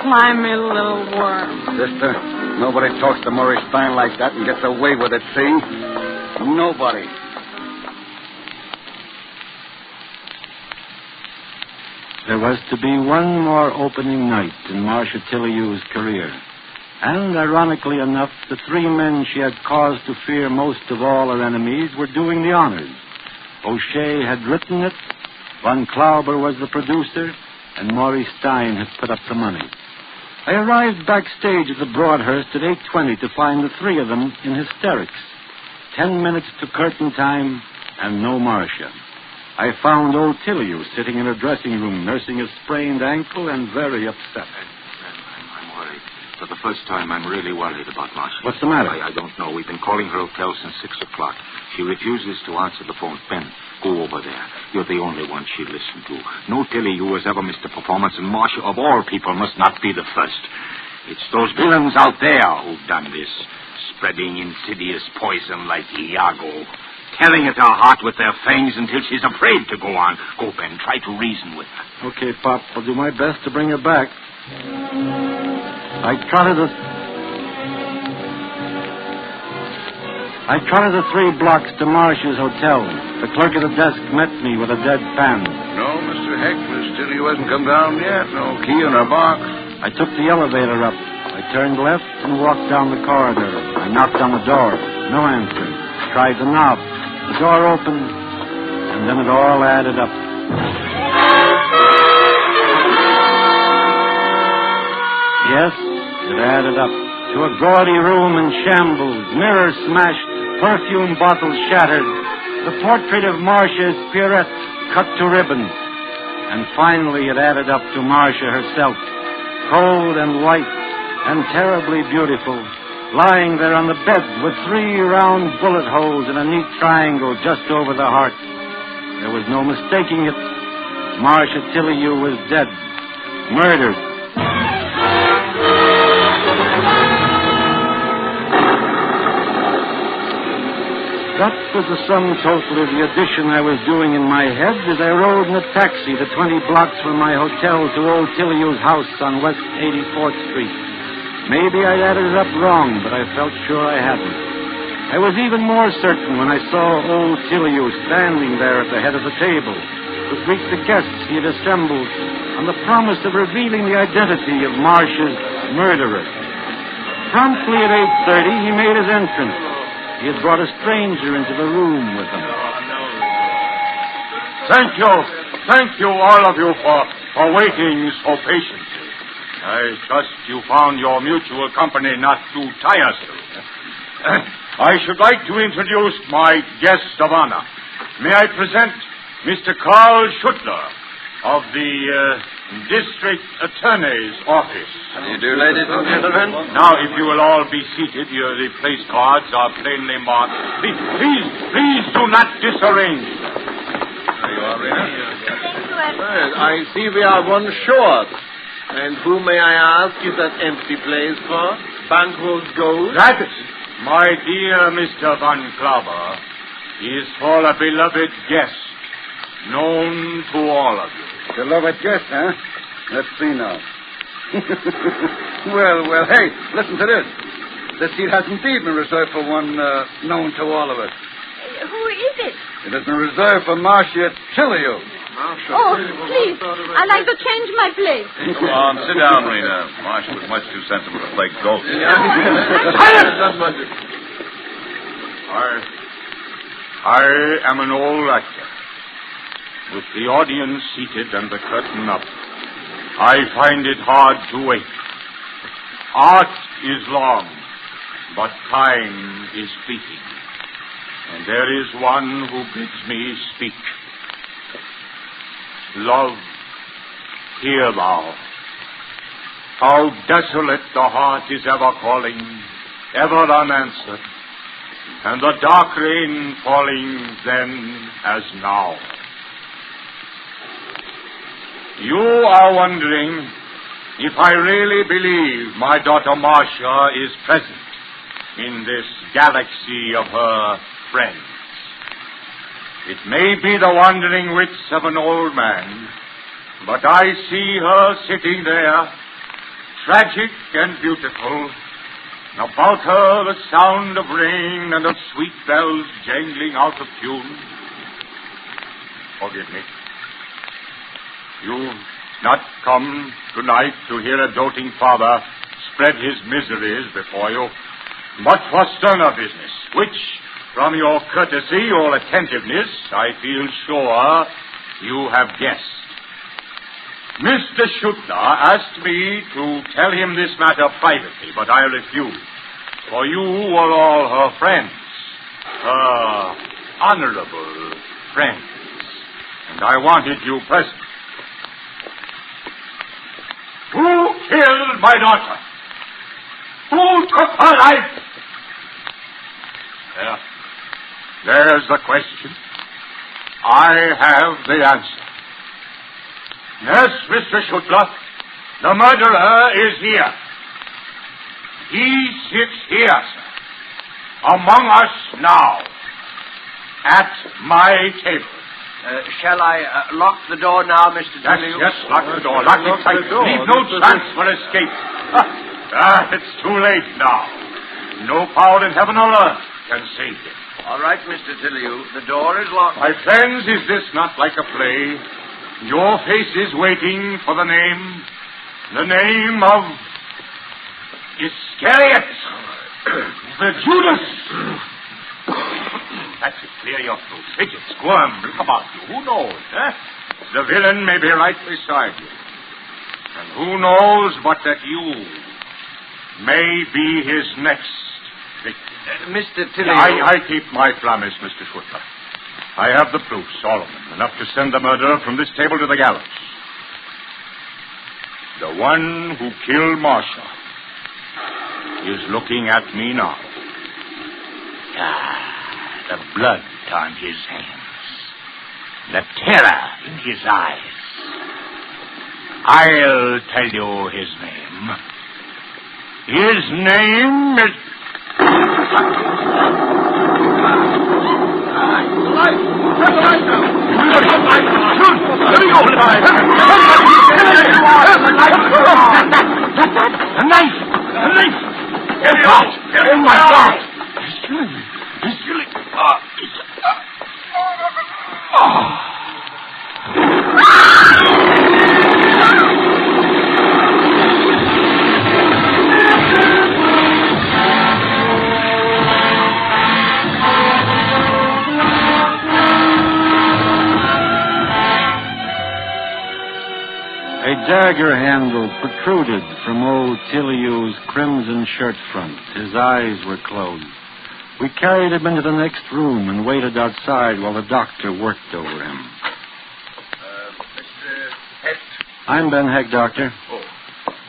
Speaker 16: slimy little worm.
Speaker 4: Sister, nobody talks to Maurice Stein like that and gets away with it, see? Nobody.
Speaker 21: There was to be one more opening night in Marcia Tilleyu's career. And, ironically enough, the 3 men she had cause to fear most of all her enemies were doing the honors. O'Shea had written it, Von Klauber was the producer, and Maurice Stein had put up the money. I arrived backstage at the Broadhurst at 8:20 to find the 3 of them in hysterics. 10 minutes to curtain time, and no Marcia. I found old Tilleyu sitting in her dressing room, nursing a sprained ankle and very upset.
Speaker 22: I'm worried. For the first time, I'm really worried about Marcia.
Speaker 21: What's the matter?
Speaker 22: I don't know. We've been calling her hotel since 6 o'clock. She refuses to answer the phone. Ben, go over there. You're the only one she'll listen to. No Tilleyu has ever missed a performance, and Marcia, of all people, must not be the first. It's those villains out there who've done this, spreading insidious poison like Iago, tearing at her heart with their fangs until she's afraid to go on. Go, Ben, try to reason with her.
Speaker 21: Okay, Pop, I'll do my best to bring her back. I trotted the 3 blocks to Marcia's hotel. The clerk at the desk met me with a deadpan.
Speaker 17: No, Mr. Heck, Miss Tilly hasn't come down yet. No key in her box.
Speaker 21: I took the elevator up. I turned left and walked down the corridor. I knocked on the door. No answer. Tried the knob. The door opened, and then it all added up. Yes, it added up to a gaudy room in shambles, mirrors smashed, perfume bottles shattered, the portrait of Marcia's Pierrette cut to ribbons. And finally it added up to Marcia herself, cold and white and terribly beautiful, lying there on the bed with 3 round bullet holes in a neat triangle just over the heart. There was no mistaking it. Marcia Tilleyu was dead, murdered. That was the sum total of the addition I was doing in my head as I rode in a taxi the 20 blocks from my hotel to old Tilleyu's house on West 84th Street. Maybe I'd added it up wrong, but I felt sure I hadn't. I was even more certain when I saw old Tilleyu standing there at the head of the table to greet the guests he had assembled on the promise of revealing the identity of Marcia's murderer. Promptly at 8:30, he made his entrance. He had brought a stranger into the room with him.
Speaker 19: Thank you, all of you, for waiting so patiently. I trust you found your mutual company not too tiresome. I should like to introduce my guest of honor. May I present Mr. Carl Schuttler of the District Attorney's Office.
Speaker 1: How do you do, ladies and gentlemen?
Speaker 19: Now, if you will all be seated, the place cards are plainly marked. Please do not disarrange.
Speaker 1: There you are, Rena. Well, I see we are one short. And who, may I ask, is that empty place for? Banquo's Gold?
Speaker 19: That, my dear Mr. Von Klauber,
Speaker 22: is for a beloved guest, known to all of you.
Speaker 4: Beloved guest, huh? Let's see now. well, hey, listen to this. This seat has indeed been reserved for one known to all of us.
Speaker 7: Who is it?
Speaker 4: It has been reserved for Marcia Tillyu.
Speaker 7: Oh, please. I'd like to change my place.
Speaker 17: Come on, sit down, Rena. Marcia was much too sensible to play ghost.
Speaker 22: I am an old actor. With the audience seated and the curtain up, I find it hard to wait. Art is long, but time is fleeting. And there is one who bids me speak. Love, hear thou. How desolate the heart is ever calling, ever unanswered, and the dark rain falling then as now. You are wondering if I really believe my daughter Marcia is present in this galaxy of her friends. It may be the wandering wits of an old man, but I see her sitting there, tragic and beautiful. About her the sound of rain and of sweet bells jangling out of tune. Forgive me. You've not come tonight to hear a doting father spread his miseries before you, but for sterner business, which, from your courtesy or attentiveness, I feel sure you have guessed. Mr. Schutler asked me to tell him this matter privately, but I refused. For you were all her friends, her honorable friends, and I wanted you present. Who killed my daughter? Who took her life? There's the question. I have the answer. Yes, Mr. Schutler, the murderer is here. He sits here, sir, among us now, at my table.
Speaker 20: Shall I lock the door now, Mr. Tillyu?
Speaker 22: Yes, lock the door. Lock it tight. Leave no chance for escape. It's too late now. No power in heaven or earth can save him.
Speaker 20: All right, Mr. Tillyu, the door is locked.
Speaker 22: My friends, is this not like a play? Your face is waiting for the name of Iscariot, the Judas. That's it. Clear your throat. Fidget, squirm, look about you. Who knows, eh? The villain may be right beside you. And who knows but that you may be his next victim.
Speaker 20: Mr. Tillyu.
Speaker 22: I keep my promise, Mr. Schutler. I have the proofs, all of them, enough to send the murderer from this table to the gallows. The one who killed Marcia is looking at me now. The blood on his hands, the terror in his eyes. I'll tell you his name. His name is...
Speaker 10: Turn the light down! Let me go!
Speaker 22: A knife! A knife! Get it out! Oh, my God! He's killing me. He's killing me.
Speaker 21: A dagger handle protruded from old Tillyu's crimson shirt front. His eyes were closed. We carried him into the next room and waited outside while the doctor worked over him.
Speaker 8: Mr. Hecht?
Speaker 21: I'm Ben Hecht, Doctor.
Speaker 8: Oh,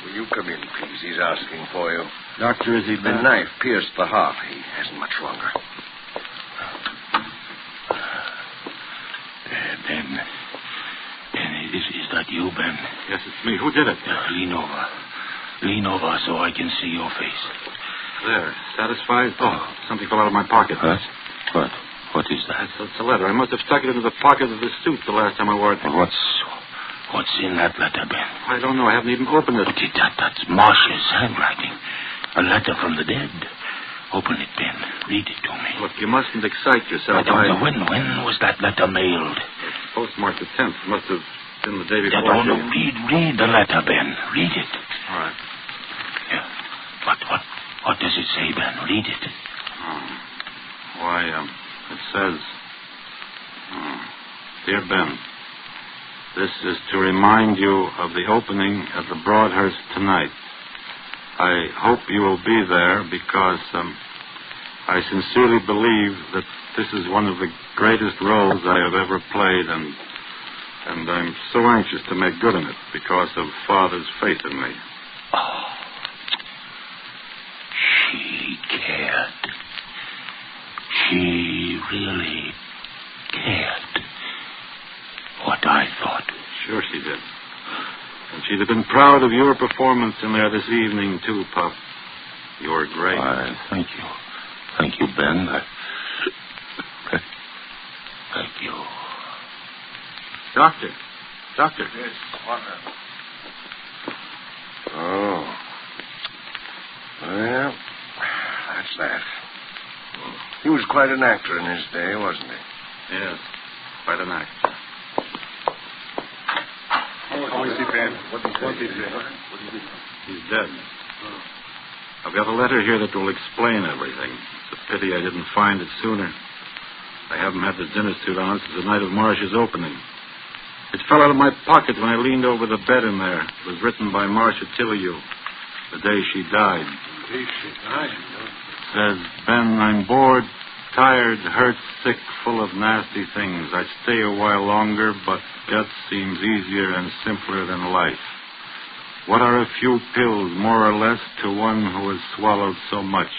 Speaker 8: will you come in, please? He's asking for you.
Speaker 21: Doctor, is he
Speaker 8: The
Speaker 21: been...
Speaker 8: knife pierced the heart. He hasn't much longer.
Speaker 21: Ben, is that you, Ben?
Speaker 22: Yes, it's me. Who did it?
Speaker 21: Lean over. Lean over so I can see your face.
Speaker 22: There. Satisfied? Oh, something fell out of my pocket.
Speaker 21: What? What is that? It's a letter. I must have stuck it into the pocket of the suit the last time I wore it.
Speaker 2: What's in that letter, Ben?
Speaker 21: I don't know. I haven't even opened it.
Speaker 2: That's Marcia's handwriting. A letter from the dead. Open it, Ben. Read it to me.
Speaker 21: Look, you mustn't excite yourself.
Speaker 2: When was that letter mailed?
Speaker 21: Postmarked the 10th. Must have been the day before.
Speaker 2: No. Read the letter, Ben. Read it.
Speaker 21: All right.
Speaker 2: Yeah. What does it say, Ben? Read it.
Speaker 21: It says, Dear Ben, this is to remind you of the opening at the Broadhurst tonight. I hope you will be there because I sincerely believe that this is one of the greatest roles I have ever played, and I'm so anxious to make good in it because of Father's faith in me.
Speaker 2: Oh, she cared. She really cared. What I thought.
Speaker 21: Sure she did. And she'd have been proud of your performance in there this evening, too, Pop. You were great.
Speaker 2: Thank you. Thank you, Ben. Thank you.
Speaker 21: Doctor.
Speaker 8: Yes, what now? Oh. Well, that's that. He was quite an actor in his day, wasn't he?
Speaker 21: Yes, quite an actor.
Speaker 19: How is he, Ben? What is he?
Speaker 21: He's dead. I've got a letter here that will explain everything. It's a pity I didn't find it sooner. I haven't had the dinner suit on since the night of Marcia's opening. It fell out of my pocket when I leaned over the bed in there. It was written by Marcia Tilleyou, the day she died.
Speaker 19: She died?
Speaker 21: It says, Ben, I'm bored, tired, hurt, sick, full of nasty things. I'd stay a while longer, but death seems easier and simpler than life. What are a few pills, more or less, to one who has swallowed so much?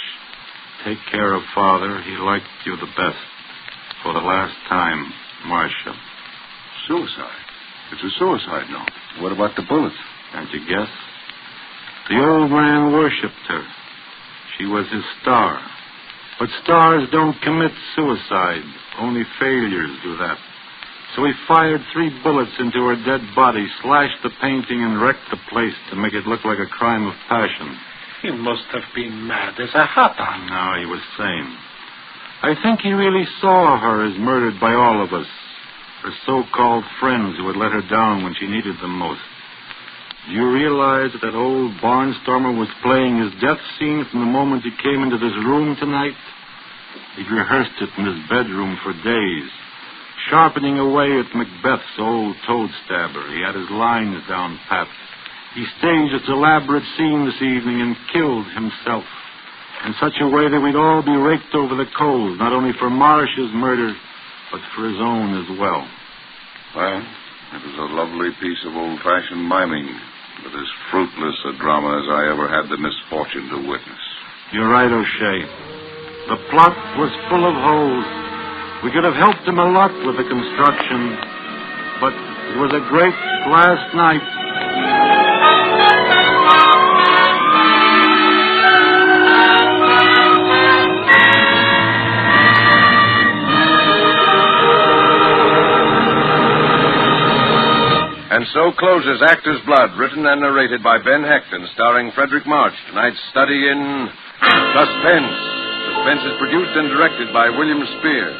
Speaker 21: Take care of Father. He liked you the best. For the last time, Marcia.
Speaker 8: Suicide? It's a suicide note. What about the bullets?
Speaker 21: Can't you guess? The old man worshipped her. She was his star. But stars don't commit suicide. Only failures do that. So he fired 3 bullets into her dead body, slashed the painting, and wrecked the place to make it look like a crime of passion.
Speaker 2: He must have been mad as a hatter.
Speaker 21: No, he was sane. I think he really saw her as murdered by all of us, her so-called friends who had let her down when she needed them most. Do you realize that old barnstormer was playing his death scene from the moment he came into this room tonight? He'd rehearsed it in his bedroom for days, sharpening away at Macbeth's old toad stabber. He had his lines down pat. He staged this elaborate scene this evening and killed himself in such a way that we'd all be raked over the coals, not only for Marcia's murder, but for his own as well.
Speaker 8: Well, it was a lovely piece of old-fashioned miming, but as fruitless a drama as I ever had the misfortune to witness.
Speaker 21: You're right, O'Shea. The plot was full of holes. We could have helped him a lot with the construction, but it was a great last night.
Speaker 8: And so closes Actor's Blood, written and narrated by Ben Hecton, starring Frederick March. Tonight's study in Suspense. Suspense is produced and directed by William Spear.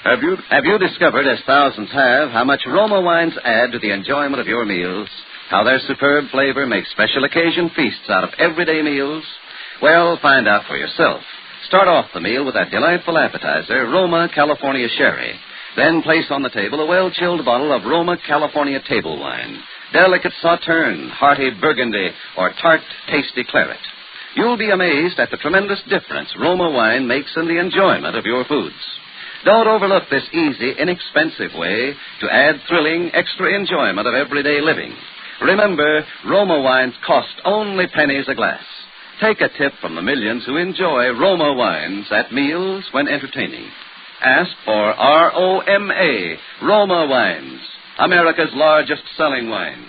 Speaker 15: Have you discovered, as thousands have, how much Roma wines add to the enjoyment of your meals? How their superb flavor makes special occasion feasts out of everyday meals? Well, find out for yourself. Start off the meal with that delightful appetizer, Roma California Sherry. Then place on the table a well-chilled bottle of Roma California table wine, delicate Sauterne, hearty Burgundy, or tart, tasty claret. You'll be amazed at the tremendous difference Roma wine makes in the enjoyment of your foods. Don't overlook this easy, inexpensive way to add thrilling, extra enjoyment of everyday living. Remember, Roma wines cost only pennies a glass. Take a tip from the millions who enjoy Roma wines at meals when entertaining. Ask for ROMA, Roma Wines, America's largest selling wines.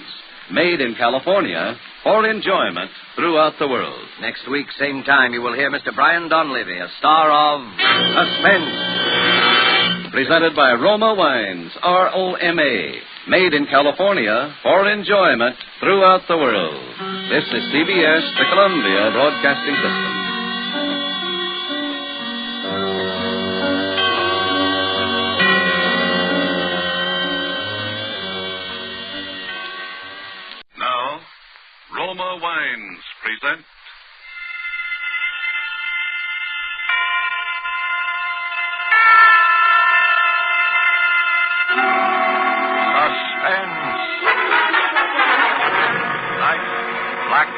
Speaker 15: Made in California for enjoyment throughout the world.
Speaker 14: Next week, same time, you will hear Mr. Brian Donlevy, a star of Suspense.
Speaker 15: presented by Roma Wines, R-O-M-A, made in California for enjoyment throughout the world. This is CBS, the Columbia Broadcasting System.
Speaker 17: Now, Roma Wines present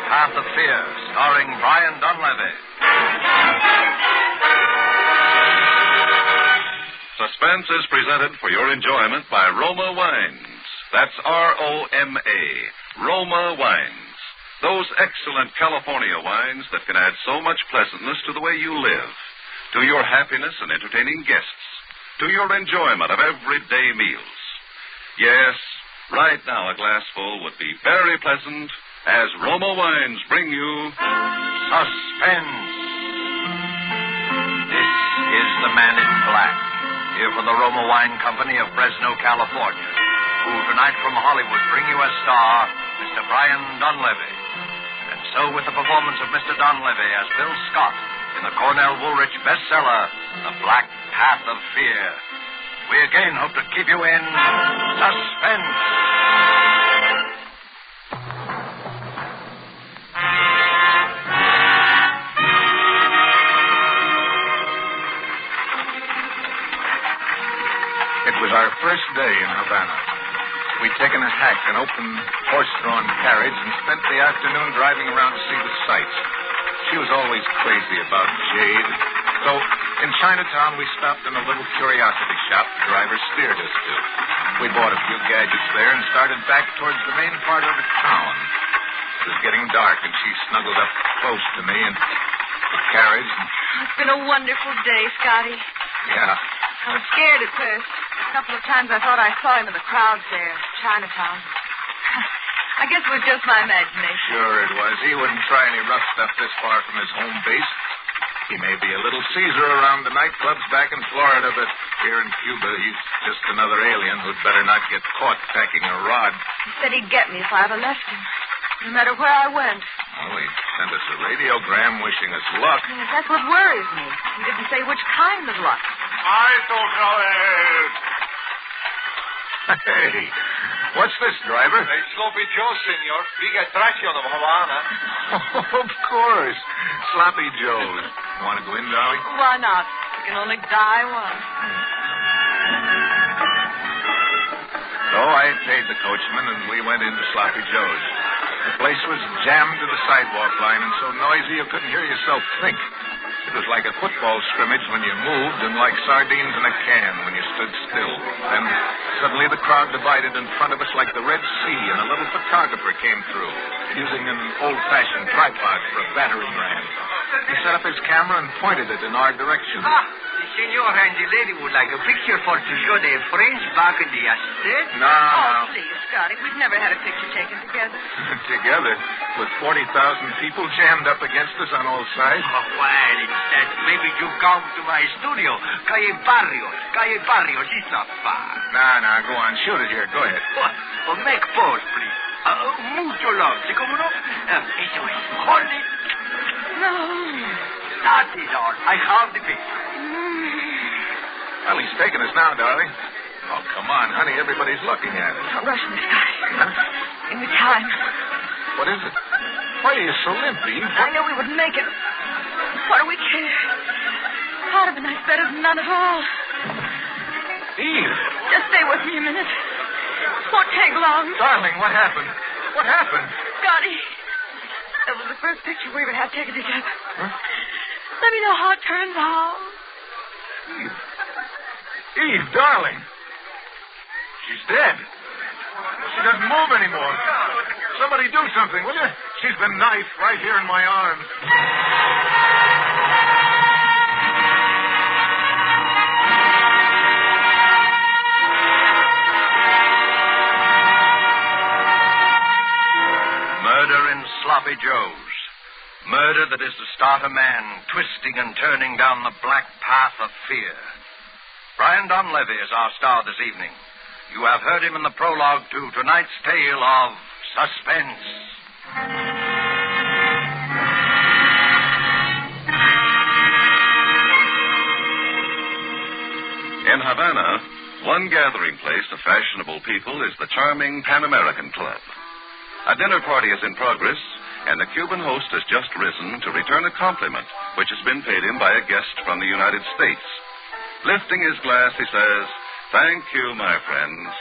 Speaker 11: Path of Fear, starring Brian Dunleavy.
Speaker 17: Suspense is presented for your enjoyment by Roma Wines. That's R-O-M-A, Roma Wines. Those excellent California wines that can add so much pleasantness to the way you live, to your happiness and entertaining guests, to your enjoyment of everyday meals. Yes, right now a glassful would be very pleasant as Roma Wines bring you
Speaker 11: Suspense. This is the Man in Black, here for the Roma Wine Company of Fresno, California, who tonight from Hollywood bring you as star Mr. Brian Dunleavy. And so with the performance of Mr. Dunleavy as Bill Scott in the Cornell Woolrich bestseller, The Black Path of Fear, we again hope to keep you in suspense.
Speaker 10: It was our first day in Havana. We'd taken a hack, an open, horse-drawn carriage, and spent the afternoon driving around to see the sights. She was always crazy about jade. So, in Chinatown, we stopped in a little curiosity shop the driver steered us to. We bought a few gadgets there and started back towards the main part of the town. It was getting dark, and she snuggled up close to me and the carriage.
Speaker 7: It's been a wonderful day, Scotty.
Speaker 10: Yeah.
Speaker 7: I was scared at first. A couple of times I thought I saw him in the crowds there, Chinatown. I guess it was just my imagination.
Speaker 10: Sure it was. He wouldn't try any rough stuff this far from his home base. He may be a little Caesar around the nightclubs back in Florida, but here in Cuba, he's just another alien who'd better not get caught packing a rod.
Speaker 7: He said he'd get me if I ever left him, no matter where I went.
Speaker 10: Well, he sent us a radiogram wishing us luck.
Speaker 7: Yes, that's what worries me. He didn't say which kind of luck.
Speaker 10: Hey, what's this, driver?
Speaker 12: Hey, Sloppy Joe, senor. Big attraction of Havana.
Speaker 10: Oh, of course. Sloppy Joe's. Want to go in, darling?
Speaker 7: Why not? You can only die once.
Speaker 10: So I paid the coachman, and we went into Sloppy Joe's. The place was jammed to the sidewalk line and so noisy you couldn't hear yourself think. It was like a football scrimmage when you moved and like sardines in a can when you stood still. Then suddenly the crowd divided in front of us like the Red Sea, and a little photographer came through, using an old-fashioned tripod for a battering ram. He set up his camera and pointed it in our direction.
Speaker 12: The senor and the lady would like a picture for to show the French back in the estate.
Speaker 10: No.
Speaker 7: Oh, please, Scotty. We've never had a picture taken together.
Speaker 10: Together, with 40,000 people jammed up against us on all sides.
Speaker 12: Oh, well, instead, maybe you come to my studio. Calle Barrios, it's not far.
Speaker 10: Nah, go on. Shoot it here. Go ahead.
Speaker 12: Make pose, please. Mucho love. ¿Sí, cómo no? Eso es. Hold it.
Speaker 7: No.
Speaker 12: That is all. I have the picture.
Speaker 10: Well, he's taking us now, darling. Oh, come on, honey. Everybody's looking at us.
Speaker 7: Don't rush me, Scotty.
Speaker 10: Huh?
Speaker 7: Give me time.
Speaker 10: What is it? Why are you so limp, Eve?
Speaker 7: I knew we wouldn't make it. What do we care? Part of the night's better than none at all.
Speaker 10: Eve.
Speaker 7: Just stay with me a minute. It won't take long.
Speaker 10: Darling, what happened? What happened?
Speaker 7: Scotty, that was the first picture we ever had taken together.
Speaker 10: Huh?
Speaker 7: Let me know how it turns out.
Speaker 10: Eve, darling. She's dead. She doesn't move anymore. Somebody do something, will you? She's been knifed right here in my arms.
Speaker 11: Murder in Sloppy Joe's. Murder that is to start a man twisting and turning down the black path of fear. Brian Donlevy is our star this evening. You have heard him in the prologue to tonight's tale of Suspense.
Speaker 8: In Havana, one gathering place of fashionable people is the charming Pan American Club. A dinner party is in progress, and the Cuban host has just risen to return a compliment which has been paid him by a guest from the United States. Lifting his glass, he says, "Thank you, my friends.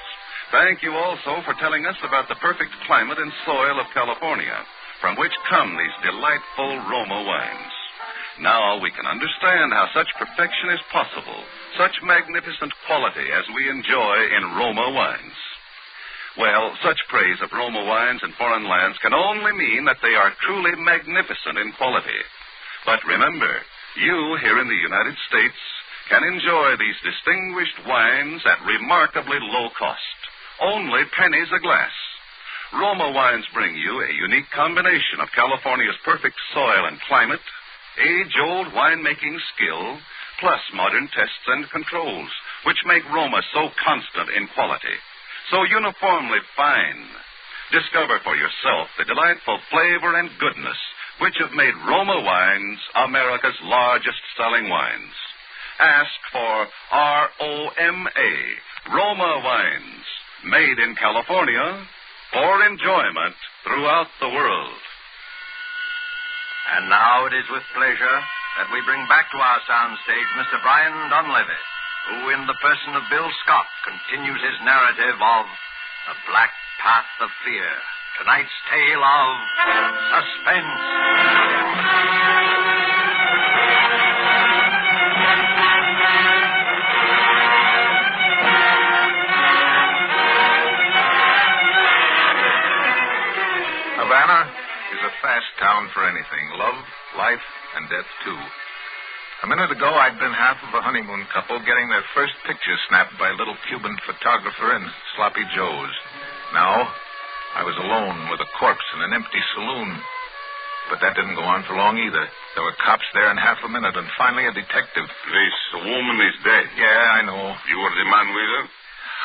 Speaker 8: Thank you also for telling us about the perfect climate and soil of California, from which come these delightful Roma wines. Now we can understand how such perfection is possible, such magnificent quality as we enjoy in Roma wines." Well, such praise of Roma wines in foreign lands can only mean that they are truly magnificent in quality. But remember, you here in the United States can enjoy these distinguished wines at remarkably low cost, only pennies a glass. Roma wines bring you a unique combination of California's perfect soil and climate, age-old winemaking skill, plus modern tests and controls, which make Roma so constant in quality, so uniformly fine. Discover for yourself the delightful flavor and goodness which have made Roma wines America's largest selling wines. Ask for ROMA, Roma wines, made in California for enjoyment throughout the world.
Speaker 11: And now it is with pleasure that we bring back to our soundstage Mr. Brian Donlevy, who, in the person of Bill Scott, continues his narrative of The Black Path of Fear, tonight's tale of Suspense.
Speaker 10: Havana is a fast town for anything. Love, life, and death, too. A minute ago, I'd been half of a honeymoon couple getting their first picture snapped by a little Cuban photographer in Sloppy Joe's. Now, I was alone with a corpse in an empty saloon. But that didn't go on for long either. There were cops there in half a minute, and finally a detective.
Speaker 17: This woman is dead.
Speaker 10: Yeah, I know.
Speaker 17: You were the man with her?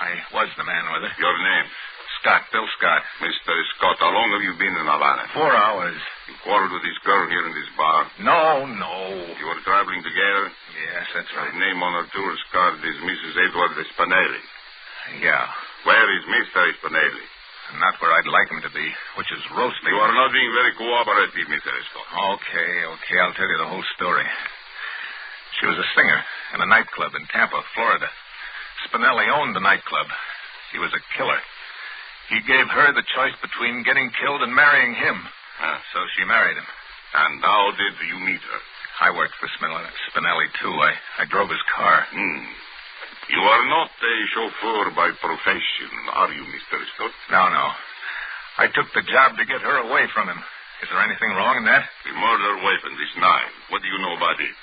Speaker 10: I was the man with her.
Speaker 17: Your name?
Speaker 10: Scott, Bill Scott.
Speaker 17: Mr. Scott, how long have you been in Havana?
Speaker 10: 4 hours.
Speaker 17: You quarreled with this girl here in this bar?
Speaker 10: No.
Speaker 17: You were traveling together?
Speaker 10: Yes, that's right.
Speaker 17: Her name on her tourist card is Mrs. Edward Spinelli.
Speaker 10: Yeah.
Speaker 17: Where is Mr. Spinelli?
Speaker 10: Not where I'd like him to be, which is roasting.
Speaker 17: You are not being very cooperative, Mr. Scott.
Speaker 10: Okay. I'll tell you the whole story. She was a singer in a nightclub in Tampa, Florida. Spinelli owned the nightclub. He was a killer. He gave her the choice between getting killed and marrying him. So she married him.
Speaker 17: And how did you meet her?
Speaker 10: I worked for Spinelli, too. I drove his car.
Speaker 17: You are not a chauffeur by profession, are you, Mr. Scott?
Speaker 10: No. I took the job to get her away from him. Is there anything wrong in that?
Speaker 17: The murder weapon, this knife. What do you know about it?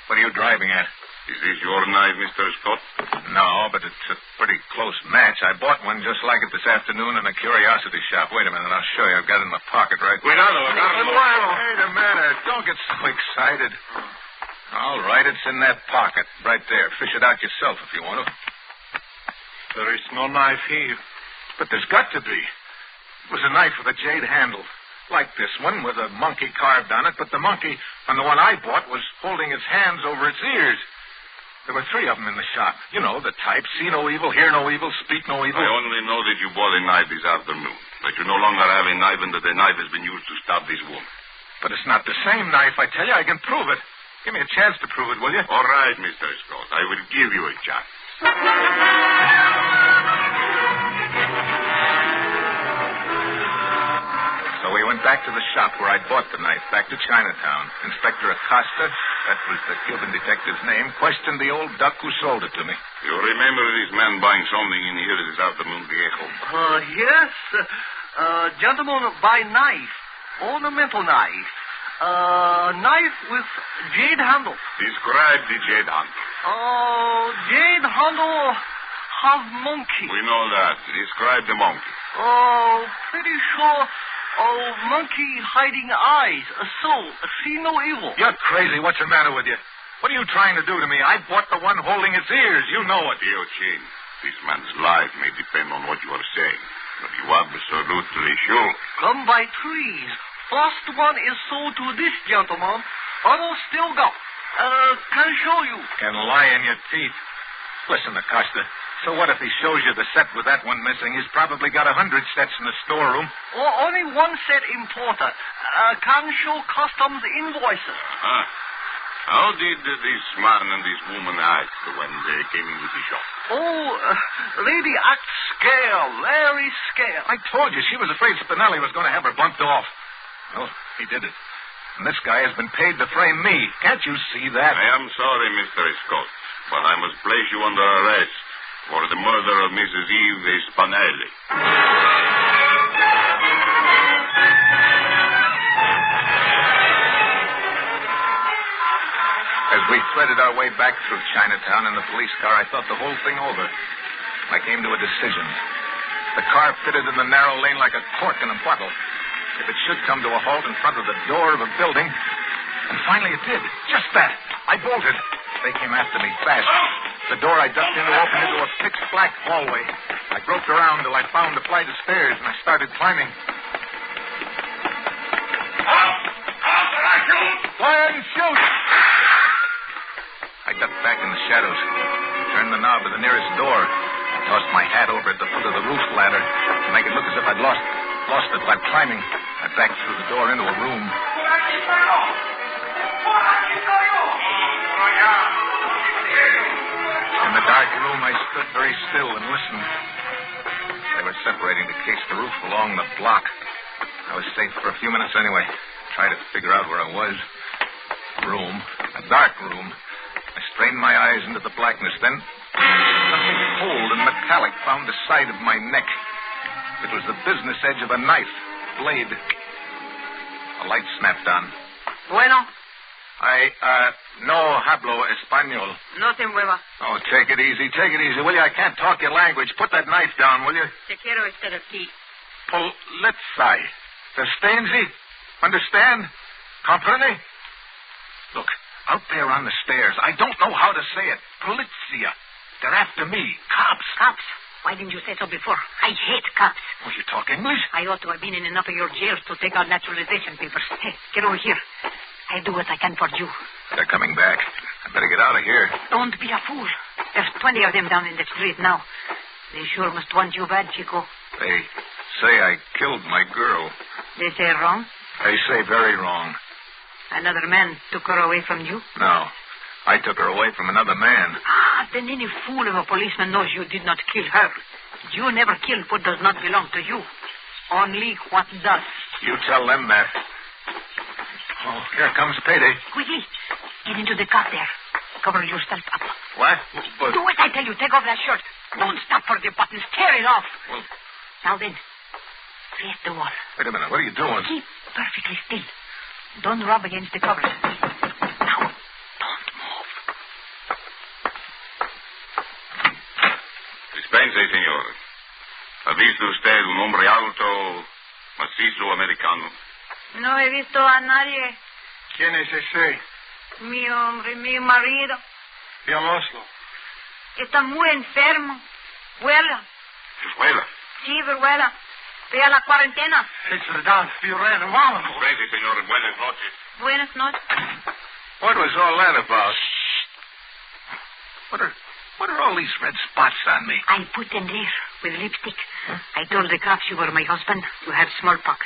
Speaker 10: What are you driving at?
Speaker 17: Is this your knife, Mr. Scott?
Speaker 10: No, but it's a pretty close match. I bought one just like it this afternoon in a curiosity shop. Wait a minute, I'll show you. I've got it in my pocket right there. Wait a minute. Don't get so excited. All right, it's in that pocket right there. Fish it out yourself if you want to.
Speaker 20: There is no knife here.
Speaker 10: But there's got to be. It was a knife with a jade handle. Like this one with a monkey carved on it, but the monkey on the one I bought was holding its hands over its ears. There were 3 of them in the shop. You know, the type, see no evil, hear no evil, speak no evil.
Speaker 17: I only know that you bought a knife this afternoon. That you no longer have a knife and that the knife has been used to stab this woman.
Speaker 10: But it's not the same knife, I tell you. I can prove it. Give me a chance to prove it, will you?
Speaker 17: All right, Mr. Scott. I will give you a chance.
Speaker 10: So we went back to the shop where I'd bought the knife, back to Chinatown. Inspector Acosta, that was the Cuban detective's name, questioned the old duck who sold it to me.
Speaker 17: You remember this man buying something in here this afternoon, Viejo?
Speaker 12: Yes. Gentleman buy knife. Ornamental knife. Knife with jade handle.
Speaker 17: Describe the jade handle.
Speaker 12: Jade handle have monkey.
Speaker 17: We know that. Describe the monkey.
Speaker 12: Pretty sure... monkey hiding eyes. So, see no evil.
Speaker 10: You're crazy. What's the matter with you? What are you trying to do to me? I bought the one holding its ears. You know it.
Speaker 17: Eugene, this man's life may depend on what you are saying. But you are absolutely sure.
Speaker 12: Come by trees. First one is sold to this gentleman. Other still go. Can show you.
Speaker 10: Can lie in your teeth. Listen, Acosta. So what if he shows you the set with that one missing? He's probably got 100 sets in the storeroom.
Speaker 12: Oh, only one set imported. Can show customs invoices.
Speaker 17: How did this man and this woman act when they came into the shop?
Speaker 12: Oh, lady acts scared. Very scared.
Speaker 10: I told you, she was afraid Spinelli was going to have her bumped off. Well, he did it. And this guy has been paid to frame me. Can't you see that?
Speaker 17: I am sorry, Mr. Scott, but I must place you under arrest for the murder of Mrs. Eve Spinelli.
Speaker 10: As we threaded our way back through Chinatown in the police car, I thought the whole thing over. I came to a decision. The car fitted in the narrow lane like a cork in a bottle. If it should come to a halt in front of the door of a building, and finally it did. Just that. I bolted. They came after me fast. The door I ducked into opened into a pitch black hallway. I groped around till I found a flight of stairs, and I started climbing. Fire and shoot! I ducked back in the shadows, turned the knob of the nearest door, tossed my hat over at the foot of the roof ladder to make it look as if I'd lost it while climbing. I backed through the door into a room. In the dark room, I stood very still and listened. They were separating to case the roof along the block. I was safe for a few minutes anyway. Tried to figure out where I was. Room. A dark room. I strained my eyes into the blackness. Then something cold and metallic found the side of my neck. It was the business edge of a knife. Blade. A light snapped on.
Speaker 7: Bueno.
Speaker 10: No hablo español.
Speaker 7: No te muevas.
Speaker 10: Oh, take it easy, will you? I can't talk your language. Put that knife down, will you?
Speaker 7: Te quiero estar aquí.
Speaker 10: Polizei. Verstehen? Understand? Comprende? Look, out there on the stairs, I don't know how to say it. Polizia. They're after me. Cops.
Speaker 7: Cops? Why didn't you say so before? I hate cops.
Speaker 10: Oh, you talk English?
Speaker 7: I ought to have been in enough of your jails to take out naturalization papers. Hey, get over here. I'll do what I can for you.
Speaker 10: They're coming back. I better get out of here.
Speaker 7: Don't be a fool. There's 20 of them down in the street now. They sure must want you bad, Chico.
Speaker 10: They say I killed my girl.
Speaker 7: They say wrong?
Speaker 10: They say very wrong.
Speaker 7: Another man took her away from you?
Speaker 10: No. I took her away from another man.
Speaker 7: Then any fool of a policeman knows you did not kill her. You never killed what does not belong to you. Only what does.
Speaker 10: You tell them that. Oh, here comes payday.
Speaker 7: Quickly. Get into the car there. Cover yourself up.
Speaker 10: What? But...
Speaker 7: Do as I tell you. Take off that shirt. Don't stop for the buttons. Tear it off.
Speaker 10: Well...
Speaker 7: Now then, face the wall.
Speaker 10: Wait a minute. What are you doing?
Speaker 7: Keep perfectly still. Don't rub against the covers. Now, don't move.
Speaker 17: Dispense, señor. ¿Ha visto usted un hombre alto, macizo americano?
Speaker 7: No he visto a nadie.
Speaker 10: ¿Quién es ese?
Speaker 7: Mi hombre, mi marido.
Speaker 10: Diamoslo.
Speaker 7: Está muy enfermo. Vuela.
Speaker 17: ¿Vuela?
Speaker 7: Sí, vuela. Ve a la cuarentena.
Speaker 10: It's verdad, Fiorano. Vámonos.
Speaker 17: Gracias, señor. Buenas noches.
Speaker 7: Buenas noches.
Speaker 10: What was all that about? What are all these red spots on me?
Speaker 7: I put them there with lipstick. Huh? I told the cops you were my husband. You have smallpox.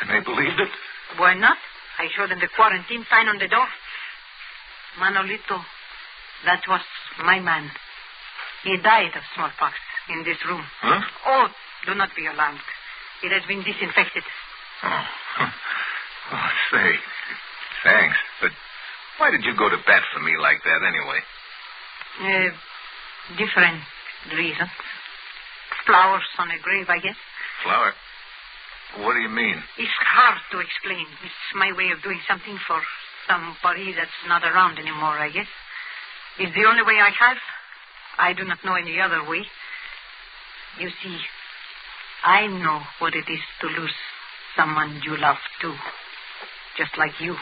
Speaker 10: And they believed it?
Speaker 7: Why not? I showed them the quarantine sign on the door. Manolito, that was my man. He died of smallpox in this room.
Speaker 10: Huh?
Speaker 7: Oh, do not be alarmed. It has been disinfected.
Speaker 10: Oh, say, thanks. But why did you go to bat for me like that anyway?
Speaker 7: Different reason. Flowers on a grave, I guess.
Speaker 10: Flower? What do you mean?
Speaker 7: It's hard to explain. It's my way of doing something for somebody that's not around anymore, I guess. It's the only way I have. I do not know any other way. You see, I know what it is to lose someone you love, too. Just like you.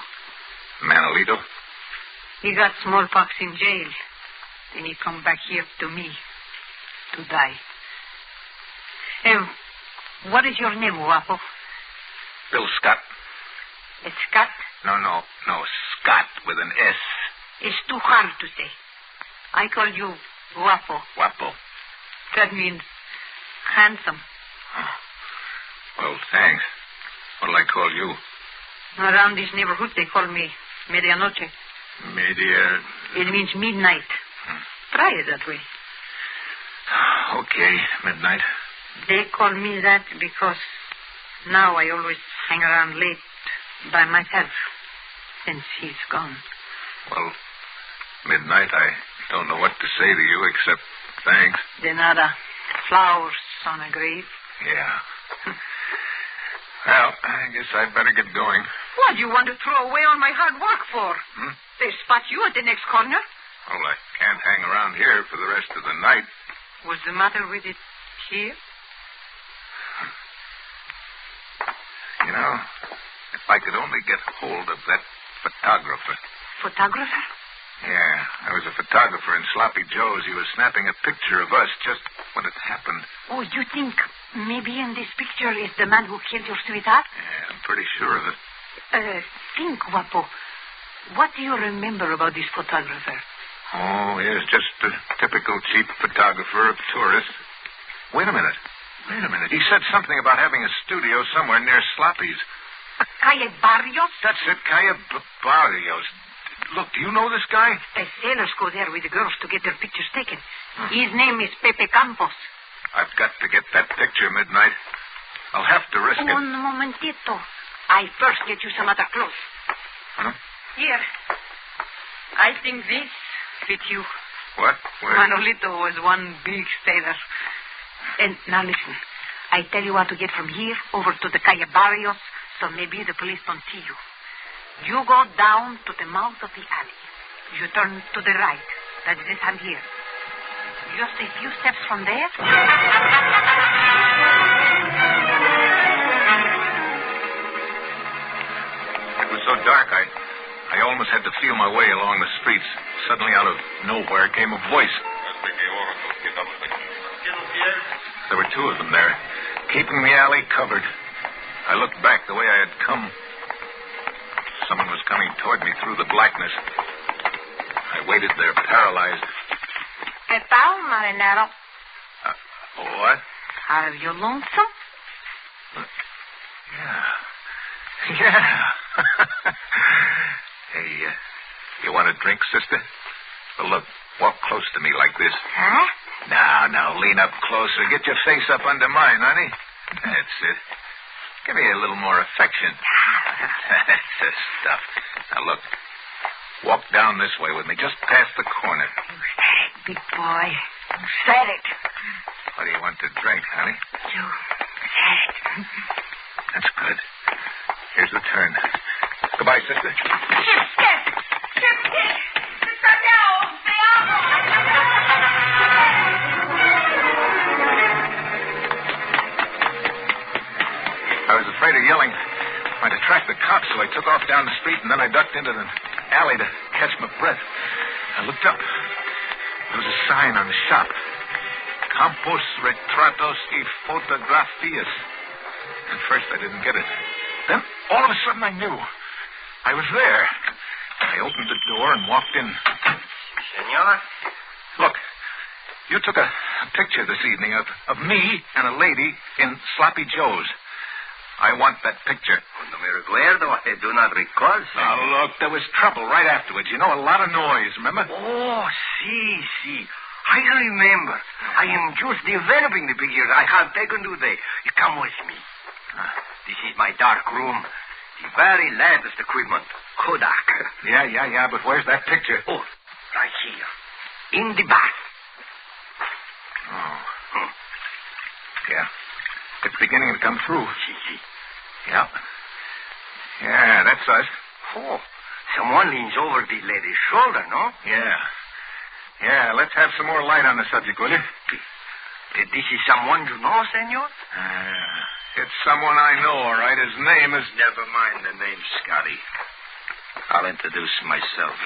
Speaker 10: Manolito,
Speaker 7: He got smallpox in jail. Then he come back here to me to die. What is your name, Guapo?
Speaker 11: Bill Scott.
Speaker 7: It's Scott?
Speaker 11: No, Scott with an S.
Speaker 7: It's too hard to say. I call you Guapo.
Speaker 11: Guapo.
Speaker 7: That means handsome.
Speaker 11: Well, thanks. What'll I call you?
Speaker 7: Around this neighborhood, they call me Medianoche. It means midnight. Try it that way.
Speaker 11: Okay, midnight.
Speaker 7: They call me that because now I always hang around late by myself since he's gone.
Speaker 11: Well, midnight, I don't know what to say to you except thanks.
Speaker 7: De nada. Flowers on a grave.
Speaker 11: Yeah. Well, I guess I'd better get going.
Speaker 7: What do you want to throw away all my hard work for? They spot you at the next corner.
Speaker 11: Well, I can't hang around here for the rest of the night.
Speaker 7: What's the matter with it here?
Speaker 11: You know, if I could only get hold of that photographer.
Speaker 7: Photographer?
Speaker 11: Yeah, there was a photographer in Sloppy Joe's. He was snapping a picture of us just when it happened.
Speaker 7: Oh, you think maybe in this picture is the man who killed your sweetheart?
Speaker 11: Yeah, I'm pretty sure of it.
Speaker 7: Think, Guapo. What do you remember about this photographer?
Speaker 11: Oh, he's just a typical cheap photographer of tourists. Wait a minute. He said something about having a studio somewhere near Sloppy's.
Speaker 7: Calle Barrios?
Speaker 11: That's it, Calle Barrios. Look, do you know this guy?
Speaker 7: The sailors go there with the girls to get their pictures taken. His name is Pepe Campos.
Speaker 11: I've got to get that picture, Midnight. I'll have to risk it.
Speaker 7: Un momentito. I first get you some other clothes.
Speaker 11: Huh?
Speaker 7: Here. I think this fit you.
Speaker 11: What? Where?
Speaker 7: Manolito was one big sailor. And now listen. I tell you how to get from here over to the Calle Barrios, so maybe the police don't see you. You go down to the mouth of the alley. You turn to the right. That's this hand here. Just a few steps from there.
Speaker 11: It was so dark, I almost had to feel my way along the streets. Suddenly, out of nowhere, came a voice. There were two of them there, keeping the alley covered. I looked back the way I had come. Someone was coming toward me through the blackness. I waited there, paralyzed.
Speaker 7: ¿Qué tal, marinero?
Speaker 11: What?
Speaker 7: Are you lonesome?
Speaker 11: Yeah. Hey, you want a drink, sister? Well, look, walk close to me like this.
Speaker 7: Huh?
Speaker 11: Now, lean up closer. Get your face up under mine, honey. That's it. Give me a little more affection. That's the stuff. Now, look. Walk down this way with me, just past the corner.
Speaker 7: You said it, big boy. You said it.
Speaker 11: What do you want to drink, honey?
Speaker 7: You said it.
Speaker 11: That's good. Here's the turn. Goodbye, sister. I was afraid of yelling. Might attract the cops, so I took off down the street, and then I ducked into the alley to catch my breath. I looked up. There was a sign on the shop. Campos Retratos y Fotografías. At first, I didn't get it. Then, all of a sudden, I knew. I was there. I opened the door and walked in.
Speaker 14: Senor?
Speaker 11: Look, you took a picture this evening of me and a lady in Sloppy Joe's. I want that picture.
Speaker 14: No me recuerdo. I do not recall, senor.
Speaker 11: Now, look, there was trouble right afterwards. You know, a lot of noise, remember?
Speaker 14: Oh, see. I remember. I am just developing the pictures I have taken today. You come with me. This is my dark room. The very latest equipment. Kodak.
Speaker 11: Yeah, but where's that picture?
Speaker 14: Oh, right here. In the bath.
Speaker 11: Oh. Yeah. It's beginning to come through.
Speaker 14: See.
Speaker 11: Yeah, that's us.
Speaker 14: Oh, someone leans over the lady's shoulder, no?
Speaker 11: Yeah, let's have some more light on the subject, will you?
Speaker 14: This is someone you know, senor?
Speaker 11: It's someone I know, all right. His name is...
Speaker 17: Never mind the name, Scotty. I'll introduce myself.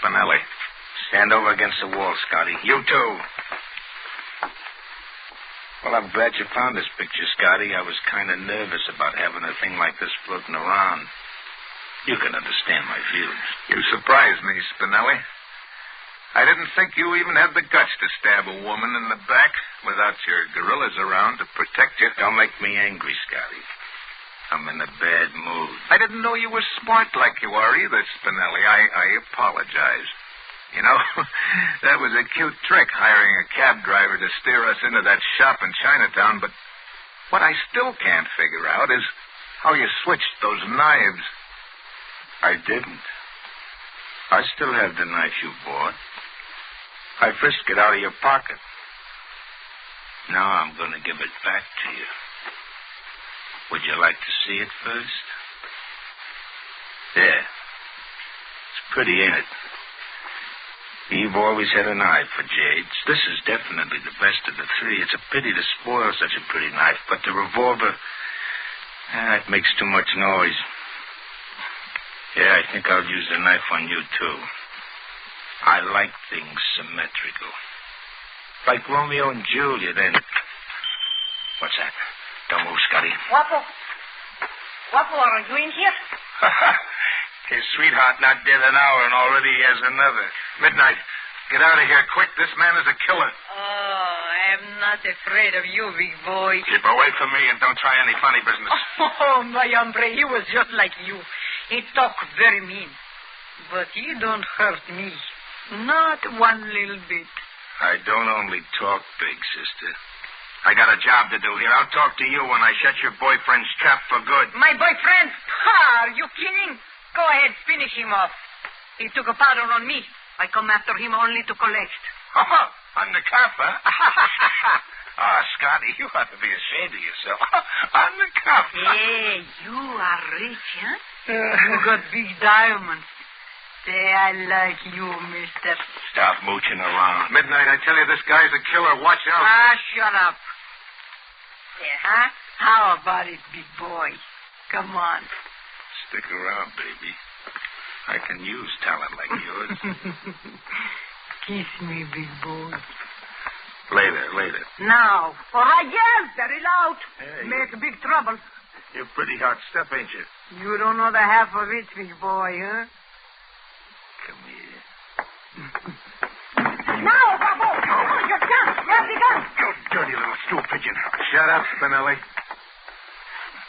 Speaker 5: Spinelli. Stand over against the wall, Scotty. You too. Well, I'm glad you found this picture, Scotty. I was kind of nervous about having a thing like this floating around. You can understand my feelings.
Speaker 6: You surprised me, Spinelli. I didn't think you even had the guts to stab a woman in the back without your guerrillas around to protect you.
Speaker 5: Don't make me angry, Scotty. I'm in a bad mood.
Speaker 6: I didn't know you were smart like you are either, Spinelli. I apologize. You know, that was a cute trick, hiring a cab driver to steer us into that shop in Chinatown, but what I still can't figure out is how you switched those knives.
Speaker 5: I didn't. I still have the knife you bought. I frisked it out of your pocket. Now I'm going to give it back to you. Would you like to see it first? There. It's pretty, ain't it? You've always had an eye for jades. This is definitely the best of the three. It's a pity to spoil such a pretty knife, but the revolver, it makes too much noise. Yeah, I think I'll use the knife on you, too. I like things symmetrical. Like Romeo and Juliet, then. What's that? Don't move, Scotty.
Speaker 7: Waffle, are you in here?
Speaker 5: His sweetheart not dead an hour, and already he has another.
Speaker 6: Midnight. Get out of here quick. This man is a killer.
Speaker 7: Oh, I'm not afraid of you, big boy.
Speaker 5: Keep away from me and don't try any funny business.
Speaker 7: Oh, my hombre, he was just like you. He talked very mean. But he don't hurt me. Not one little bit.
Speaker 5: I don't only talk big, sister. I got a job to do here. I'll talk to you when I shut your boyfriend's trap for good.
Speaker 7: My boyfriend? Ha! Are you kidding? Go ahead, finish him off. He took a powder on me. I come after him only to collect.
Speaker 5: On the cuff, huh? Scotty, you ought to be ashamed of yourself. On the cuff.
Speaker 7: Hey, you are rich, huh? You got big diamonds. Say, I like you, mister.
Speaker 5: Stop mooching around.
Speaker 6: Midnight, I tell you, this guy's a killer. Watch out.
Speaker 7: Shut up. There, huh? How about it, big boy? Come on.
Speaker 5: Stick around, baby. I can use talent like yours.
Speaker 7: Kiss me, big boy.
Speaker 5: Later.
Speaker 7: Now. All right, yes, very loud.
Speaker 5: Hey,
Speaker 7: Make big trouble.
Speaker 5: You're pretty hot stuff, ain't you?
Speaker 7: You don't know the half of it, big boy, huh?
Speaker 5: Come here.
Speaker 7: Now, Babo! Oh, your gun! Where's the gun?
Speaker 5: You dirty little stool pigeon.
Speaker 6: Shut up, Spinelli.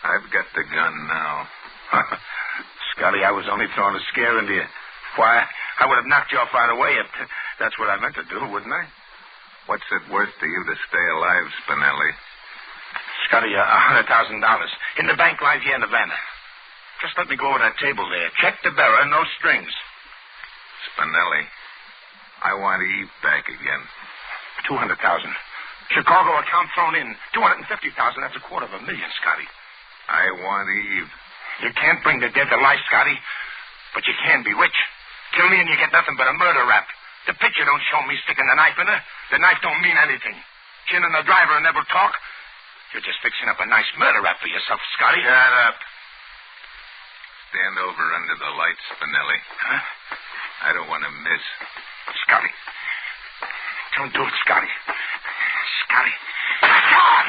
Speaker 6: I've got the gun now.
Speaker 5: Scotty, I was only throwing a scare into you. Why, I would have knocked you off right away if that's what I meant to do, wouldn't I?
Speaker 6: What's it worth to you to stay alive, Spinelli?
Speaker 5: Scotty, $100,000. In the bank lies here in Havana. Just let me go over that table there. Check the bearer, no strings.
Speaker 6: Spinelli, I want Eve back again.
Speaker 5: 200,000. Chicago account thrown in. 250,000. That's $250,000, Scotty.
Speaker 6: I want Eve.
Speaker 5: You can't bring the dead to life, Scotty. But you can be rich. Kill me and you get nothing but a murder rap. The picture don't show me sticking the knife in her. The knife don't mean anything. Chin and the driver never talk. You're just fixing up a nice murder rap for yourself, Scotty.
Speaker 6: Shut up. Stand over under the lights, Spinelli.
Speaker 5: Huh?
Speaker 6: I don't want to miss.
Speaker 5: Scotty. Don't do it, Scotty. Scotty.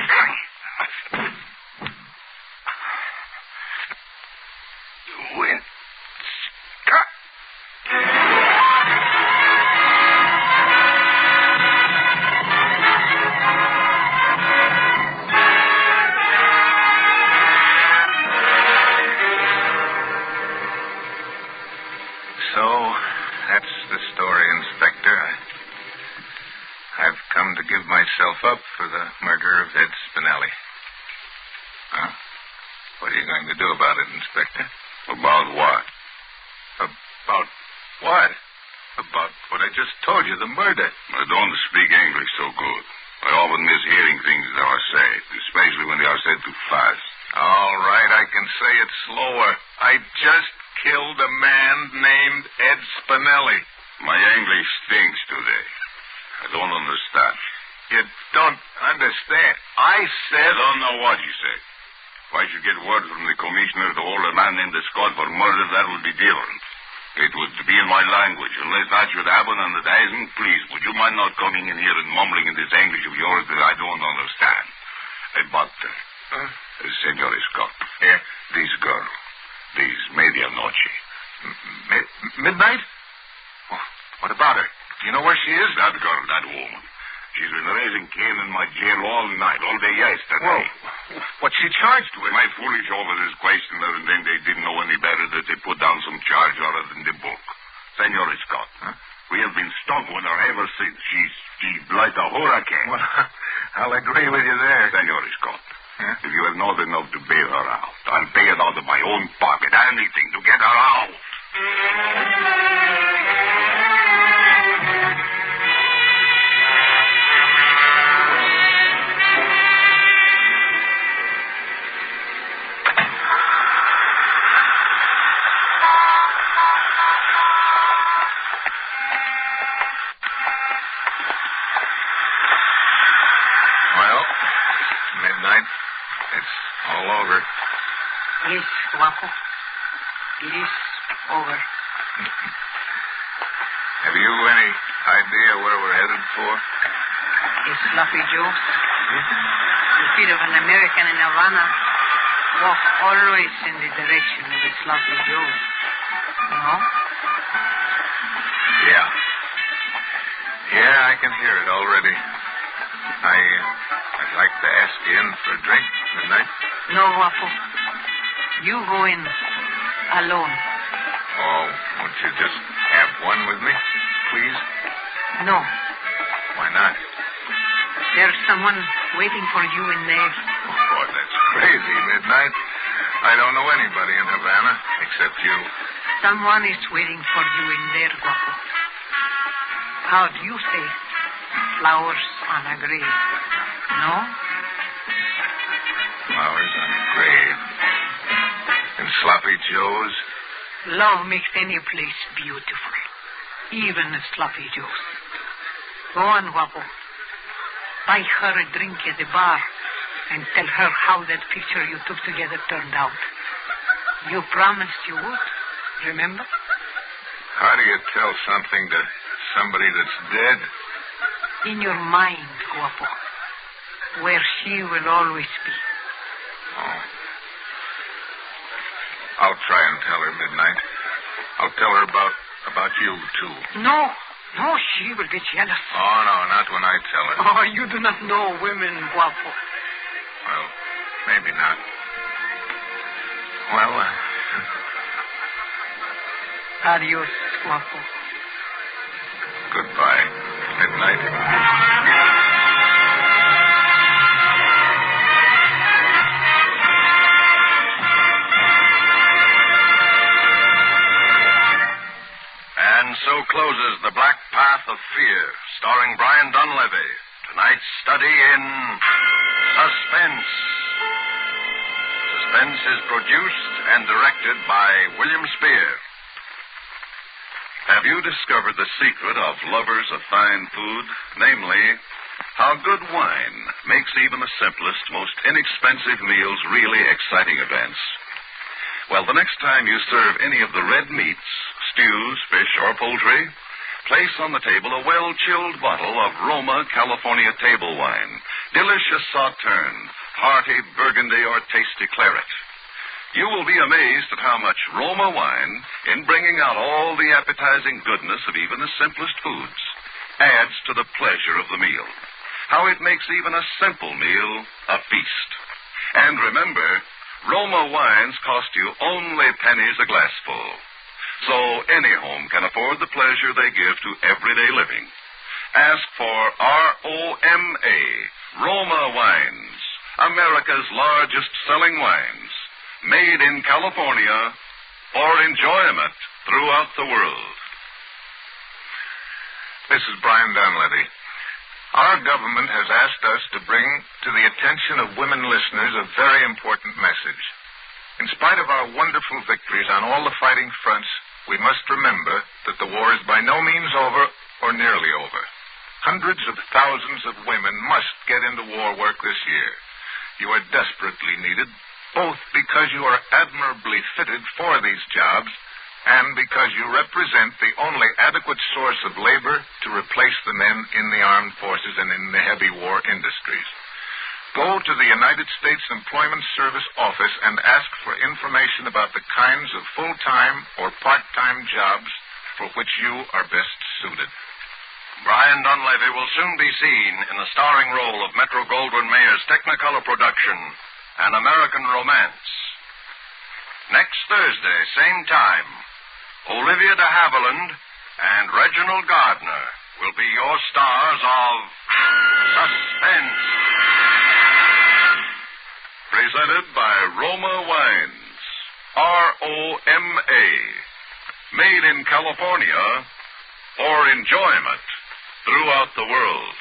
Speaker 5: Scotty. You win. Scott.
Speaker 6: So, that's the story, Inspector. I've come to give myself up for the murder of Ed Spinelli. Huh? What are you going to do about it, Inspector?
Speaker 17: About what?
Speaker 6: About what? About what I just told you, the murder.
Speaker 17: I don't speak English so good. I often miss hearing things that are said, especially when they are said too fast.
Speaker 6: All right, I can say it slower. I just killed a man named Ed Spinelli.
Speaker 17: My English stinks today. I don't understand.
Speaker 6: You don't understand? I said...
Speaker 17: I don't know what you said. If I should get word from the commissioner to hold a man named Scott for murder, that would be different.
Speaker 6: It would be in my language. Unless that should happen on the dancing, please, would you mind not coming in here and mumbling in this English of yours that I don't understand? But, Senor Scott, this girl, this medianoche.
Speaker 5: Midnight? Oh, what about her? Do you know where she is?
Speaker 6: That girl, that woman. She's been raising Cain in my jail all night, all day yesterday.
Speaker 5: Whoa. What's she charged with?
Speaker 6: My foolish officers questioned her, and then they didn't know any better that they put down some charge other than the book. Senor Scott, we have been stuck with her ever since. She's like a hurricane.
Speaker 5: Well, I'll agree with you there.
Speaker 6: Senor Scott, if you have not enough to bail her out, I'll pay it out of my own pocket. Anything to get her out.
Speaker 7: Yes, Guapo. It is over.
Speaker 6: Have you any idea where we're headed for?
Speaker 7: It's Sloppy Joe's. The feet of an American in Havana walk always in the direction of the Sloppy Joe's. No?
Speaker 6: Yeah. Yeah, I can hear it already. I'd like to ask you in for a drink tonight.
Speaker 7: No, Guapo. You go in alone.
Speaker 6: Oh, won't you just have one with me, please?
Speaker 7: No.
Speaker 6: Why not?
Speaker 7: There's someone waiting for you in there.
Speaker 6: Oh, boy, that's crazy, Midnight. I don't know anybody in Havana except you.
Speaker 7: Someone is waiting for you in there, Guapo. How do you say? Flowers on a grave. No?
Speaker 6: Flowers on a grave. In Sloppy Joe's?
Speaker 7: Love makes any place beautiful. Even a Sloppy Joe's. Go on, Guapo. Buy her a drink at the bar and tell her how that picture you took together turned out. You promised you would, remember?
Speaker 6: How do you tell something to somebody that's dead?
Speaker 7: In your mind, Guapo. Where she will always be.
Speaker 6: Oh. I'll try and tell her, Midnight. I'll tell her about you, too.
Speaker 7: No, she will get jealous.
Speaker 6: Oh, no, not when I tell her.
Speaker 7: Oh, you do not know women, Guapo.
Speaker 6: Well, maybe not. Well,
Speaker 7: Adios, Guapo.
Speaker 6: Goodbye, Midnight.
Speaker 11: And so closes The Black Path of Fear, starring Brian Donlevy. Tonight's study in Suspense. Suspense is produced and directed by William Spear.
Speaker 8: Have you discovered the secret of lovers of fine food? Namely, how good wine makes even the simplest, most inexpensive meals really exciting events. Well, the next time you serve any of the red meats, stews, fish, or poultry, place on the table a well-chilled bottle of Roma California table wine. Delicious sauterne, hearty burgundy, or tasty claret. You will be amazed at how much Roma wine, in bringing out all the appetizing goodness of even the simplest foods, adds to the pleasure of the meal. How it makes even a simple meal a feast. And remember, Roma wines cost you only pennies a glassful. So any home can afford the pleasure they give to everyday living. Ask for R-O-M-A, Roma Wines, America's largest selling wines, made in California for enjoyment throughout the world.
Speaker 6: This is Brian Donlevy. Our government has asked us to bring to the attention of women listeners a very important message. In spite of our wonderful victories on all the fighting fronts, we must remember that the war is by no means over or nearly over. Hundreds of thousands of women must get into war work this year. You are desperately needed, both because you are admirably fitted for these jobs and because you represent the only adequate source of labor to replace the men in the armed forces and in the heavy war industries. Go to the United States Employment Service office and ask for information about the kinds of full-time or part-time jobs for which you are best suited.
Speaker 11: Brian Dunleavy will soon be seen in the starring role of Metro-Goldwyn-Mayer's Technicolor production, An American Romance. Next Thursday, same time, Olivia de Havilland and Reginald Gardner will be your stars of Suspense.
Speaker 8: Presented by Roma Wines. ROMA. Made in California for enjoyment throughout the world.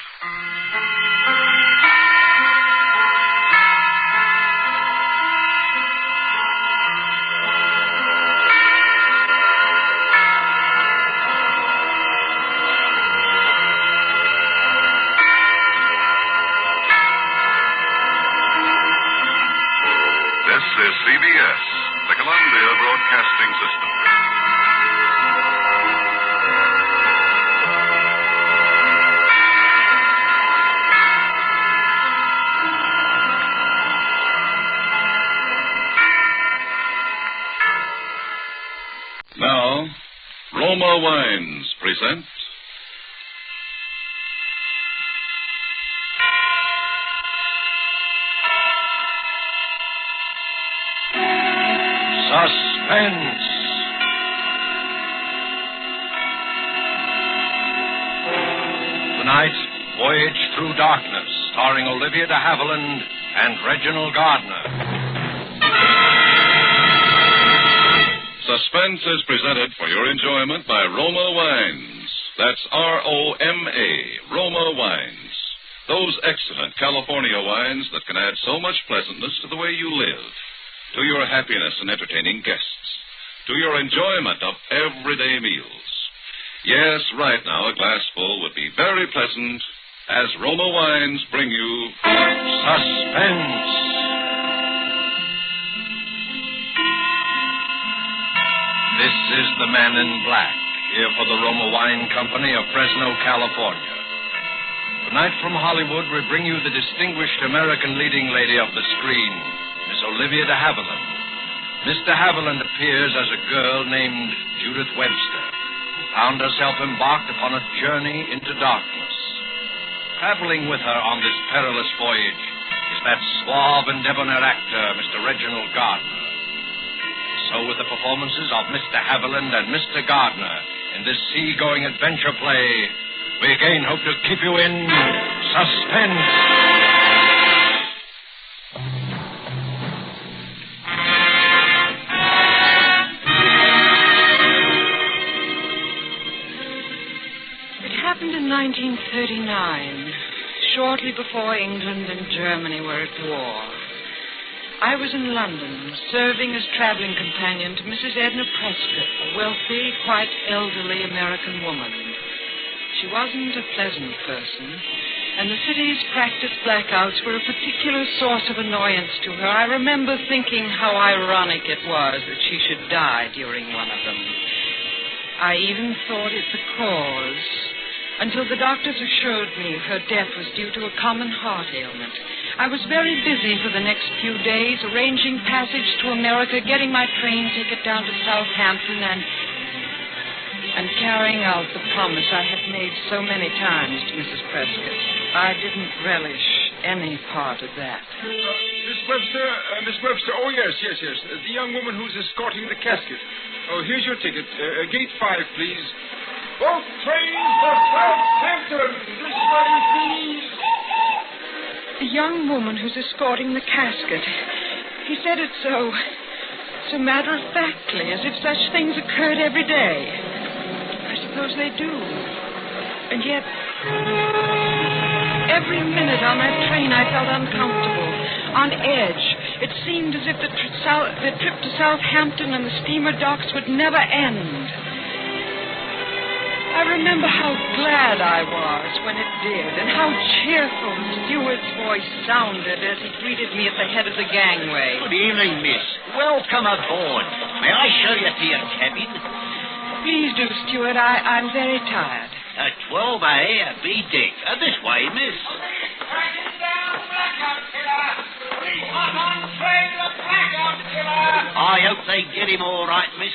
Speaker 8: This is CBS, the Columbia Broadcasting System. Now, Roma Wines present
Speaker 11: Suspense. Tonight, Voyage Through Darkness, starring Olivia de Havilland and Reginald Gardner.
Speaker 8: Suspense is presented for your enjoyment by Roma Wines. That's ROMA, Roma Wines. Those excellent California wines that can add so much pleasantness to the way you live, to your happiness in entertaining guests, to your enjoyment of everyday meals. Yes, right now a glassful would be very pleasant as Roma Wines bring you
Speaker 11: Suspense. This is the Man in Black, here for the Roma Wine Company of Fresno, California. Tonight from Hollywood, we bring you the distinguished American leading lady of the screen, Miss Olivia de Havilland. Miss de Havilland appears as a girl named Judith Webster, who found herself embarked upon a journey into darkness. Traveling with her on this perilous voyage is that suave and debonair actor, Mr. Reginald Gardner. So with the performances of Mr. Havilland and Mr. Gardner in this sea-going adventure play, we again hope to keep you in suspense.
Speaker 3: It happened in 1939, shortly before England and Germany were at war. I was in London, serving as traveling companion to Mrs. Edna Prescott, a wealthy, quite elderly American woman. She wasn't a pleasant person, and the city's practiced blackouts were a particular source of annoyance to her. I remember thinking how ironic it was that she should die during one of them. I even thought it the cause, until the doctors assured me her death was due to a common heart ailment. I was very busy for the next few days, arranging passage to America, getting my train ticket down to Southampton, and carrying out the promise I had made so many times to Mrs. Prescott. I didn't relish any part of that.
Speaker 9: Miss Webster, oh, yes. The young woman who's escorting the casket. Oh, here's your ticket. Gate 5, please. Both trains for Southampton. This way, please.
Speaker 3: The young woman who's escorting the casket. He said it so matter-of-factly, as if such things occurred every day. I suppose they do. And yet, every minute on that train I felt uncomfortable, on edge. It seemed as if the trip to Southampton and the steamer docks would never end. I remember how glad I was when it did, and how cheerful the steward's voice sounded as he greeted me at the head of the gangway.
Speaker 23: Good evening, miss. Welcome aboard.
Speaker 2: May I show you to your cabin?
Speaker 3: Please do, Stuart. I'm very tired.
Speaker 2: 12A, B deck. This way, miss. I hope they get him all right, miss.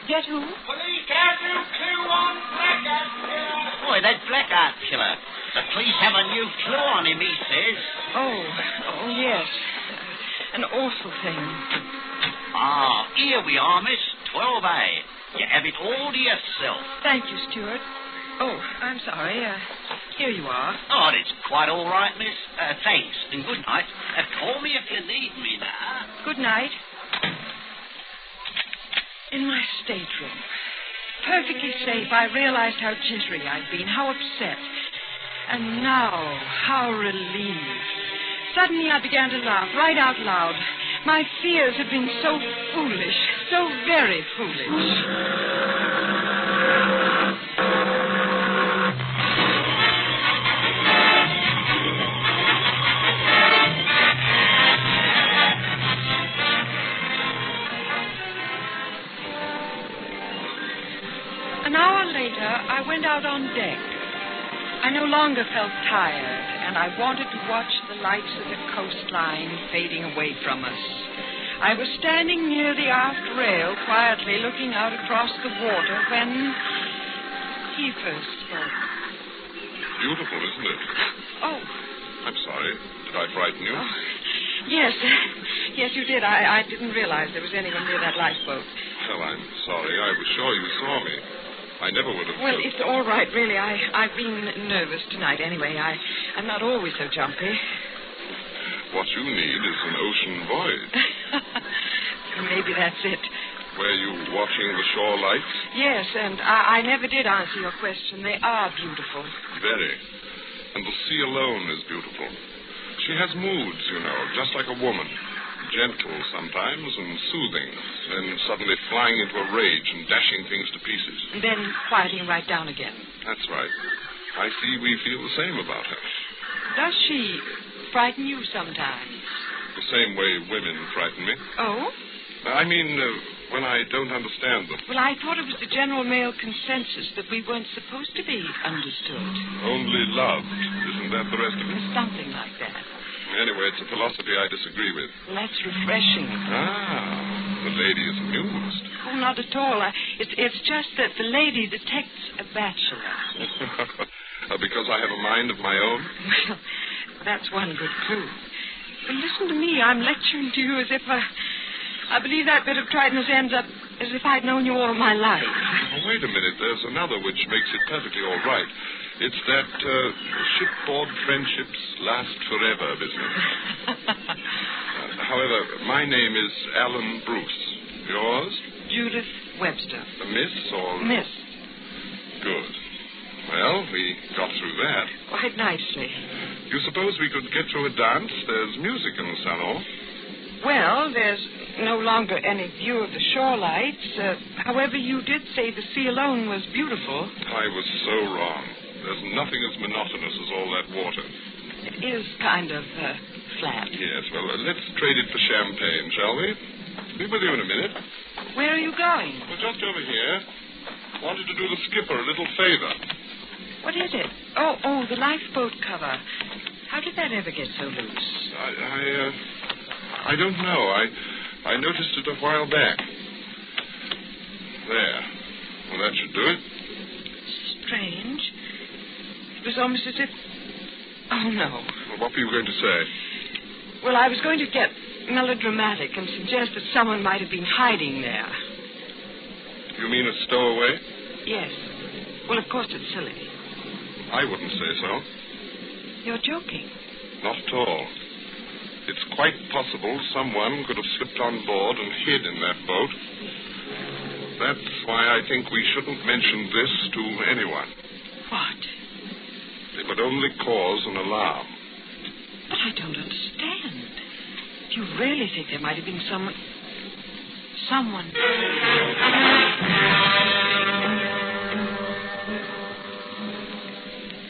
Speaker 3: Get who?
Speaker 12: Police have new clue on Blackout Killer.
Speaker 2: Boy, that Blackout Killer. The police have a new clue on him, he says.
Speaker 3: Oh, yes. An awful thing.
Speaker 2: Ah, here we are, miss. 12A. You have it all to yourself.
Speaker 3: Thank you, Stuart. Oh, I'm sorry. Here you are.
Speaker 2: Oh, it's quite all right, miss. Thanks, and good night. Call me if you need me now.
Speaker 3: Good night. In my stateroom. Perfectly safe, I realized how jittery I'd been, how upset. And now, how relieved. Suddenly I began to laugh right out loud. My fears had been so foolish, so very foolish. An hour later, I went out on deck. I no longer felt tired, and I wanted to watch the lights of the coastline fading away from us. I was standing near the aft rail, quietly looking out across the water, when he first spoke.
Speaker 13: Beautiful, isn't it?
Speaker 3: Oh.
Speaker 13: I'm sorry. Did I frighten you?
Speaker 3: Oh. Yes. Yes, you did. I didn't realize there was anyone near that lifeboat.
Speaker 13: Well, I'm sorry. I was sure you saw me. I never would have...
Speaker 3: Well, it's all right, really. I've been nervous tonight anyway. I'm not always so jumpy.
Speaker 13: What you need is an ocean voyage.
Speaker 3: Maybe that's it.
Speaker 13: Were you watching the shore lights?
Speaker 3: Yes, and I never did answer your question. They are beautiful.
Speaker 13: Very. And the sea alone is beautiful. She has moods, you know, just like a woman. Gentle sometimes and soothing, then suddenly flying into a rage and dashing things to pieces.
Speaker 3: And then quieting right down again.
Speaker 13: That's right. I see we feel the same about her.
Speaker 3: Does she frighten you sometimes?
Speaker 13: The same way women frighten me.
Speaker 3: Oh?
Speaker 13: I mean, when I don't understand them.
Speaker 3: Well, I thought it was the general male consensus that we weren't supposed to be understood.
Speaker 13: Only loved. Isn't that the rest of it?
Speaker 3: Something like that.
Speaker 13: Anyway, it's a philosophy I disagree with.
Speaker 3: Well, that's refreshing.
Speaker 13: Ah, the lady is amused.
Speaker 3: Oh, not at all. It's just that the lady detects a bachelor.
Speaker 13: Because I have a mind of my own?
Speaker 3: Well, that's one good clue. But listen to me. I'm lecturing to you as if I believe that bit of triteness ends up as if I'd known you all my life.
Speaker 13: Oh, wait a minute. There's another which makes it perfectly all right. It's that shipboard friendships last forever business. However, my name is Alan Bruce. Yours?
Speaker 3: Judith Webster.
Speaker 13: A miss or...
Speaker 3: Miss.
Speaker 13: Good. Well, we got through that.
Speaker 3: Quite nicely.
Speaker 13: You suppose we could get through a dance? There's music in the salon.
Speaker 3: Well, there's no longer any view of the shore lights. However, you did say the sea alone was beautiful.
Speaker 13: I was so wrong. There's nothing as monotonous as all that water.
Speaker 3: It is kind of flat.
Speaker 13: Yes, well, let's trade it for champagne, shall we? Be with you in a minute.
Speaker 3: Where are you going?
Speaker 13: Well, just over here. Wanted to do the skipper a little favor.
Speaker 3: What is it? Oh, the lifeboat cover. How did that ever get so loose?
Speaker 13: I don't know. I noticed it a while back. There. Well, that should do it.
Speaker 3: Strange. It was almost as if... Oh, no.
Speaker 13: Well, what were you going to say?
Speaker 3: Well, I was going to get melodramatic and suggest that someone might have been hiding there.
Speaker 13: You mean a stowaway?
Speaker 3: Yes. Well, of course it's silly.
Speaker 13: I wouldn't say so.
Speaker 3: You're joking.
Speaker 13: Not at all. It's quite possible someone could have slipped on board and hid in that boat. That's why I think we shouldn't mention this to anyone.
Speaker 3: What?
Speaker 13: It would only cause an alarm.
Speaker 3: But I don't understand. Do you really think there might have been someone...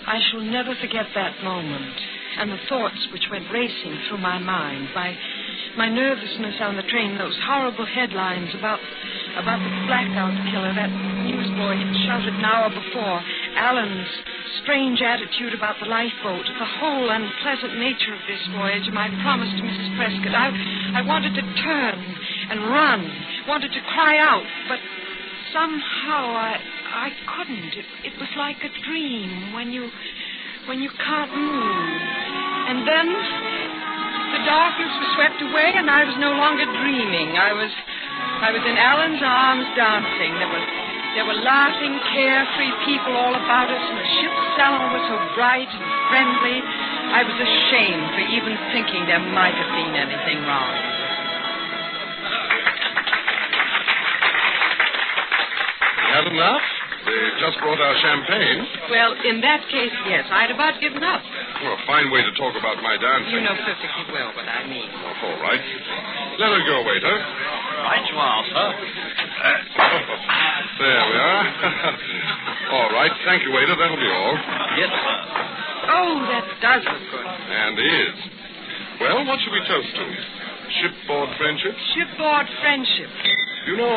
Speaker 3: I shall never forget that moment. and the thoughts which went racing through my mind, my nervousness on the train, those horrible headlines about the blackout killer that newsboy had shouted an hour before, Alan's strange attitude about the lifeboat, the whole unpleasant nature of this voyage, my promise to Mrs. Prescott. I wanted to turn and run, wanted to cry out, but somehow I couldn't. It was like a dream when you can't move. And then the darkness was swept away, and I was no longer dreaming. I was in Alan's arms dancing. There were laughing, carefree people all about us, and the ship's salon was so bright and friendly. I was ashamed for even thinking there might have been anything wrong.
Speaker 13: Had enough? They just brought our champagne.
Speaker 3: Well, in that case, yes. I'd about given up.
Speaker 13: Well, a fine way to talk about my dancing.
Speaker 3: You know perfectly well what I mean.
Speaker 13: Oh, all right. Let her go, waiter.
Speaker 11: Right you are, sir.
Speaker 13: There we are. All right. Thank you, waiter. That'll be all.
Speaker 11: Yes, sir.
Speaker 3: Oh, that does look good.
Speaker 13: And is. Well, what should we toast to? Shipboard friendship?
Speaker 3: Shipboard friendship.
Speaker 13: You know,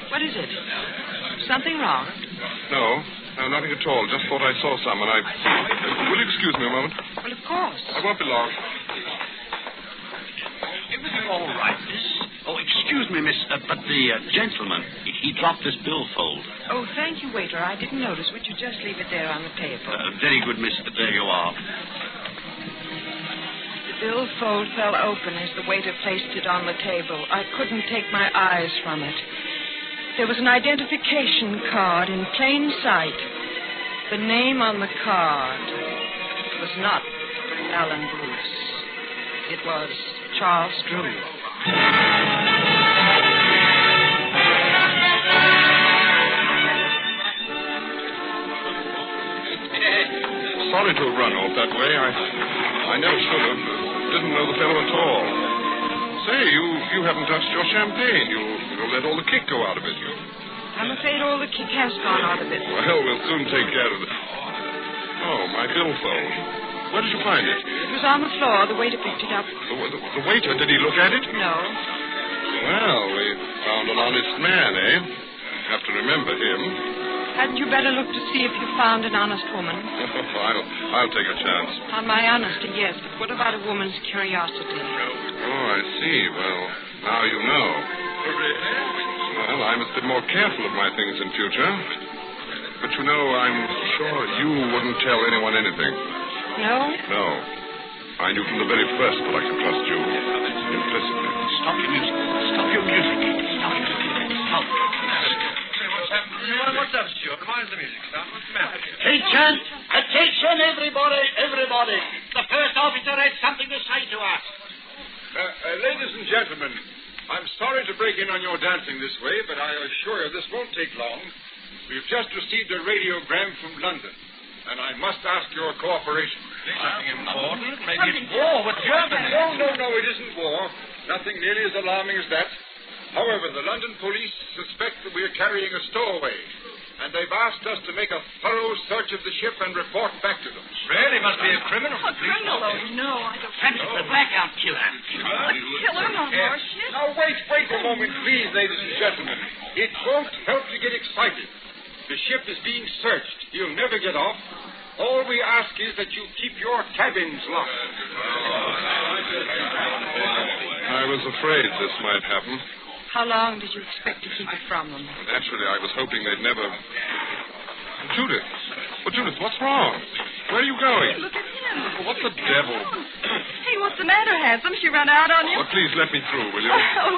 Speaker 3: What is it? Something wrong?
Speaker 13: No, nothing at all. Just thought I saw some, and Will you excuse me a moment?
Speaker 3: Well, of course.
Speaker 13: I won't be long.
Speaker 2: Everything all right, miss? Oh, excuse me, miss, but the gentleman, he dropped his billfold.
Speaker 3: Oh, thank you, waiter. I didn't notice. Would you just leave it there on the table?
Speaker 2: Very good, miss. There you are.
Speaker 3: The billfold fell open as the waiter placed it on the table. I couldn't take my eyes from it. There was an identification card in plain sight. The name on the card was not Alan Bruce. It was Charles Drew.
Speaker 13: Sorry to have run off that way. I never should have. Didn't know the fellow at all. Say, you haven't touched your champagne. You'll let all the kick go out of it.
Speaker 3: I'm afraid all the kick has gone out of it.
Speaker 13: Well, we'll soon take care of it. Oh, my billfold. Where did you find it?
Speaker 3: It was on the floor. The waiter picked it up.
Speaker 13: The waiter? Did he look at it?
Speaker 3: No.
Speaker 13: Well, we found an honest man, eh? Have to remember him.
Speaker 3: Hadn't you better look to see if you found an honest woman?
Speaker 13: I'll take a chance.
Speaker 3: On my honesty, yes. But what about a woman's curiosity?
Speaker 13: Oh, I see. Well, now you know. Well, I must be more careful of my things in future. But you know, I'm sure you wouldn't tell anyone anything.
Speaker 3: No?
Speaker 13: No. I knew from the very first that I could trust you. Implicitly.
Speaker 2: Stop your music. Stop your music. Stop.
Speaker 12: What's up, Stuart? Why is the music stop? What's the matter?
Speaker 2: Attention! Attention, everybody! Everybody! The first officer has something to say to us.
Speaker 9: Ladies and gentlemen, I'm sorry to break in on your dancing this way, but I assure you this won't take long. We've just received a radiogram from London, and I must ask your cooperation.
Speaker 12: Something important? Maybe it's war with Germany.
Speaker 9: No, it isn't war. Nothing nearly as alarming as that. However, the London police suspect that we are carrying a stowaway, and they've asked us to make a thorough search of the ship and report back to them.
Speaker 12: Really? Must be a criminal.
Speaker 3: A criminal? Oh, no, I don't
Speaker 2: Perhaps it's the blackout killer.
Speaker 3: Killer on board ship?
Speaker 9: Now, wait a moment, please, ladies and gentlemen. It won't help to get excited. The ship is being searched. You'll never get off. All we ask is that you keep your cabins locked.
Speaker 13: I was afraid this might happen.
Speaker 3: How long did you expect to keep it from them?
Speaker 13: Naturally, I was hoping they'd never... Judith! Well, Judith, what's wrong? Where are you going?
Speaker 16: Look at him.
Speaker 13: What the devil?
Speaker 16: Hey, what's the matter, handsome? She run out on you?
Speaker 13: Well, please let me through, will you?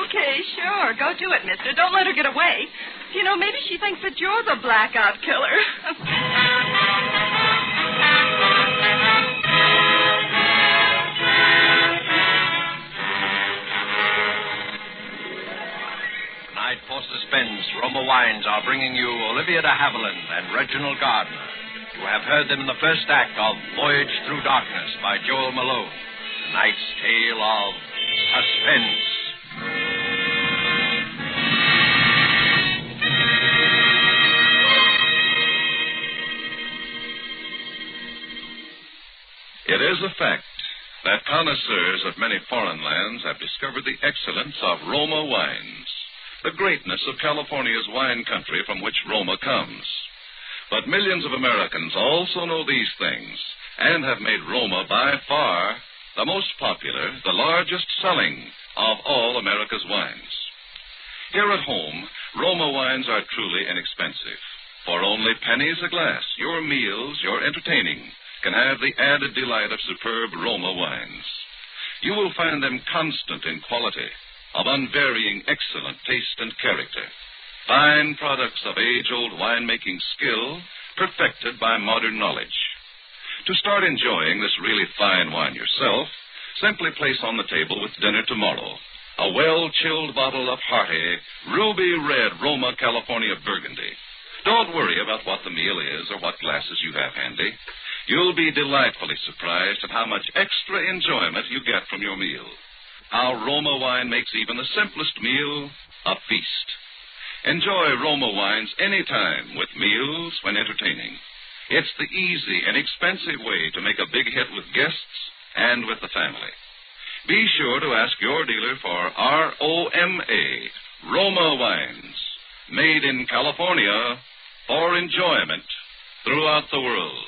Speaker 16: Okay, sure. Go do it, mister. Don't let her get away. You know, maybe she thinks that you're the blackout killer.
Speaker 11: Tonight for Suspense, Roma Wines are bringing you Olivia de Havilland and Reginald Gardner. You have heard them in the first act of Voyage Through Darkness by Joel Malone. Tonight's tale of suspense. It
Speaker 8: is a fact that connoisseurs of many foreign lands have discovered the excellence of Roma wines, the greatness of California's wine country from which Roma comes. But millions of Americans also know these things and have made Roma by far the most popular, the largest selling of all America's wines. Here at home, Roma wines are truly inexpensive. For only pennies a glass, your meals, your entertaining, can have the added delight of superb Roma wines. You will find them constant in quality, of unvarying excellent taste and character. Fine products of age-old winemaking skill, perfected by modern knowledge. To start enjoying this really fine wine yourself, simply place on the table with dinner tomorrow a well-chilled bottle of hearty, ruby red Roma California Burgundy. Don't worry about what the meal is or what glasses you have handy. You'll be delightfully surprised at how much extra enjoyment you get from your meal. Our Roma wine makes even the simplest meal a feast. Enjoy Roma wines any time with meals when entertaining. It's the easy and inexpensive way to make a big hit with guests and with the family. Be sure to ask your dealer for ROMA, Roma wines, made in California for enjoyment throughout the world.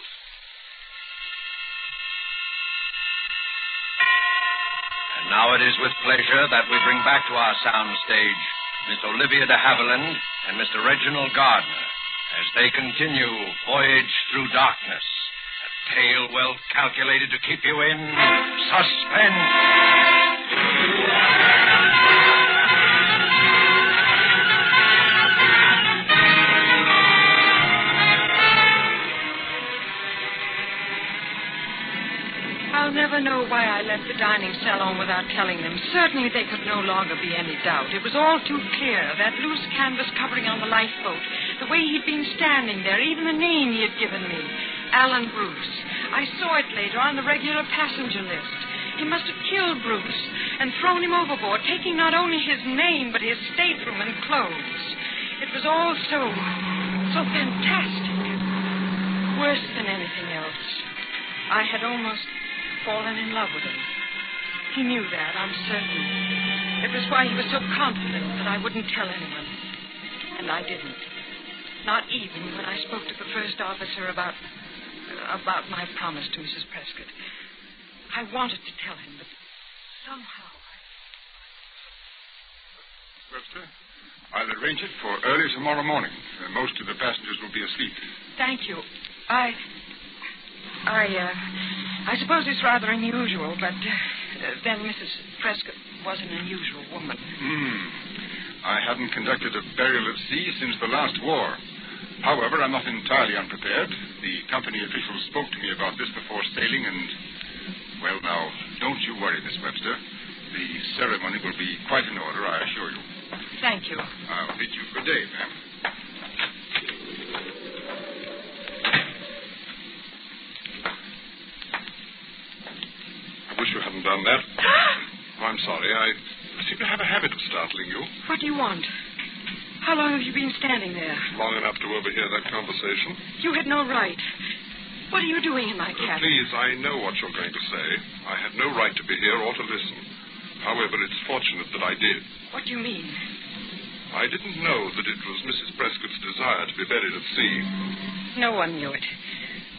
Speaker 11: And now it is with pleasure that we bring back to our soundstage Miss Olivia de Havilland and Mr. Reginald Gardner as they continue Voyage Through Darkness, a tale well calculated to keep you in suspense.
Speaker 3: I'll never know why I left the dining salon without telling them. Certainly there could no longer be any doubt. It was all too clear. That loose canvas covering on the lifeboat, the way he'd been standing there, even the name he had given me, Alan Bruce. I saw it later on the regular passenger list. He must have killed Bruce and thrown him overboard, taking not only his name, but his stateroom and clothes. It was all so fantastic. Worse than anything else. I had almost fallen in love with him. He knew that, I'm certain. It was why he was so confident that I wouldn't tell anyone. And I didn't. Not even when I spoke to the first officer about my promise to Mrs. Prescott. I wanted to tell him, but somehow
Speaker 9: Webster, I'll arrange it for early tomorrow morning. Most of the passengers will be asleep.
Speaker 3: Thank you. I suppose it's rather unusual, but then Mrs. Prescott was an unusual woman.
Speaker 9: I hadn't conducted a burial at sea since the last war. However, I'm not entirely unprepared. The company officials spoke to me about this before sailing, and, well, now, don't you worry, Miss Webster. The ceremony will be quite in order, I assure you.
Speaker 3: Thank you.
Speaker 9: I'll bid you good day, ma'am. I wish you hadn't done that. Oh, I'm sorry. I seem to have a habit of startling you.
Speaker 3: What do you want? How long have you been standing there?
Speaker 13: Long enough to overhear that conversation.
Speaker 3: You had no right. What are you doing in my cabin?
Speaker 13: Please, I know what you're going to say. I had no right to be here or to listen. However, it's fortunate that I did.
Speaker 3: What do you mean?
Speaker 13: I didn't know that it was Mrs. Prescott's desire to be buried at sea.
Speaker 3: No one knew it.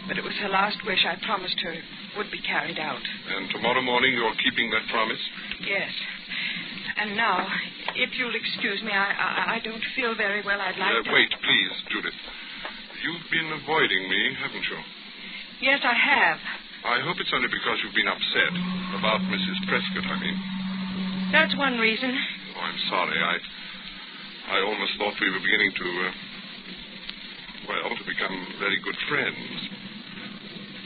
Speaker 3: But it was her last wish. I promised her it would be carried out.
Speaker 13: And tomorrow morning you're keeping that promise?
Speaker 3: Yes. And now, if you'll excuse me, I don't feel very well. I'd like to...
Speaker 13: Wait, please, Judith. You've been avoiding me, haven't you?
Speaker 3: Yes, I have.
Speaker 13: I hope it's only because you've been upset. About Mrs. Prescott, I mean.
Speaker 3: That's one reason.
Speaker 13: Oh, I'm sorry. I almost thought we were beginning to become very good friends.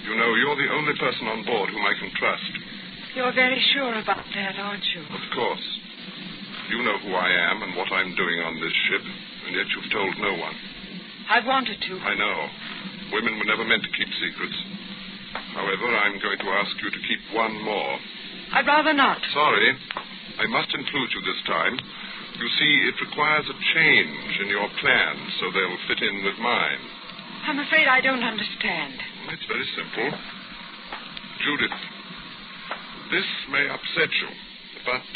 Speaker 13: You know, you're the only person on board whom I can trust.
Speaker 3: You're very sure about that, aren't you?
Speaker 13: Of course. You know who I am and what I'm doing on this ship, and yet you've told no one.
Speaker 3: I wanted to.
Speaker 13: I know. Women were never meant to keep secrets. However, I'm going to ask you to keep one more.
Speaker 3: I'd rather not.
Speaker 13: Sorry. I must include you this time. You see, it requires a change in your plans so they'll fit in with mine.
Speaker 3: I'm afraid I don't understand.
Speaker 13: It's very simple. Judith, This may upset you, but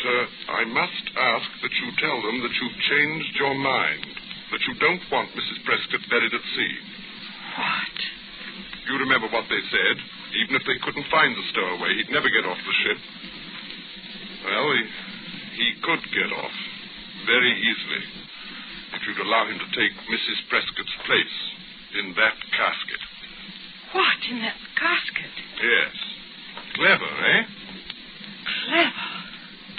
Speaker 13: I must ask that you tell them that you've changed your mind, that you don't want Mrs. Prescott buried at sea.
Speaker 3: What?
Speaker 13: You remember what they said? Even if they couldn't find the stowaway, he'd never get off the ship. Well, he could get off very easily if you'd allow him to take Mrs. Prescott's place in that casket.
Speaker 3: What, in that casket?
Speaker 13: Yes. Clever, eh?
Speaker 3: Clever?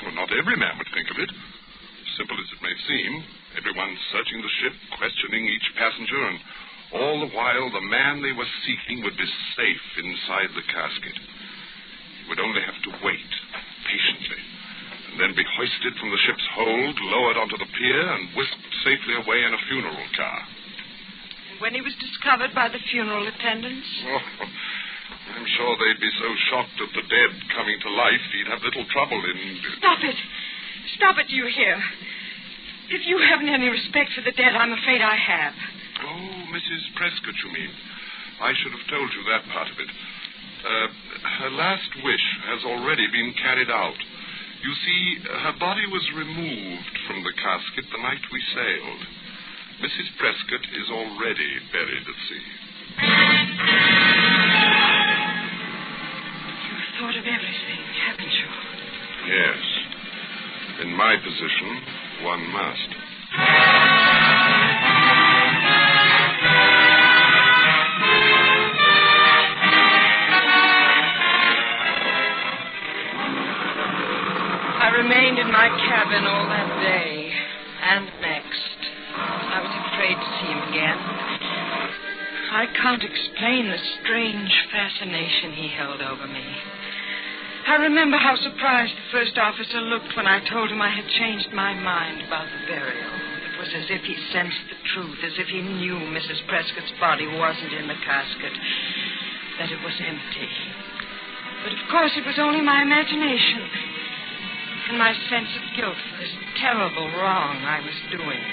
Speaker 13: Well, not every man would think of it. Simple as it may seem, everyone searching the ship, questioning each passenger, and all the while the man they were seeking would be safe inside the casket. He would only have to wait patiently, and then be hoisted from the ship's hold, lowered onto the pier, and whisked safely away in a funeral car.
Speaker 3: And when he was discovered by the funeral attendants?
Speaker 13: Oh, I'm sure they'd be so shocked at the dead coming to life, he'd have little trouble in...
Speaker 3: Stop it! Stop it, do you hear? If you haven't any respect for the dead, I'm afraid I have.
Speaker 13: Oh, Mrs. Prescott, you mean? I should have told you that part of it. Her last wish has already been carried out. You see, her body was removed from the casket the night we sailed. Mrs. Prescott is already buried at sea.
Speaker 3: You've thought of everything, haven't you?
Speaker 13: Yes. In my position, one must.
Speaker 3: I remained in my cabin all that day and next. I was afraid to see him again. I can't explain the strange fascination he held over me. I remember how surprised the first officer looked when I told him I had changed my mind about the burial. It was as if he sensed the truth, as if he knew Mrs. Prescott's body wasn't in the casket, that it was empty. But of course it was only my imagination and my sense of guilt for this terrible wrong I was doing.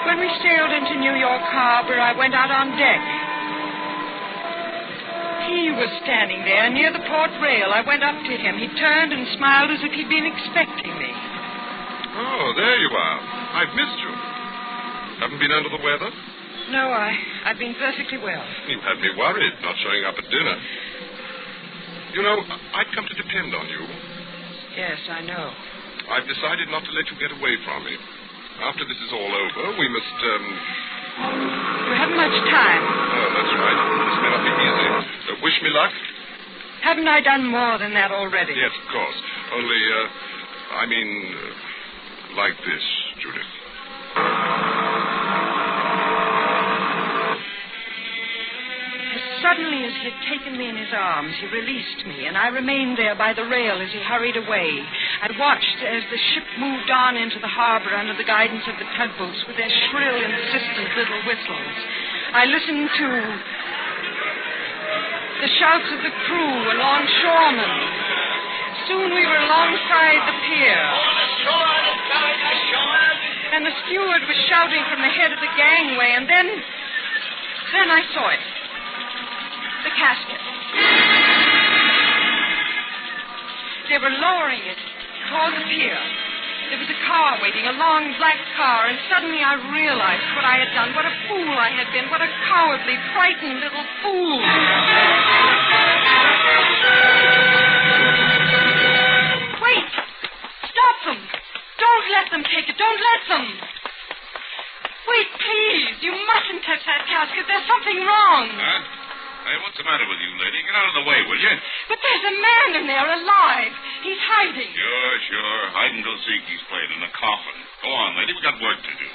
Speaker 3: When we sailed into New York Harbor, I went out on deck. He was standing there near the port rail. I went up to him. He turned and smiled as if he'd been expecting me.
Speaker 13: Oh, there you are. I've missed you. Haven't been under the weather?
Speaker 3: No, I've been perfectly well.
Speaker 13: You had me worried, not showing up at dinner. You know, I'd come to depend on you.
Speaker 3: Yes, I know.
Speaker 13: I've decided not to let you get away from me. After this is all over, we must,
Speaker 3: You haven't much time.
Speaker 13: Oh, that's right. This may not be easy. Wish me luck?
Speaker 3: Haven't I done more than that already?
Speaker 13: Yes, of course. Only, like this, Judith.
Speaker 3: As suddenly as he had taken me in his arms, he released me, and I remained there by the rail as he hurried away. I watched as the ship moved on into the harbor under the guidance of the tugboats with their shrill, insistent little whistles. I listened to the shouts of the crew and longshoremen. Soon we were alongside the pier. And the steward was shouting from the head of the gangway, and then I saw it. The casket. They were lowering it toward the pier. There was a car waiting, a long black car, and suddenly I realized what I had done, what a fool I had been, what a cowardly, frightened little fool. Wait! Stop them! Don't let them take it! Don't let them! Wait, please! You mustn't touch that casket. There's something wrong.
Speaker 8: Huh? Hey, what's the matter with you, lady? Get out of the way, will you?
Speaker 3: But there's a man in there alive. He's hiding.
Speaker 8: Sure. Hide and go seek he's playing in the coffin. Go on, lady. We got work to do.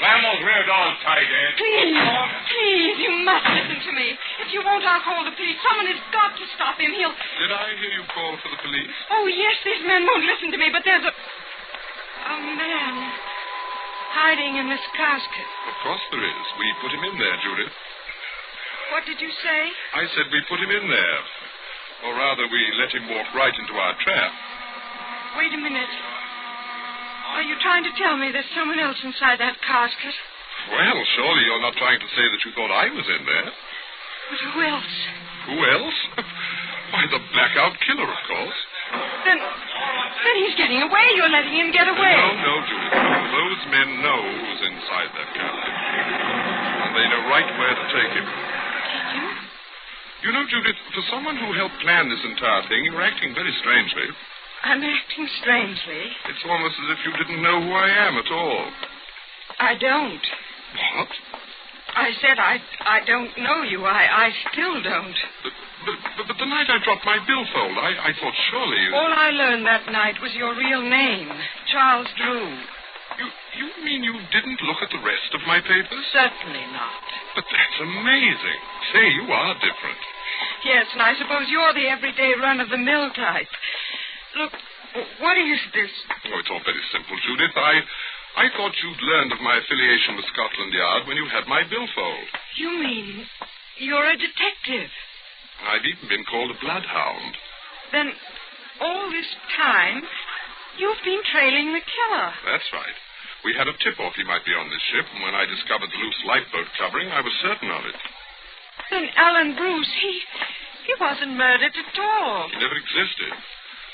Speaker 8: Slam those rear doors tight, Ed.
Speaker 3: Please, you must listen to me. If you won't, I'll call the police. Someone has got to stop him.
Speaker 13: Did I hear you call for the police?
Speaker 3: Oh, yes, these men won't listen to me, but there's a man hiding in this casket.
Speaker 13: Of course there is. We put him in there, Judith.
Speaker 3: What did you say?
Speaker 13: I said we put him in there. Or rather, we let him walk right into our trap.
Speaker 3: Wait a minute. Are you trying to tell me there's someone else inside that casket?
Speaker 13: Well, surely you're not trying to say that you thought I was in there.
Speaker 3: But who else?
Speaker 13: Who else? Why, the blackout killer, of course.
Speaker 3: Then he's getting away. You're letting him get away.
Speaker 13: No, Judith. Those men know who's inside that casket. And they know right where to take him.
Speaker 3: Take him?
Speaker 13: You know, Judith, for someone who helped plan this entire thing, you're acting very strangely.
Speaker 3: I'm acting strangely.
Speaker 13: It's almost as if you didn't know who I am at all.
Speaker 3: I don't.
Speaker 13: What?
Speaker 3: I said I don't know you. I still don't.
Speaker 13: But the night I dropped my billfold, I thought surely you...
Speaker 3: All I learned that night was your real name, Charles Drew.
Speaker 13: You mean you didn't look at the rest of my papers?
Speaker 3: Certainly not.
Speaker 13: But that's amazing. Say, you are different.
Speaker 3: Yes, and I suppose you're the everyday run-of-the-mill type. Look, what is this?
Speaker 13: Oh, it's all very simple, Judith. I thought you'd learned of my affiliation with Scotland Yard when you had my billfold.
Speaker 3: You mean you're a detective?
Speaker 13: I've even been called a bloodhound.
Speaker 3: Then all this time, you've been trailing the killer.
Speaker 13: That's right. We had a tip-off he might be on this ship, and when I discovered the loose lifeboat covering, I was certain of it.
Speaker 3: Then Alan Bruce, he wasn't murdered at all.
Speaker 13: He never existed.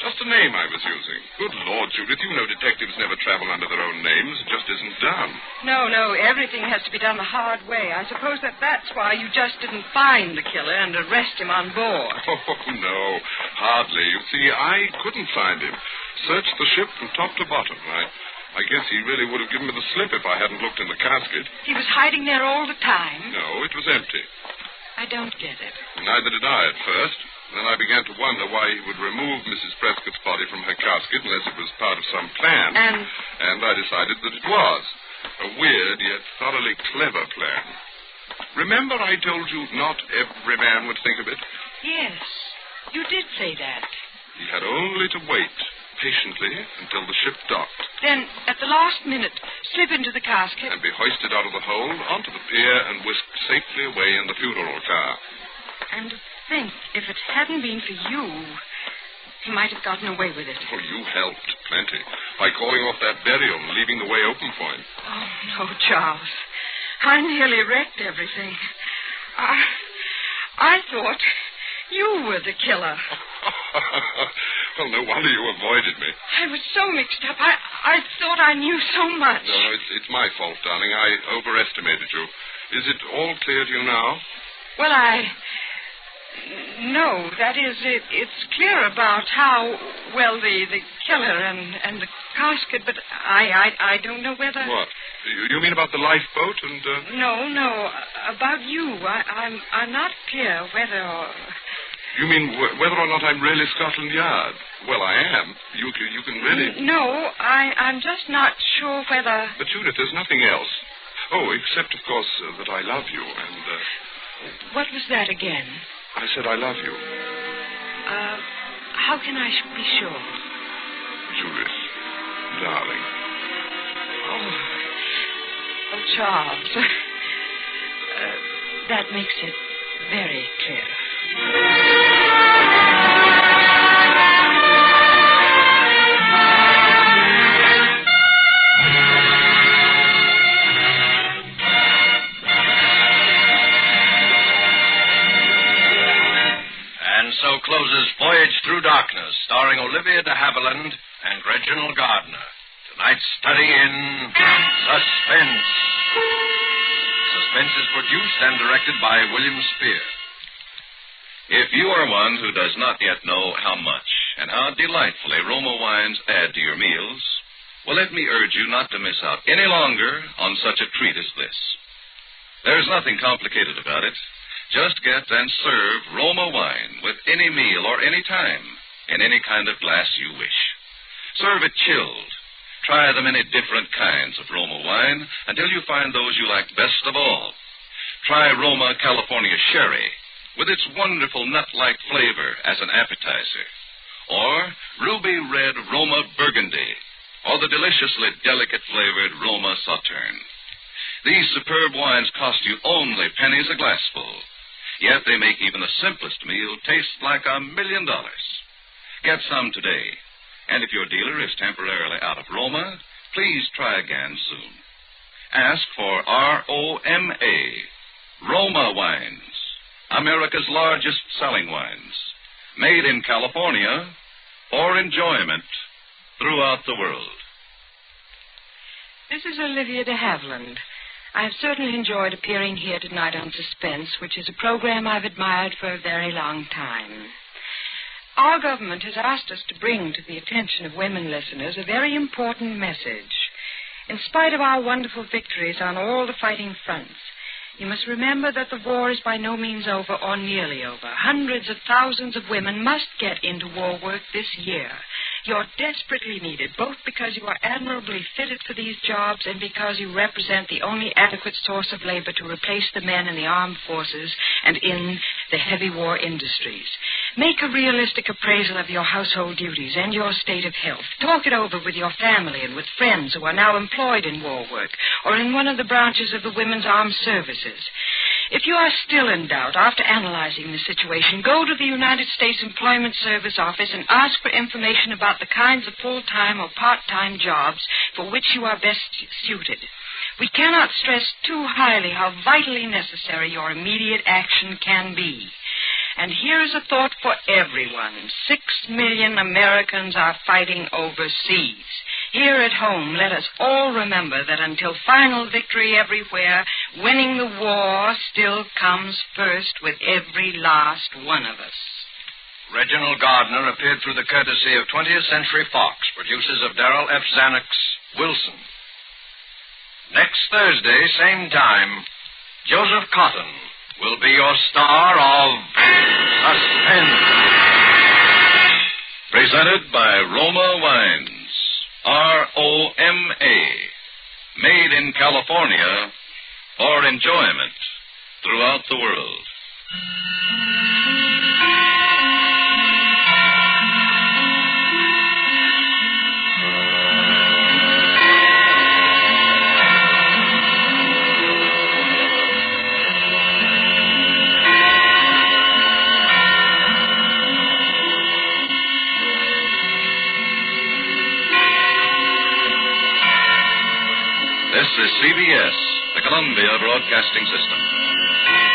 Speaker 13: Just a name I was using. Good Lord, Judith, you know detectives never travel under their own names. It just isn't done.
Speaker 3: No, everything has to be done the hard way. I suppose that's why you just didn't find the killer and arrest him on board.
Speaker 13: Oh, no, hardly. You see, I couldn't find him. Searched the ship from top to bottom. I guess he really would have given me the slip if I hadn't looked in the casket.
Speaker 3: He was hiding there all the time?
Speaker 13: No, it was empty.
Speaker 3: I don't get it.
Speaker 13: Neither did I at first. Then I began to wonder why he would remove Mrs. Prescott's body from her casket unless it was part of some plan. And I decided that it was. A weird yet thoroughly clever plan. Remember I told you not every man would think of it?
Speaker 3: Yes, you did say that.
Speaker 13: He had only to wait patiently until the ship docked.
Speaker 3: Then, at the last minute, slip into the casket.
Speaker 13: And be hoisted out of the hold onto the pier and whisked safely away in the funeral car.
Speaker 3: And to think, if it hadn't been for you, he might have gotten away with it.
Speaker 13: Oh, you helped plenty by calling off that burial and leaving the way open for him.
Speaker 3: Oh, no, Charles. I nearly wrecked everything. I thought you were the killer.
Speaker 13: Well, no wonder you avoided me.
Speaker 3: I was so mixed up. I thought I knew so much.
Speaker 13: No, it's my fault, darling. I overestimated you. Is it all clear to you now?
Speaker 3: Well, no, that is, it's clear about how, well, the killer and the casket, but I don't know whether...
Speaker 13: What? You mean about the lifeboat and...
Speaker 3: No, about you. I'm not clear whether or...
Speaker 13: You mean whether or not I'm really Scotland Yard? Well, I am. You can really...
Speaker 3: No, I'm just not sure whether...
Speaker 13: But, Judith, there's nothing else. Oh, except, of course, that I love you, and...
Speaker 3: What was that again?
Speaker 13: I said I love you.
Speaker 3: How can I be sure?
Speaker 13: Judith, darling.
Speaker 3: Oh, Charles. That makes it very clear.
Speaker 11: So closes Voyage Through Darkness, starring Olivia de Havilland and Reginald Gardner. Tonight's study in Suspense. Suspense is produced and directed by William Spear.
Speaker 8: If you are one who does not yet know how much and how delightfully Roma wines add to your meals, well, let me urge you not to miss out any longer on such a treat as this. There's nothing complicated about it. Just get and serve Roma wine with any meal or any time in any kind of glass you wish. Serve it chilled. Try the many different kinds of Roma wine until you find those you like best of all. Try Roma California Sherry with its wonderful nut-like flavor as an appetizer. Or Ruby Red Roma Burgundy, or the deliciously delicate-flavored Roma Sauterne. These superb wines cost you only pennies a glassful. Yet they make even the simplest meal taste like $1 million. Get some today. And if your dealer is temporarily out of Roma, please try again soon. Ask for ROMA, Roma Wines, America's largest selling wines, made in California for enjoyment throughout the world.
Speaker 3: This is Olivia de Havilland. I have certainly enjoyed appearing here tonight on Suspense, which is a program I've admired for a very long time. Our government has asked us to bring to the attention of women listeners a very important message. In spite of our wonderful victories on all the fighting fronts, you must remember that the war is by no means over or nearly over. Hundreds of thousands of women must get into war work this year. You're desperately needed, both because you are admirably fitted for these jobs and because you represent the only adequate source of labor to replace the men in the armed forces and in the heavy war industries. Make a realistic appraisal of your household duties and your state of health. Talk it over with your family and with friends who are now employed in war work or in one of the branches of the Women's Armed Services. If you are still in doubt after analyzing the situation, go to the United States Employment Service Office and ask for information about the kinds of full-time or part-time jobs for which you are best suited. We cannot stress too highly how vitally necessary your immediate action can be. And here is a thought for everyone. 6 million Americans are fighting overseas. Here at home, let us all remember that until final victory everywhere, winning the war still comes first with every last one of us.
Speaker 11: Reginald Gardner appeared through the courtesy of 20th Century Fox, producers of Darrell F. Zanuck's Wilson. Next Thursday, same time, Joseph Cotton will be your star of Suspense.
Speaker 8: Presented by Roma Wines, ROMA, made in California for enjoyment throughout the world. This is CBS, the Columbia Broadcasting System.